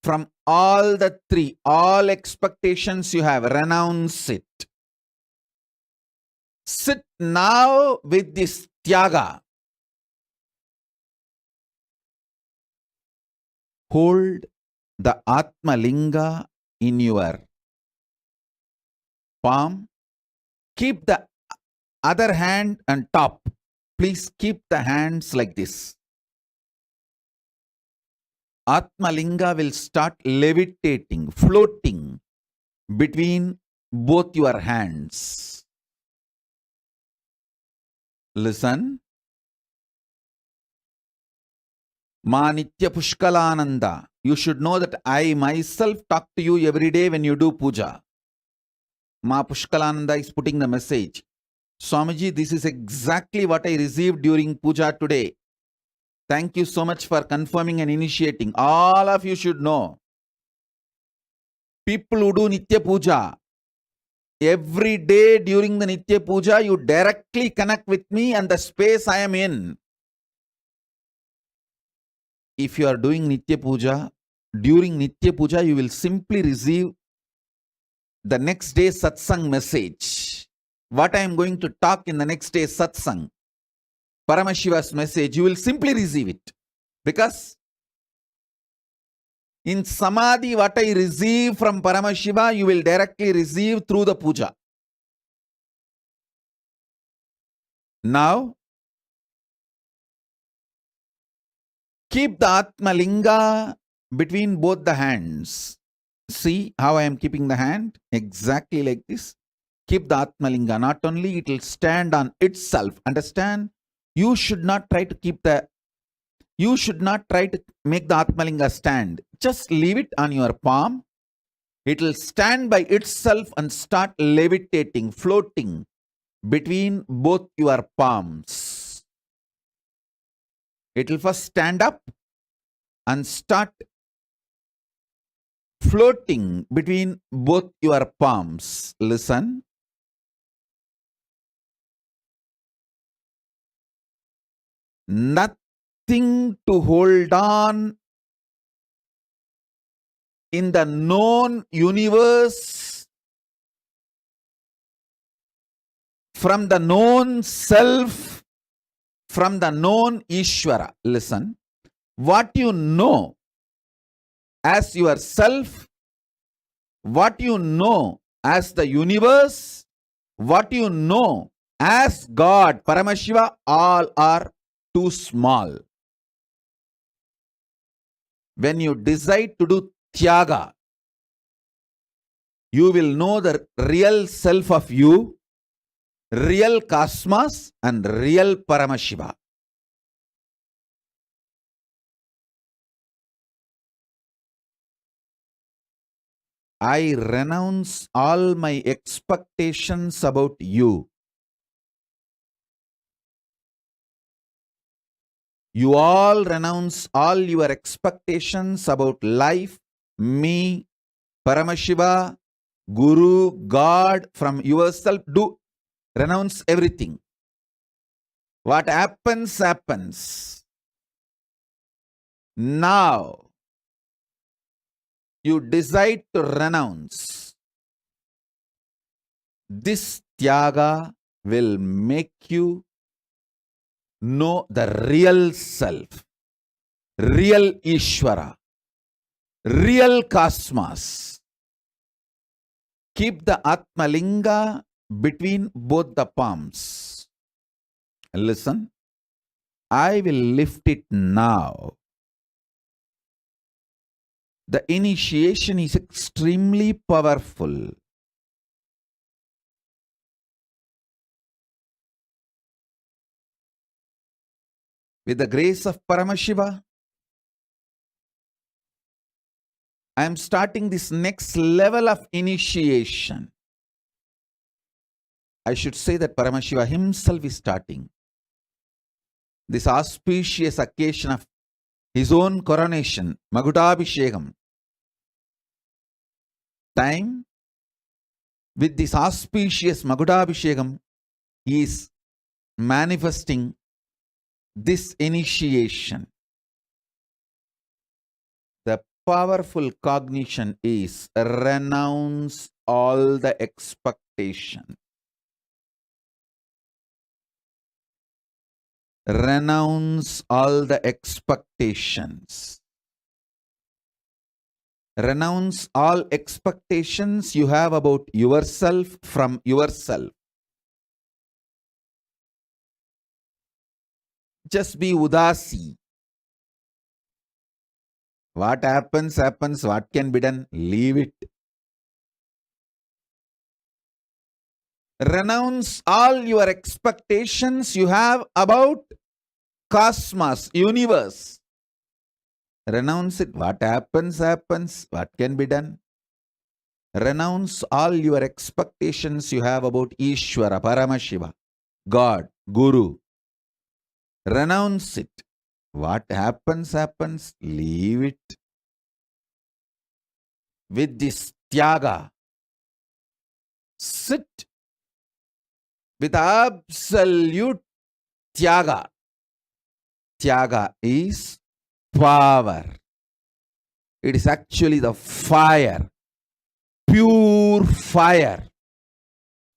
[SPEAKER 1] From all the three, all expectations you have, renounce it. Sit now with this tyaga. Hold the Atma Linga in your palm. Keep the other hand on top. Please keep the hands like this. Atma Linga will start levitating, floating between both your hands. Listen. Ma Nitya Pushkalananda. You should know that I myself talk to you every day when you do puja. Ma Pushkalananda is putting the message. Swamiji, this is exactly what I received during puja today. Thank you so much for confirming and initiating. All of you should know. People who do Nitya Puja, every day during the Nitya Puja, you directly connect with me and the space I am in. If you are doing Nitya Puja, during Nitya Puja, you will simply receive the next day satsang message. What I am going to talk in the next day satsang, Paramashiva's message, you will simply receive it. Because in Samadhi, what I receive from Paramashiva, you will directly receive through the puja. Now, keep the Atma Linga between both the hands. See how I am keeping the hand? Exactly like this. Keep the Atma Linga. Not only it will stand on itself. Understand? You should not try to make the Atma Linga stand. Just leave it on your palm. It will stand by itself and start levitating, floating between both your palms. It will first stand up and start floating between both your palms. Listen. Nothing to hold on in the known universe from the known self, from the known Ishvara. Listen. What you know as yourself, what you know as the universe, what you know as God, Paramashiva, all are too small. When you decide to do tyaga, you will know the real self of you, real cosmos, and real Paramashiva. I renounce all my expectations about you. You all renounce all your expectations about life, me, Paramashiva, Guru, God, from yourself. Do renounce everything. What happens, happens. Now, you decide to renounce. This Tyaga will make you know the real self, real Ishvara, real cosmos. Keep the Atmalinga between both the palms. Listen, I will lift it now. The initiation is extremely powerful. With the grace of Paramashiva, I am starting this next level of initiation. I should say that Paramashiva himself is starting this auspicious occasion of his own coronation, Magutabhishekam. Time with this auspicious Magutabhishekam, he is manifesting this initiation. The powerful cognition is renounce all the expectation. Renounce all the expectations. Renounce all expectations you have about yourself from yourself. Just be udasi. What happens, happens. What can be done? Leave it. Renounce all your expectations you have about cosmos, universe. Renounce it. What happens, happens. What can be done? Renounce all your expectations you have about Ishvara, Paramashiva, God, Guru. Renounce it. What happens, happens. Leave it. With this Tyaga, sit with absolute Tyaga. Tyaga is power. It is actually the fire, pure fire,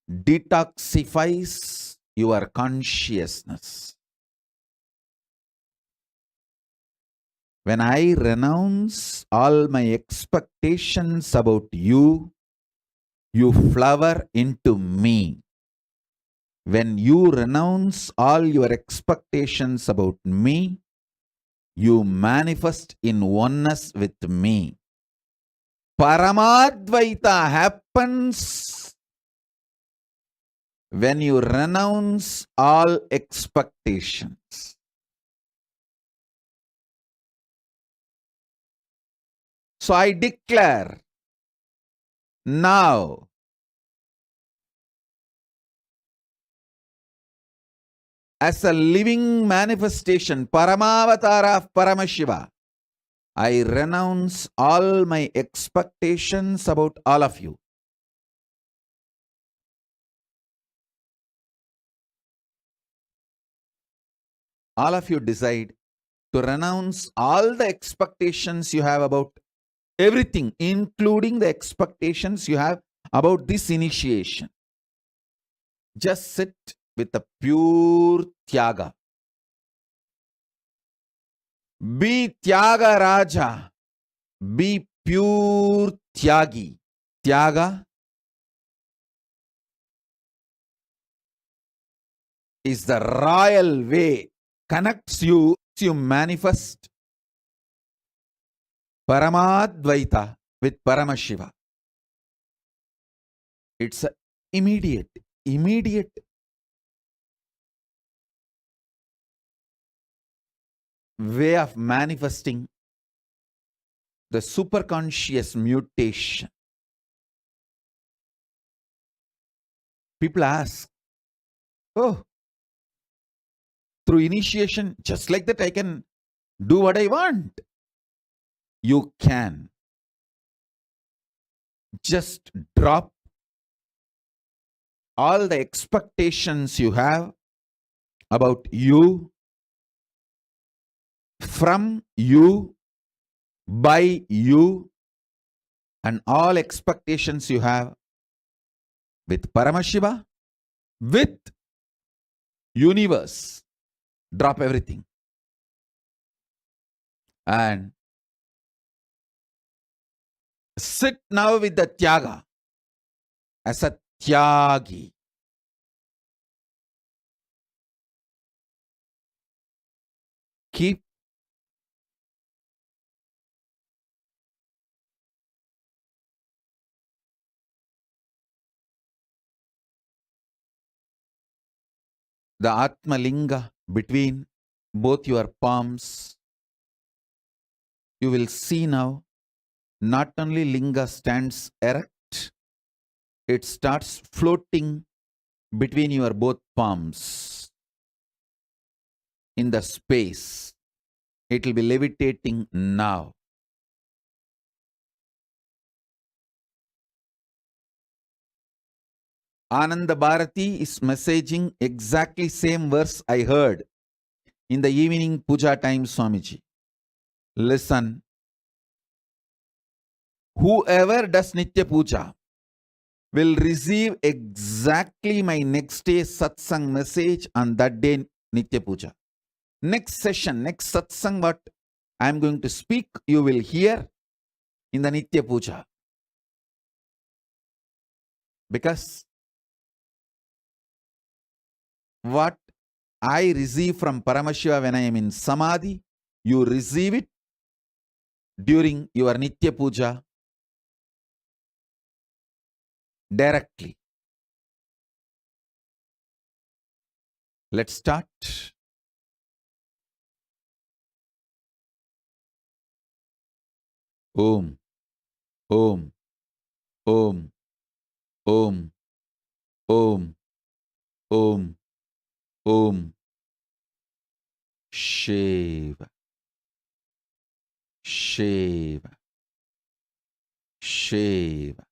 [SPEAKER 1] detoxifies your consciousness. When I renounce all my expectations about you, you flower into me. When you renounce all your expectations about me, you manifest in oneness with me. Paramadvaita happens when you renounce all expectations. So I declare now, as a living manifestation, Paramavatara of Paramashiva, I renounce all my expectations about all of you. All of you decide to renounce all the expectations you have about everything, including the expectations you have about this initiation. Just sit with the pure Tyaga. Be Tyaga Raja. Be pure Tyagi. Tyaga is the royal way, connects you, you manifest Paramadvaita with Paramashiva. It's an immediate way of manifesting the superconscious mutation. People ask, oh, through initiation, just like that, I can do what I want. You can. Just drop all the expectations you have about you, from you, by you, and all expectations you have with Paramashiva, with universe. Drop everything. And sit now with the Tyaga as a Tyagi. Keep the Atma Linga between both your palms. You will see now, not only Linga stands erect, it starts floating between your both palms in the space. It will be levitating now. Ananda Bharati is messaging exactly same verse I heard in the evening puja time, Swamiji. Listen. Whoever does Nitya Puja will receive exactly my next day satsang message on that day Nitya Puja. Next session, next satsang what I am going to speak, you will hear in the Nitya Puja. Because what I receive from Paramashiva when I am in Samadhi, you receive it during your Nitya Puja directly. Let's start. Om, Om, Om, Om, Om, Om, Om. Shiva, Shiva, Shiva.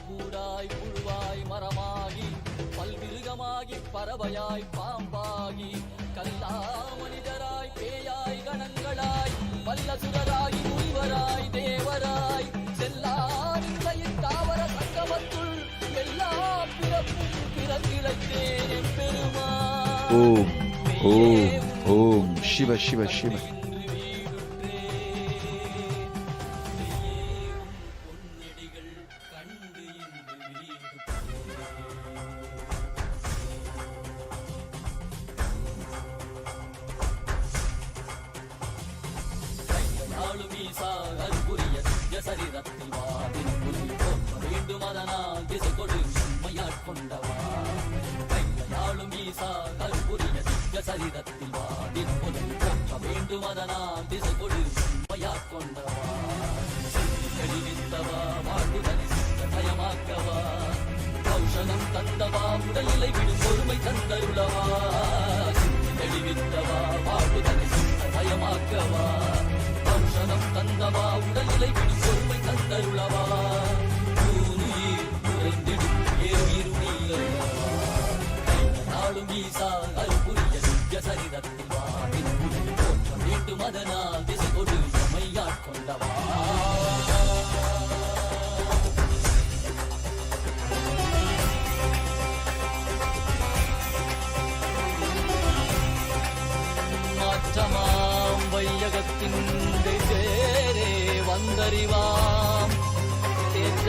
[SPEAKER 6] பூடாய் புழுவாய் மரமாகி பல்விருகமாகி பறவையாய் பாம்பாகி கல்லா மனிதராய் பேயாய் கணங்களாய் வல்லசுரராய் முனிவராய் தேவராய் செல்லா நிலையில் தாவர சங்கமத்துள் எல்லா பிறப்பும் பிறந்திழைத்தேன் எம்பெருமான்.
[SPEAKER 1] ஓம் ஓம் ஓம் சிவ சிவ சிவ.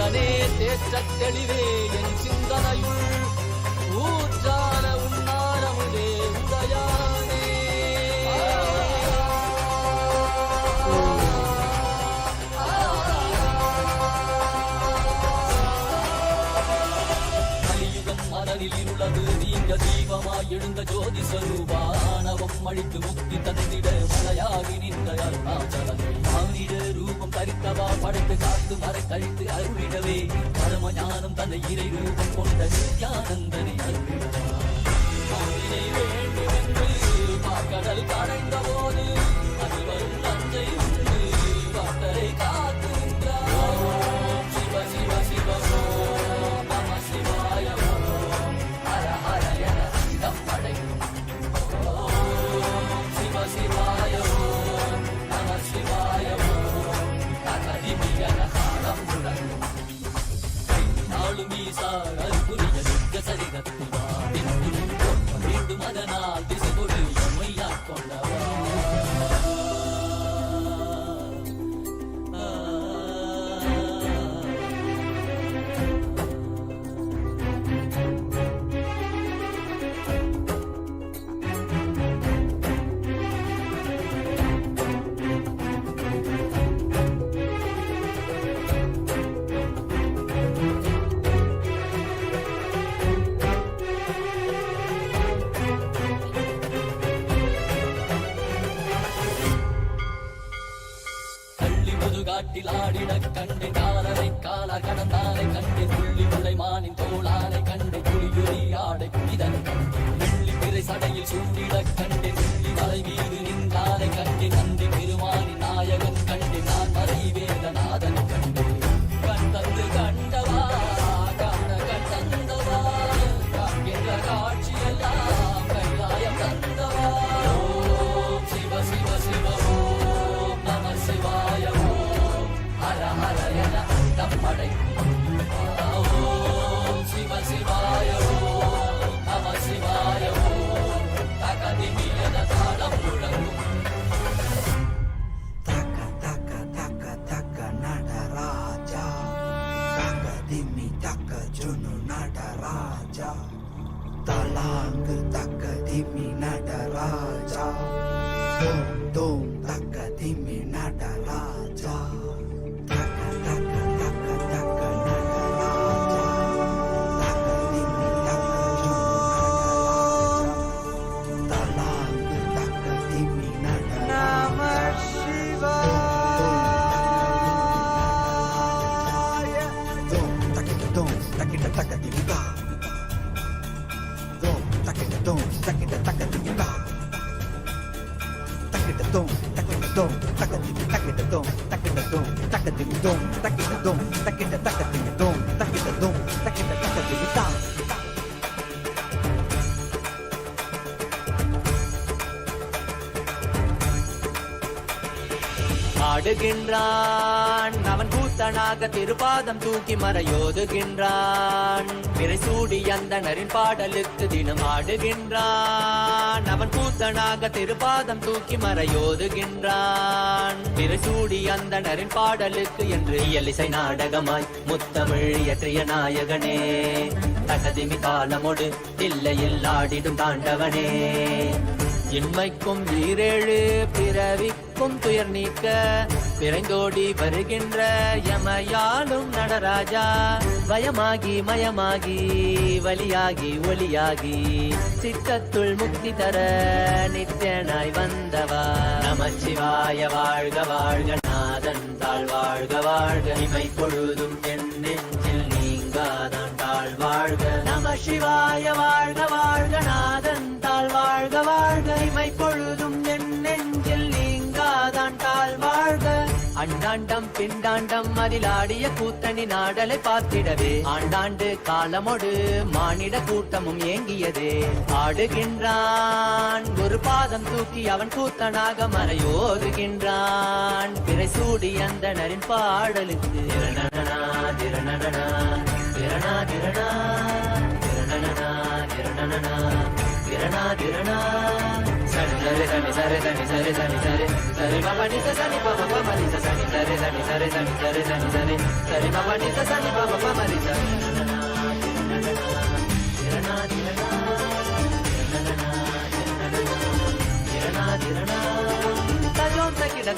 [SPEAKER 6] திறனே தேற்றத் தெளிவே என் சிந்தனையுள் ஊற்றான உன்னாரமுதே உதயானே. கலியுகம் மனதில் இருளது நீங்க தீபமாய் எழுந்த ஜோதி ஸ்வரூபானவம் அழித்து முக்தி தந்திட மலையாகி நின்ற அருணாச்சலமே. மானிட ரூபம் தரித்தவா படைத்து காத்து மறை கழித்து அருளிடவே பரம ஞானம் தன்னை இறை ரூபம் கொண்ட நித்யானந்தனை அருளிடவா. வேண்டுமென்று கடல் கடைந்த போது அதில் வரும் நஞ்சை உண்டு பக்தரை காத்து நின்றார். சிவ சிவ சிவ ஓம் நம சிவாய ஓம் ஹர ஹர என சிதம் படைக்கும். ஓம் சிவ சிவாய ஓம் நம சிவாய ஓம் தகதிமியன காலம் முழங்கும். நாளும் ஈசார் அற்புரிய நிற்க சரிதத்தில் மீண்டும் அதனால் திசை கொடு எம்மையாட் கொண்டவா. காட்டில் ஆடிட கண்டு காலரை காலா கடந்தானை கண்டு புள்ளி முளை மானின் தோளானை கண்டு புலியுரி ஆடை புனிதனை கண்டு வெள்ளி பிறை சடையில் சூண்டிட கண்டு புள்ளி மலை மீது நின்றானை கண்டு நந்தி பெருமானின் நாயகன் கண்டு நான் மறை வேதநாதன் கண்டு கண் தந்து கண்டவா காண கண் தந்தவா காண்கின்ற காட்சியெல்லாம் கைலாயம் தந்தவா. ஓம் சிவ சிவ சிவ ஓம் நம சிவாய ஹர ஹர என அந்தம் படைக்கும். ஓம் சிவ சிவாய ஓம் நம சிவாய ஓம் தகதிமியன தாளம் முழங்கும்.
[SPEAKER 7] தக்க தக்க தக்க தக்க நடராஜா தகதிமி தக்க ஜுனு நடராஜா தலாங்கு தகதிமி நடராஜா தோம் தோம் தகதிமி நடராஜா.
[SPEAKER 8] ஆடுகின்றான் அவன் கூத்தனாக திருப்பாதம் தூக்கி மறையோதுகின்றான். பிறைசூடி அந்தணரின் பாடலுக்கு தினம் ஆடுகின்றான் அவன் கூத்தனாக திருப்பாதம் தூக்கி மறையோதுகின்றான். பிறைசூடி அந்தணரின் பாடலுக்கு என்று இயலிசை நாடகமாய் முத்தமிழ் இயற்றிய நாயகனே தகதிமி காலமோடு இல்லையில் ஆடிடும் தாண்டவனே. இன்மைக்கும் ஈரேழு பிறவிக்கும் துயர் நீக்க பிறந்தோடி வருகின்ற யமயாலும் நடராஜா. பயமாகி மயமாகி வலியாகி ஒலியாகி சித்தத்துள் முக்தி தர நித்யனாய் வந்தவா. நமச்சிவாய வாழ்க வாழ்க நாதன் தாழ் வாழ்க வாழ்க இமை பொழுதும் என் நெஞ்சில் நீங்காதான் தாழ் வாழ்க. நம சிவாய வாழ்க வாழ்க நாதன் தாழ் வாழ்க வாழ்க இமை பொழுதும் என் நெஞ்சில் நீங்காதான் தாழ் வாழ்க. அண்டாண்டம் பிண்டாண்டம் அதில் ஆடிய கூத்தணி நாடலை பார்த்திடவே ஆண்டாண்டு காலமோடு மானிட கூட்டமும் ஏங்கியதே. ஆடுகின்றான் ஒரு பாதம் தூக்கி அவன் கூத்தனாக மறையோதுகின்றான். பிறைசூடி அந்தணரின் பாடலுக்கு திரணனா திரணனா திரணா திரணா திரணனா திரணனா திரணா திரணா சனி சரி சனி சரி சனி சரி சனி சரி சரி மபனி சனி பம பமரி சனி சரி சனி சரி சனி சரி சனி சரி சரி மபனி சனி பம பமரி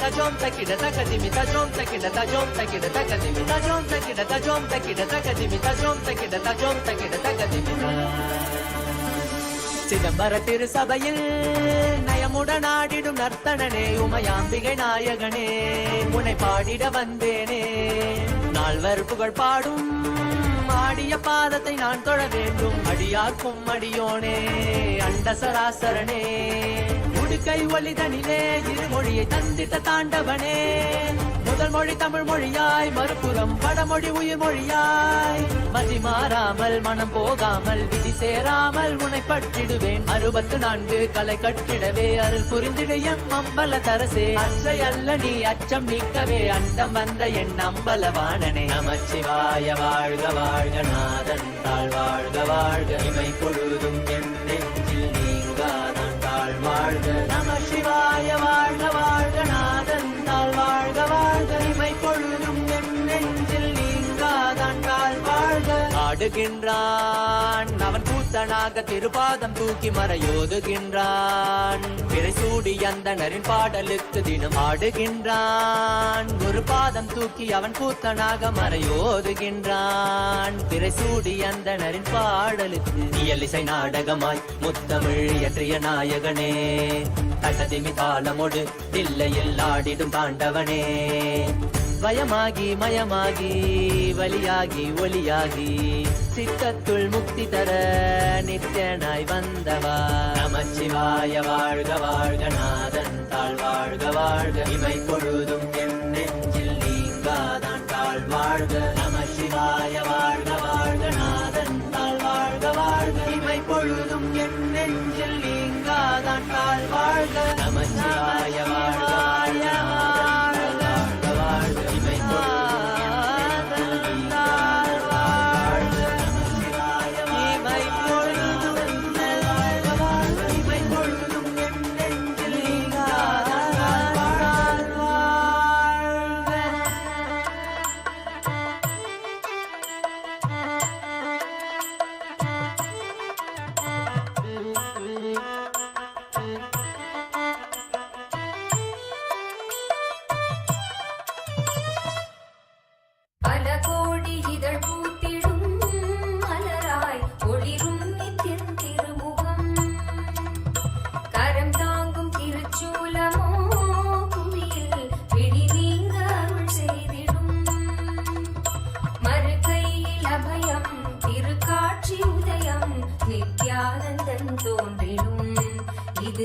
[SPEAKER 8] tajom takida takadimi tajom takida takadimi tajom takida takadimi tajom takida takadimi சிதம்பர திருசபையில் நயமுடன் ஆடிடும் நர்த்தனனே உமையாம்பிகை நாயகனே உன்னை பாடிட வந்தேனே நால்வர் புகழ் பாடும் ஆடிய பாதத்தை நான் தொழ வேண்டும் அடியார்க்கும் அடியோனே அண்ட சராசரனே உடுக்கை ஒளிதனிலே இருமொழியை தந்திட்ட தாண்டவனே முதல் மொழி தமிழ் மொழியாய் மறுபுறம் வடமொழி உயிர் மொழியாய் மதி மாறாமல் மனம் போகாமல் விதி சேராமல் உன்னை பற்றிடுவேன் 64 கலை கட்டிடவே அருள் புரிந்திடு எம் அம்பல தரசே அச்சை அல்ல நீ அச்சம் நீக்கவே அண்டம் வந்த என் அம்பலவாணனே நமச்சிவாய வாழ்க வாழ்க நாதன் தாழ் வாழ்க வாழ்க இமை பொழுதும் என் நெஞ்சில் நீங்காதான் தாழ் வாழ்க நமசிவாய வாழ்க வாழ்க நாதன் தாழ் வாழ்க வாழ்க இமை பொழுதும் என் நெஞ்சில் நீங்காதான் தாழ் வாழ்க ஆடுகின்றான் அவன் கூத்தனாக திருபாதம் தூக்கி மறையோதுகின்றான் பிறை சூடி அந்தணரின் பாடலுக்கு தினம் ஆடுகின்றான் ஒரு பாதம் தூக்கி அவன் கூத்தனாக மறையோதுகின்றான் பிறை சூடி அந்தணரின் பாடலுக்கு இயலிசை நாடகமாய் முத்தமிழ் இயற்றிய நாயகனே தட்டதிமி தாளமொடு தில்லையில் ஆடிடும் தாண்டவனே வயமாகி மயமாகி வலியாகி ஒலியாகி சித்தத்துள் முக்தி தர நித்யனாய் வந்தவா நமச்சிவாய வாழ்க வாழ்க நாதன் தாழ் வாழ்க வாழ்க இமை பொழுதும் என் நெஞ்சில் நீங்காதான் தாழ் வாழ்க நமசிவாய வாழ்க வாழ்க நாதன் தாழ் வாழ்க வாழ்க இமை பொழுதும் என் நெஞ்சில் நீங்காதான் தாழ் வாழ்க நமசிவாய வாழ்க வாழ்க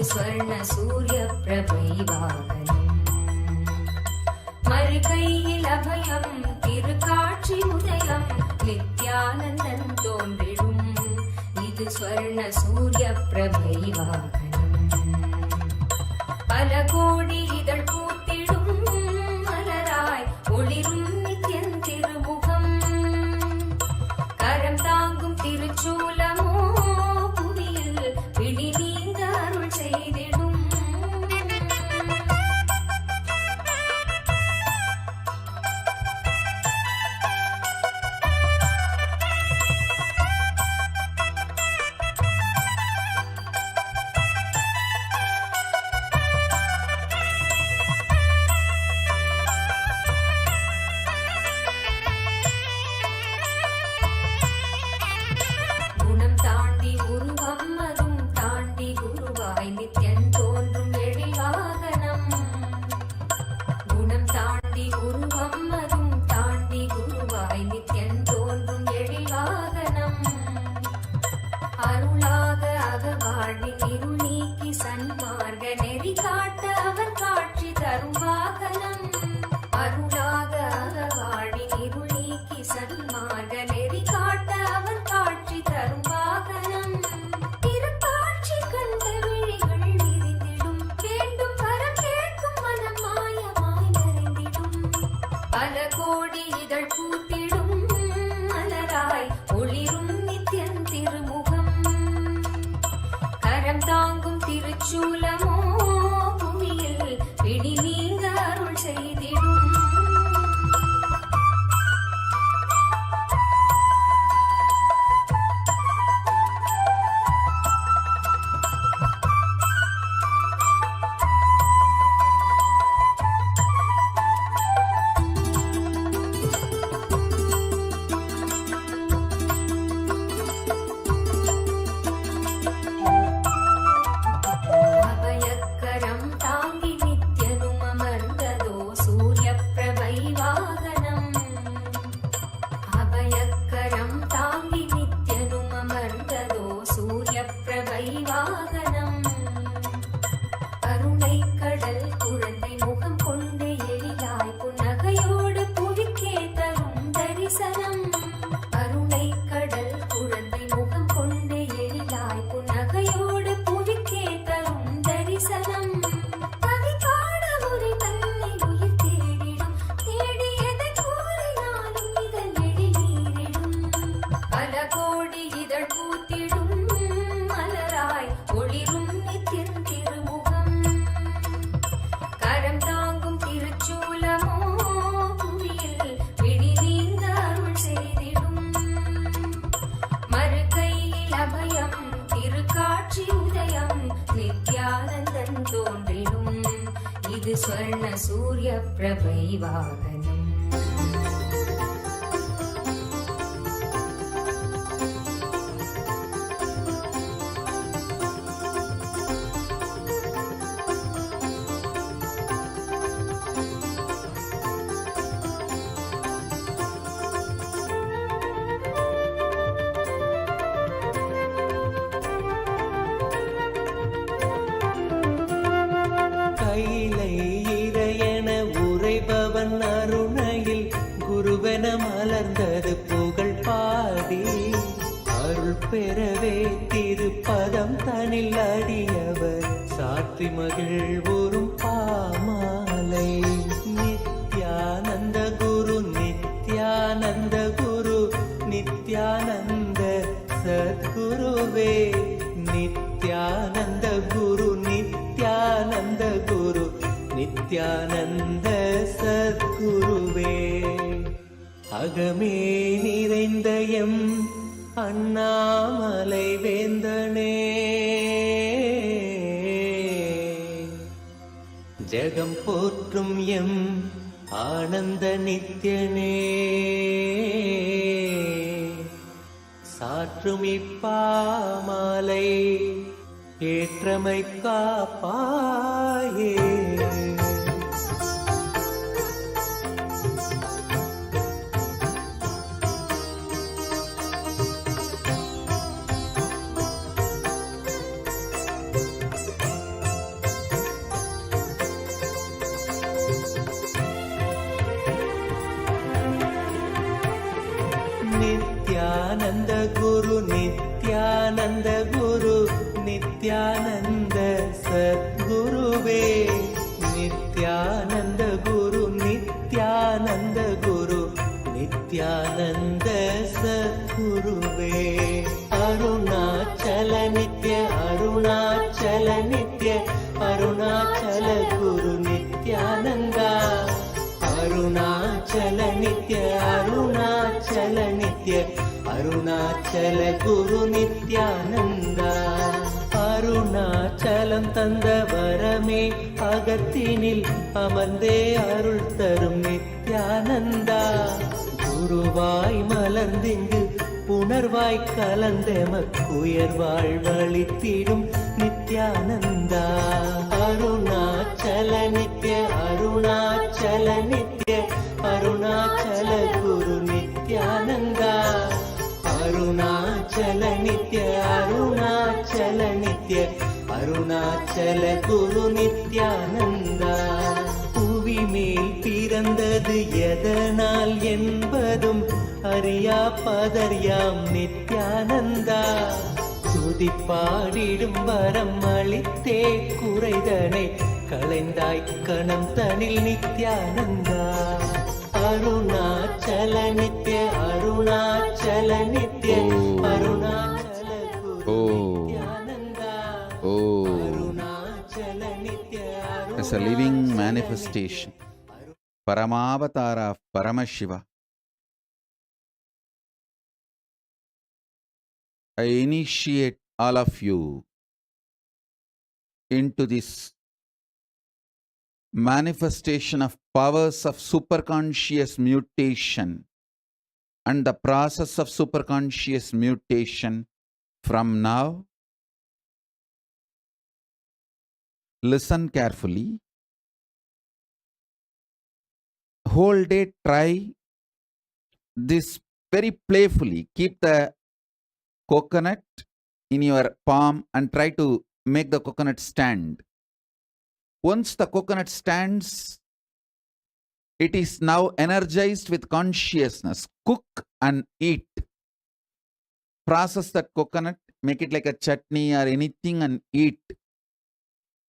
[SPEAKER 9] ஸ்வர்ண சூரிய பிரபை வாகனம் மறுகையில் அபயம் திருக்காட்சி உதயம் நித்யானந்தன் தோன்றிடும் இது ஸ்வர்ண சூரிய பிரபை வாகனம் பல கோடி இதழ் பூத்திடும் மலராய் ஒளிரும் நித்யன் திருமுகம் கரம் தாங்கும் திருச்சூலமோ புவியில் பிடி நீங்க அருள் செய்திடும் தாங்கும் திருச்சூலம் இது ஸ்வர்ண சூரிய பிரபை வாகனம்.
[SPEAKER 8] கைலை இறையென உரைபவன் அருணையில் குருவென மலர்ந்தது புகழ் பாடி அருள் பெறவே திருப்பதம் தனில் அடியவர் சாற்றி மகிழ்வுறும் பாமாலை. நித்யானந்த குரு நித்யானந்த குரு நித்யானந்த சத்குருவே நித்யானந்த குரு நித்யானந்த குரு நித்யானந்த சத்குருவே. அகமே நிறைந்த எம் அண்ணாமலை வேந்தனே ஜெகம் போற்றும் எம் ஆனந்த நித்யனே சாற்றும் இப்பாமாலை ஏற்றமை காப்பாயே. நித்யானந்த குரு நித்யானந்த குரு நித்யானந்த சத்குருவே நித்யானந்த குரு நித்யானந்த குரு நித்யானந்த சத்குருவே. அருணாச்சல நித்ய அருணாச்சல நித்ய அருணாச்சல குரு நித்யானந்தா அருணாச்சல நித்ய அருணாச்சல நித்ய அருணாச்சல குரு நித்யானந்தா. அருணாச்சலம் தந்த வரமே அகத்தினில் அமர்ந்தே அருள் தரும் நித்யானந்தா குருவாய் மலர்ந்திங்கு புணர்வாய் கலந்தெமக்குயர்வாழ் வழித்திடும் நித்யானந்தா. அருணாச்சல நித்ய அருணாச்சல நித்ய அருணாச்சல குரு நித்யானந்தா அருணாச்சல நித்ய அருணாச்சல நித்ய அருணாச்சல குரு நித்யானந்தா. புவி மேல் பிறந்தது எதனால் என்பதும் அறியா பதர்யாம் நித்யானந்தா துதிப்பாடிடும் வரம் அளித்தே குறைதனை களைந்தாய் கணம் தனில் நித்யானந்தா. அருணாச்சல நித்ய அருணாச்சல நித்ய அருணாச்சல குரு நித்யானந்தா அருணாச்சல நித்ய
[SPEAKER 1] As a living manifestation, Paramavatara of Paramashiva, I initiate all of you into this manifestation of powers of superconscious mutation and the process of superconscious mutation from now. Listen carefully. Whole day try this very playfully. Keep the coconut in your palm and try to make the coconut stand. Once the coconut stands, it is now energized with consciousness. Cook and eat. Process that coconut, make it like a chutney or anything and eat.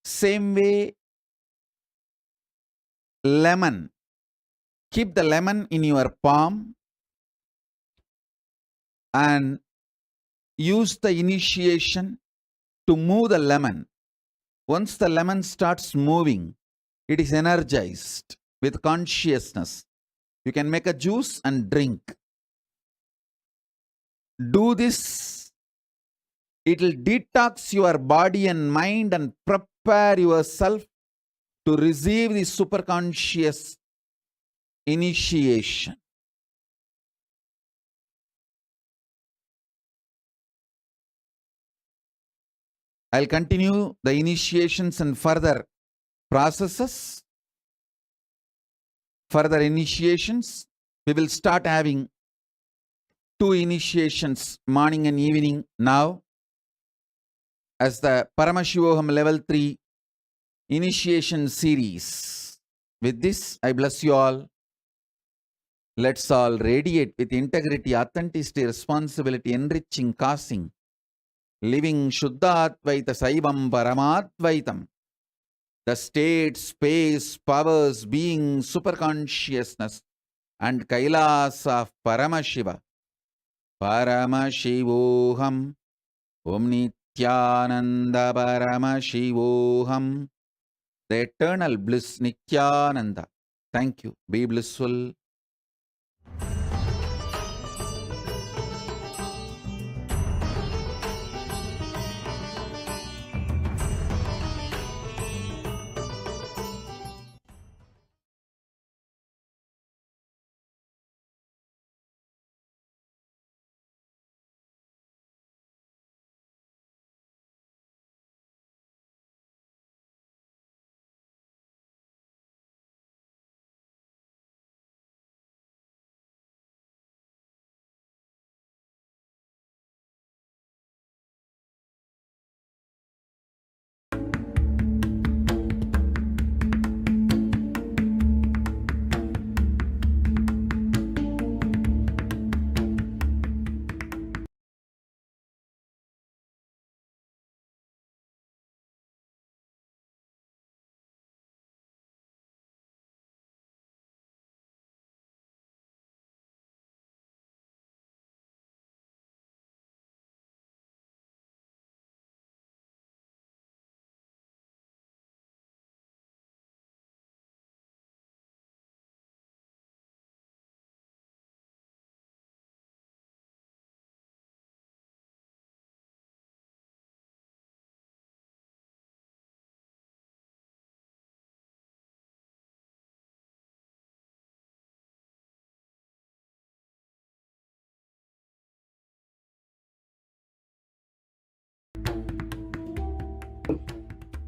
[SPEAKER 1] Same way, lemon. Keep the lemon in your palm and use the initiation to move the lemon. Once the lemon starts moving, it is energized with consciousness. You can make a juice and drink. Do this. It will detox your body and mind and prepare yourself to receive the superconscious initiation. I'll continue the initiations and further processes. Further initiations. We will start having 2 initiations, morning and evening now, as the Paramashivoham level 3 initiation series. With this, I bless you all. Let's all radiate with integrity, authenticity, responsibility, enriching, causing, living Shuddhatvaita Saivam Paramadvaitam. The state, space, powers, being, superconsciousness, and Kailasa of Paramashiva. Paramashivoham. Om Nithyananda Paramashivoham. The eternal bliss Nithyananda. Thank you. Be blissful.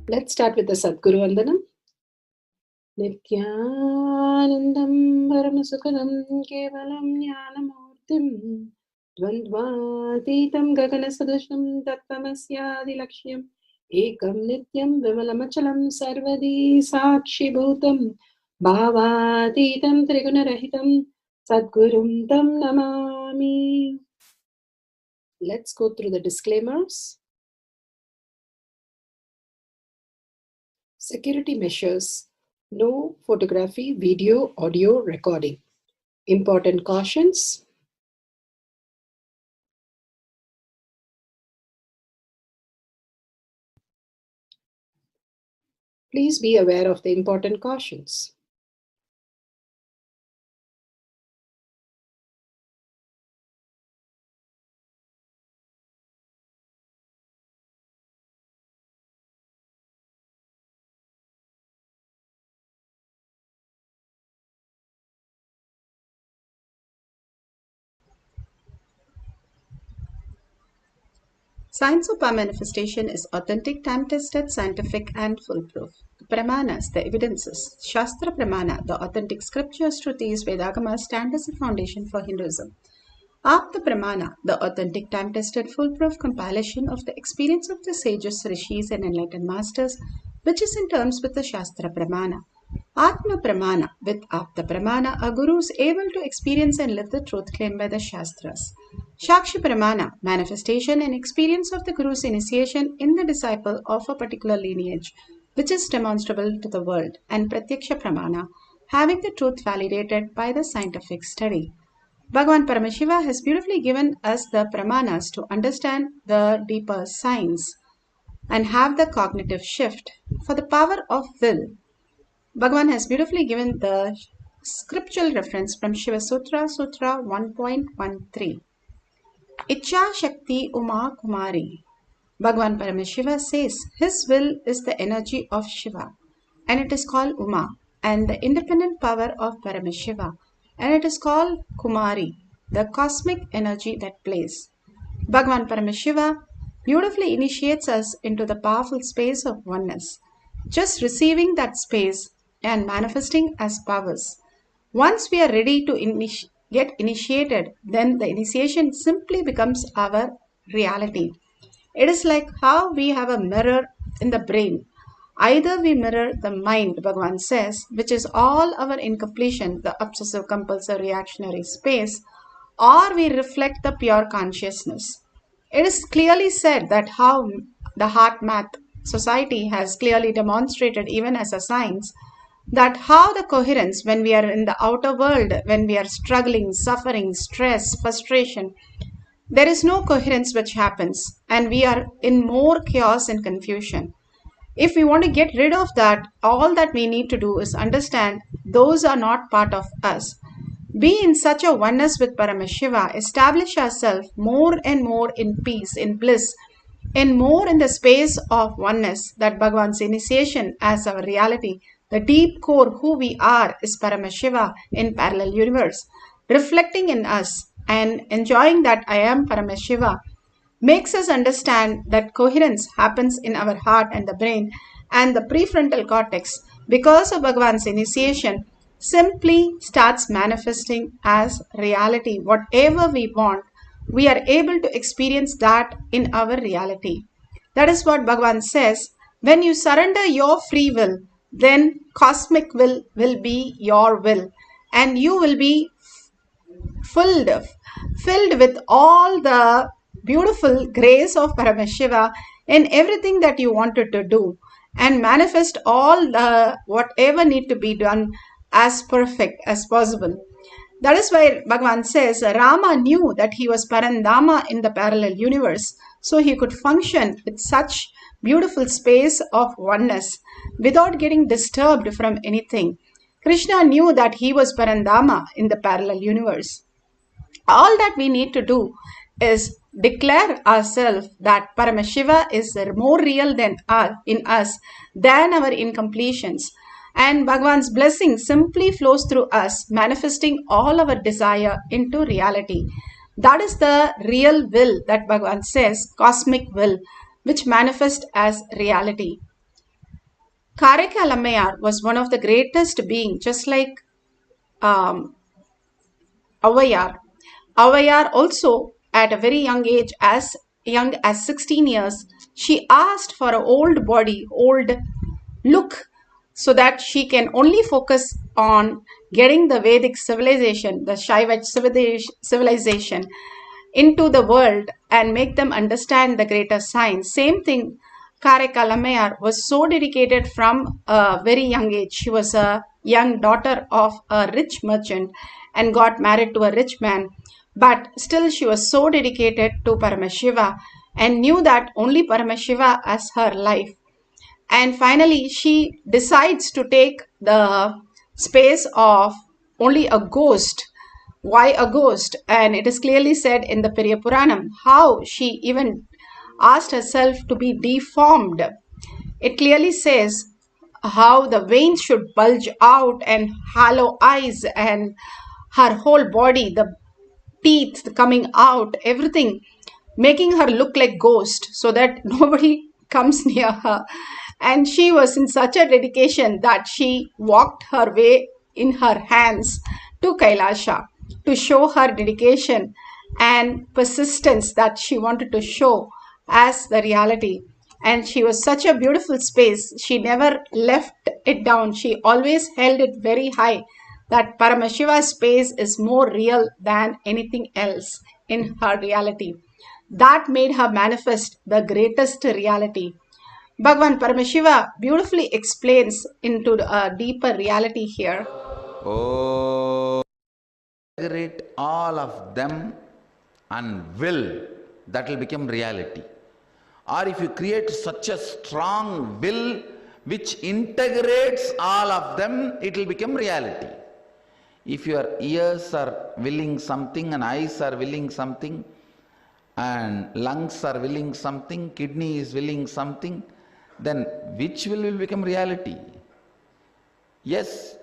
[SPEAKER 10] Let's start with the Sadguru Vandanam. Nithyanandam Paramasukhanam Kevalam Jnanamurtim Dvandvatitam Gaganasadusham Tattvamasyaadilaksham Ekam Nityam Vimalamachalam Sarvadi Sakshibhutam Bhavatitam Trigunarahitam Sadgurum Tam Namami. Let's go through the disclaimers. Security measures. No photography, video, audio recording. Important cautions. Please be aware of the important cautions.
[SPEAKER 11] Science of power manifestation is authentic, time-tested, scientific, and foolproof. The Pramanas, the evidences, Shastra Pramana, the authentic scriptures, Shrutis, Vedagamas stand as a foundation for Hinduism. Apta Pramana, the authentic, time-tested, foolproof compilation of the experience of the sages, rishis, and enlightened masters, which is in terms with the Shastra Pramana. Atma Pramana, with Apta Pramana, a guru is able to experience and live the truth claimed by the Shastras. Shakshi Pramana, manifestation and experience of the Guru's initiation in the disciple of a particular lineage, which is demonstrable to the world, and Pratyaksha Pramana, having the truth validated by the scientific study. Bhagavan Paramashiva has beautifully given us the Pramanas to understand the deeper science and have the cognitive shift. For the power of will, Bhagavan has beautifully given the scriptural reference from Shiva Sutra, Sutra 1.13. Icha Shakti Uma Kumari. Bhagavan Paramashiva says his will is the energy of Shiva and it is called Uma, and the independent power of Paramashiva, and it is called Kumari, the cosmic energy that plays. Bhagavan Paramashiva beautifully initiates us into the powerful space of oneness, just receiving that space and manifesting as powers. Once we are ready to get initiated, then the initiation simply becomes our reality. It is like how we have a mirror in the brain. Either we mirror the mind, Bhagavan says, which is all our incompletion, the obsessive compulsive reactionary space, or we reflect the pure consciousness. It is clearly said that how the heart math society has clearly demonstrated, even as a science, that how the coherence when we are in the outer world, when we are struggling, suffering, stress, frustration, there is no coherence which happens, and we are in more chaos and confusion. If we want to get rid of that, all that we need to do is understand those are not part of us. Be in such a oneness with Paramashiva, establish ourselves more and more in peace, in bliss, and more in the space of oneness, that Bhagavan's initiation as our reality, the deep core who we are is Paramashiva in parallel universe, reflecting in us and enjoying that I am Paramashiva makes us understand that coherence happens in our heart and the brain and the prefrontal cortex because of Bhagavan's initiation simply starts manifesting as reality. Whatever we want, we are able to experience that in our reality. That is what Bhagavan says. When you surrender your free will, then cosmic will be your will, and you will be filled with all the beautiful grace of Paramashiva in everything that you wanted to do, and manifest all the whatever need to be done as perfect as possible. That is why Bhagavan says Rama knew that he was Parandama in the parallel universe, so he could function with such beautiful space of oneness without getting disturbed from anything. Krishna knew that he was Parandama in the parallel universe. All that we need to do is declare ourselves that Paramashiva is more real than in us than our incompletions, and Bhagavan's blessing simply flows through us, manifesting all our desire into reality. That is the real will that Bhagavan says, cosmic will, which manifests as reality. Karika was one of the greatest beings, just like Avayar. Avayar also, at a very young age, as young as 16 years, she asked for an old body, old look, so that she can only focus on getting the Vedic civilization, the Shaivite civilization into the world and make them understand the greater science. Same thing, Karika was so dedicated from a very young age. She was a young daughter of a rich merchant and got married to a rich man. But still she was so dedicated to Paramashiva and knew that only Paramashiva as her life. And finally, she decides to take the space of only a ghost. Why a ghost? And it is clearly said in the Periya Puranam how she even asked herself to be deformed. It clearly says how the veins should bulge out and hollow eyes and her whole body, the teeth coming out, everything, making her look like ghost so that nobody comes near her. And she was in such a dedication that she walked her way in her hands to KAILASA to show her dedication and persistence that she wanted to show as the reality. And she was such a beautiful space. She never left it down. She always held it very high, that Paramashiva's space is more real than anything else in her reality. That made her manifest the greatest reality. Bhagavan Paramashiva beautifully explains into a deeper reality here.
[SPEAKER 1] Oh, integrate all of them and will, that will become reality. Or if you create such a strong will which integrates all of them, it will become reality. If your ears are willing something and eyes are willing something and lungs are willing something, kidney is willing something, then which will become reality? Yes,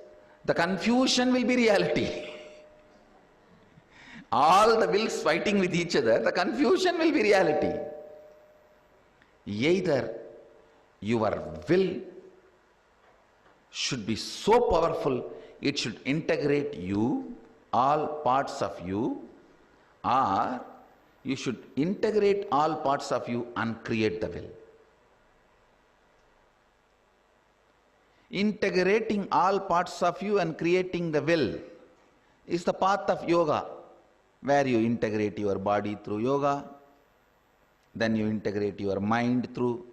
[SPEAKER 1] the confusion will be reality. All the wills fighting with each other, the confusion will be reality. Either your will should be so powerful, it should integrate you, all parts of you, or you should integrate all parts of you and create the will. Integrating all parts of you and creating the will is the path of yoga, where you integrate your body through yoga, then you integrate your mind through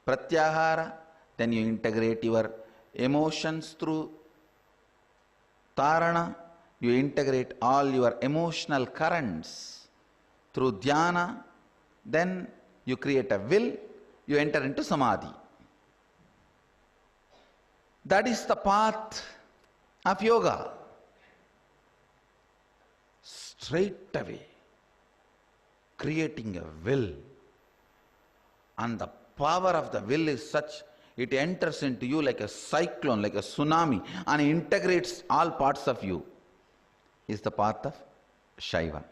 [SPEAKER 1] pratyahara, then you integrate your emotions through tarana, you integrate all your emotional currents through dhyana, then you create a will, you enter into samadhi. That is the path of yoga. Straight away, creating a will, and the power of the will is such, it enters into you like a cyclone, like a tsunami, and integrates all parts of you, is the path of Shaiva.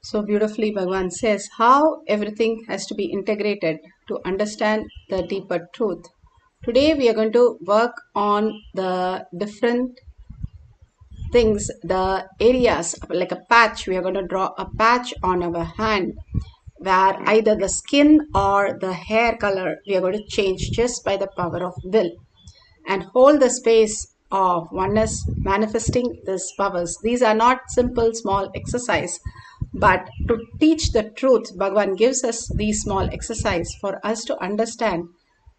[SPEAKER 11] So beautifully, Bhagavan says how everything has to be integrated to understand the deeper truth. Today we are going to work on the different things, the areas, like a patch. We are going to draw a patch on our hand where either the skin or the hair color we are going to change just by the power of will, and hold the space of oneness manifesting these powers. These are not simple small exercise, but to teach the truth, Bhagavan gives us these small exercise for us to understand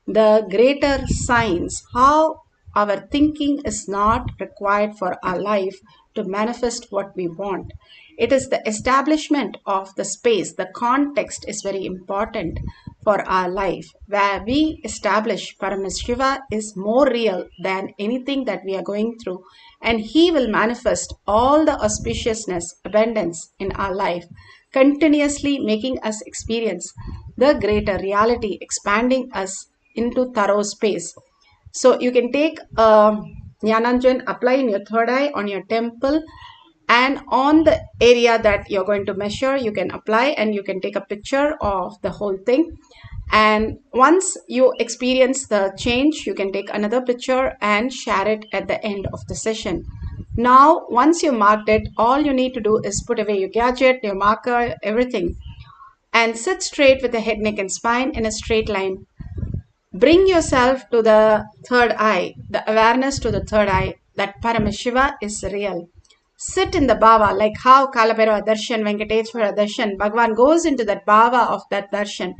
[SPEAKER 11] the greater science, how our thinking is not required for our life to manifest what we want. It is the establishment of the space, the context is very important for our life, where we establish Paramashiva is more real than anything that we are going through, and he will manifest all the auspiciousness, abundance in our life, continuously making us experience the greater reality, expanding us into thorough space. So you can take Jnananjan, apply in your third eye, on your temple, and on the area that you're going to measure, you can apply and you can take a picture of the whole thing. And once you experience the change, you can take another picture and share it at the end of the session. Now, once you marked it, all you need to do is put away your gadget, your marker, everything, and sit straight with the head, neck, and spine in a straight line. Bring yourself to the third eye, the awareness to the third eye, that Paramashiva is real. Sit in the bhava, like how Kalabhairava Darshan, Venkateshwara Darshan, Bhagavan goes into that bhava of that darshan.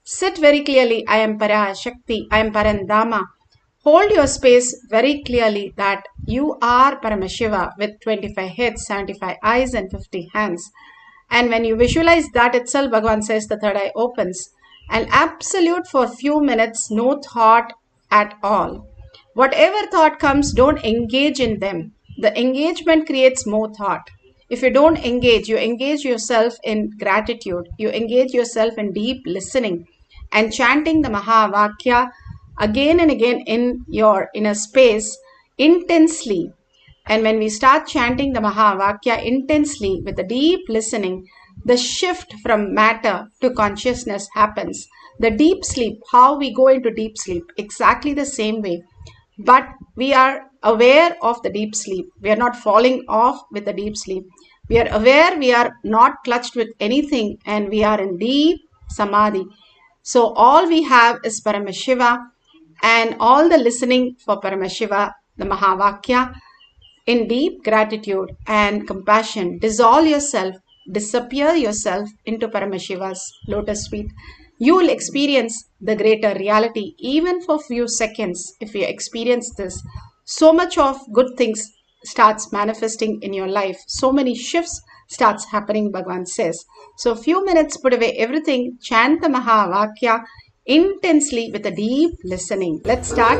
[SPEAKER 11] Sit very clearly, I am Parashakti, I am Parandama. Hold your space very clearly that you are Paramashiva with 25 heads, 75 eyes and 50 hands. And when you visualize that itself, Bhagavan says the third eye opens. And absolute for few minutes, no thought at all. Whatever thought comes, don't engage in them. The engagement creates more thought. If you don't engage, you engage yourself in gratitude. You engage yourself in deep listening and chanting the Mahavakya again and again in your inner space intensely. And when we start chanting the Mahavakya intensely with a deep listening, the shift from matter to consciousness happens. The deep sleep, how we go into deep sleep, exactly the same way. But we are aware of the deep sleep. We are not falling off with the deep sleep. We are aware we are not clutched with anything and we are in deep samadhi. So all we have is Paramashiva and all the listening for Paramashiva, the Mahavakya, in deep gratitude and compassion. Dissolve yourself, disappear yourself into Paramashiva's lotus feet. You will experience the greater reality even for few seconds. If you experience this, so much of good things starts manifesting in your life. So many shifts starts happening, Bhagavan says. So few minutes, put away everything, chant the Mahavakya intensely with a deep listening. Let's start.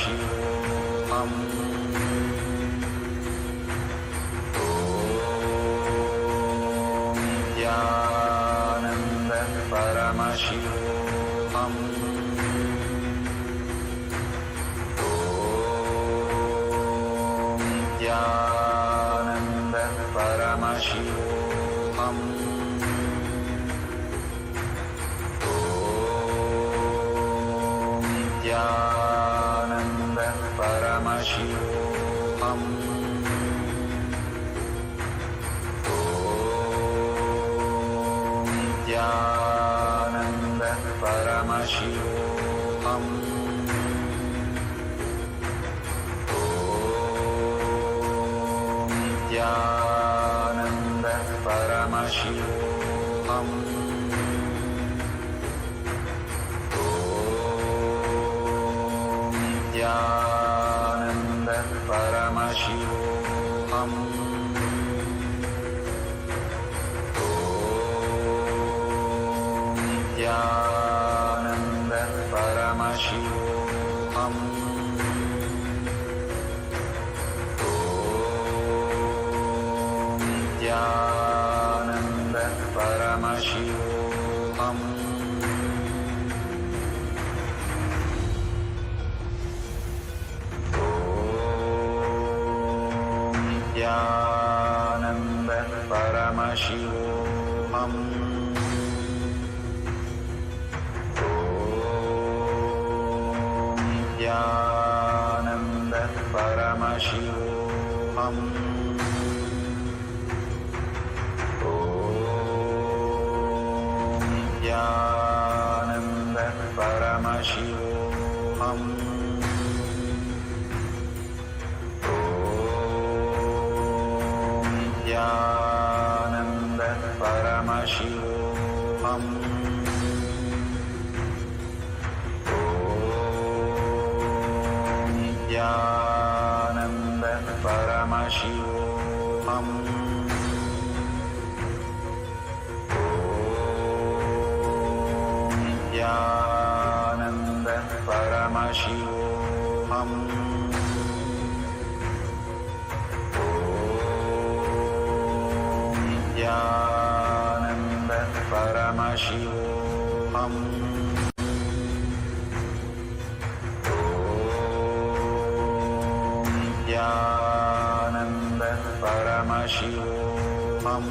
[SPEAKER 1] Paramashivoham. Nithyananda Paramashivoham. Nithyananda Paramashivoham. Nithyananda Paramashivoham. Nithyananda Paramashivoham. Nithyananda Paramashivoham. Nithyananda Paramashivoham. Nithyananda Paramashivoham. Nithyananda Paramashivoham. Nithyananda Paramashivoham. Nithyananda Paramashivoham. Nithyananda Paramashivoham. Nithyananda Paramashivoham. Nithyananda Paramashivoham. Nithyananda Paramashivoham. Nithyananda Paramashivoham. Nithyananda Paramashivoham.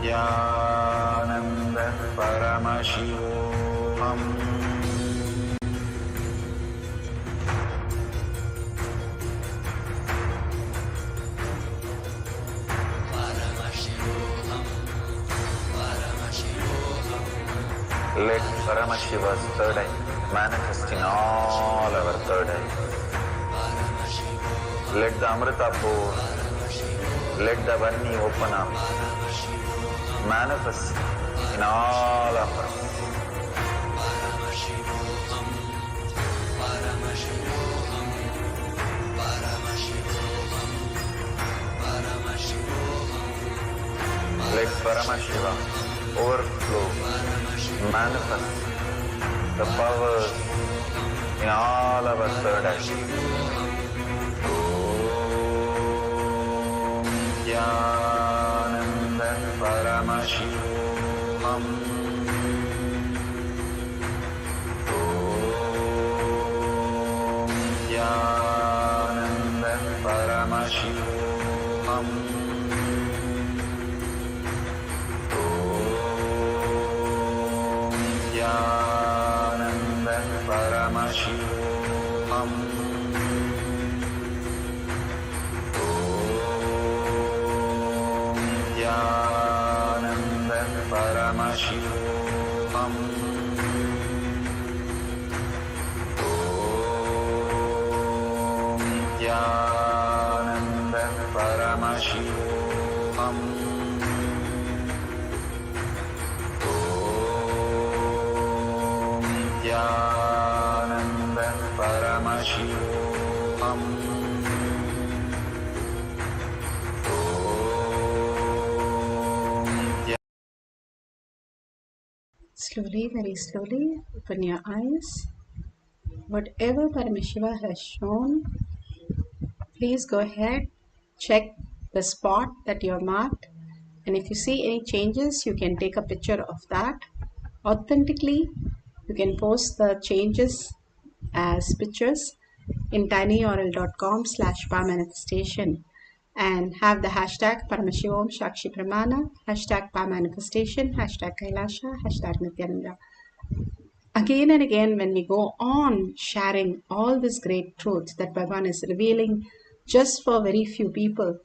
[SPEAKER 1] Nithyananda Paramashivoham. Let Paramashiva's third eye manifest in all our third eye. Let the Amrita pour, let the Varni open up, manifest in all of us. Let Paramashiva overflow, manifest the powers in all our third eye. Nithyananda Paramashivoham. Nithyananda Paramashivoham. Nithyananda Paramashivoham. Nithyananda Paramashivoham. Nithyananda Paramashivoham. Nithyananda Paramashivoham.
[SPEAKER 11] Slowly, very slowly, open your eyes. Whatever Paramashiva has shown, please go ahead, check the spot that you have marked. And if you see any changes, you can take a picture of that. Authentically, you can post the changes as pictures in tinyurl.com/powermanifestation and have the hashtag Paramashivoham Shakshi Pramana, hashtag Powermanifestation, hashtag KAILASA, hashtag Nithyananda. Again and again, when we go on sharing all this great truth that Bhagavan is revealing just for very few people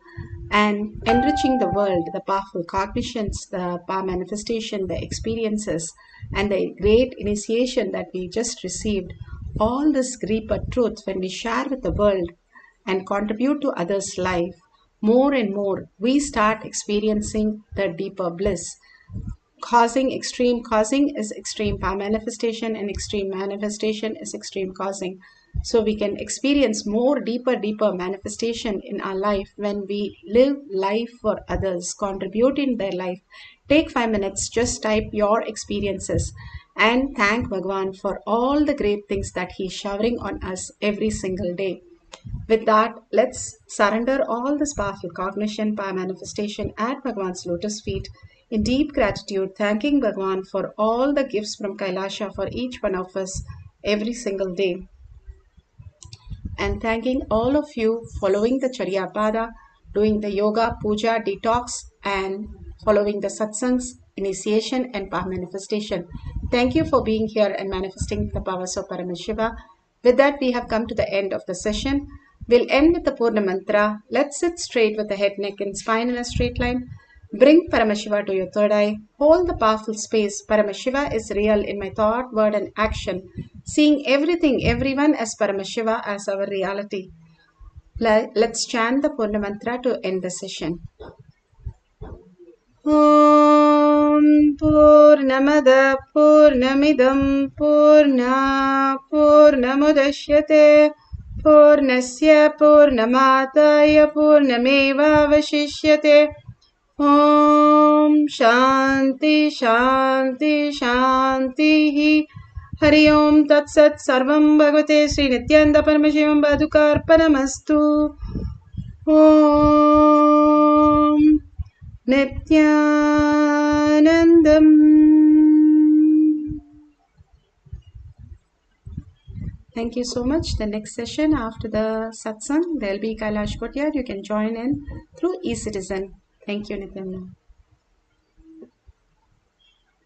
[SPEAKER 11] and enriching the world, the powerful cognitions, the power manifestation, the experiences, and the great initiation that we just received, all this deeper truth, when we share with the world and contribute to others' life, more and more we start experiencing the deeper bliss. Causing is extreme power manifestation, and extreme manifestation is extreme causing. So we can experience more deeper manifestation in our life when we live life for others, contribute in their life. Take 5 minutes, just type your experiences and thank Bhagavan for all the great things that he's showering on us every single day. With that, let's surrender all this powerful cognition, power manifestation at Bhagavan's lotus feet in deep gratitude, thanking Bhagavan for all the gifts from Kailasha for each one of us every single day. And thanking all of you following the Charya Pada, doing the yoga, puja, detox, and following the satsangs, initiation, and power manifestation. Thank you for being here and manifesting the powers of Paramashiva. With that, we have come to the end of the session. We'll end with the Purna Mantra. Let's sit straight with the head, neck, and spine in a straight line. Bring Paramashiva to your third eye. Hold the powerful space. Paramashiva is real in my thought, word, and action. Seeing everything, everyone as Paramashiva as our reality. Let's chant the Purna Mantra to end the session. Om Purnamada Purnamidam Purna Purnamudashyate Purnasya Purnamataya Purnameva Vashishyate. Om Shanti Shanti Shanti. Hari Om Tat Sat Sarvam Bhagavate Sri Nithyananda Paramashivam Padukarpanamastu. Om Nithyanandam. Thank you so much. The next session after the satsang, there will be Kailash Kotyar. You can join in through eCitizen. Thank you, Nithyananda.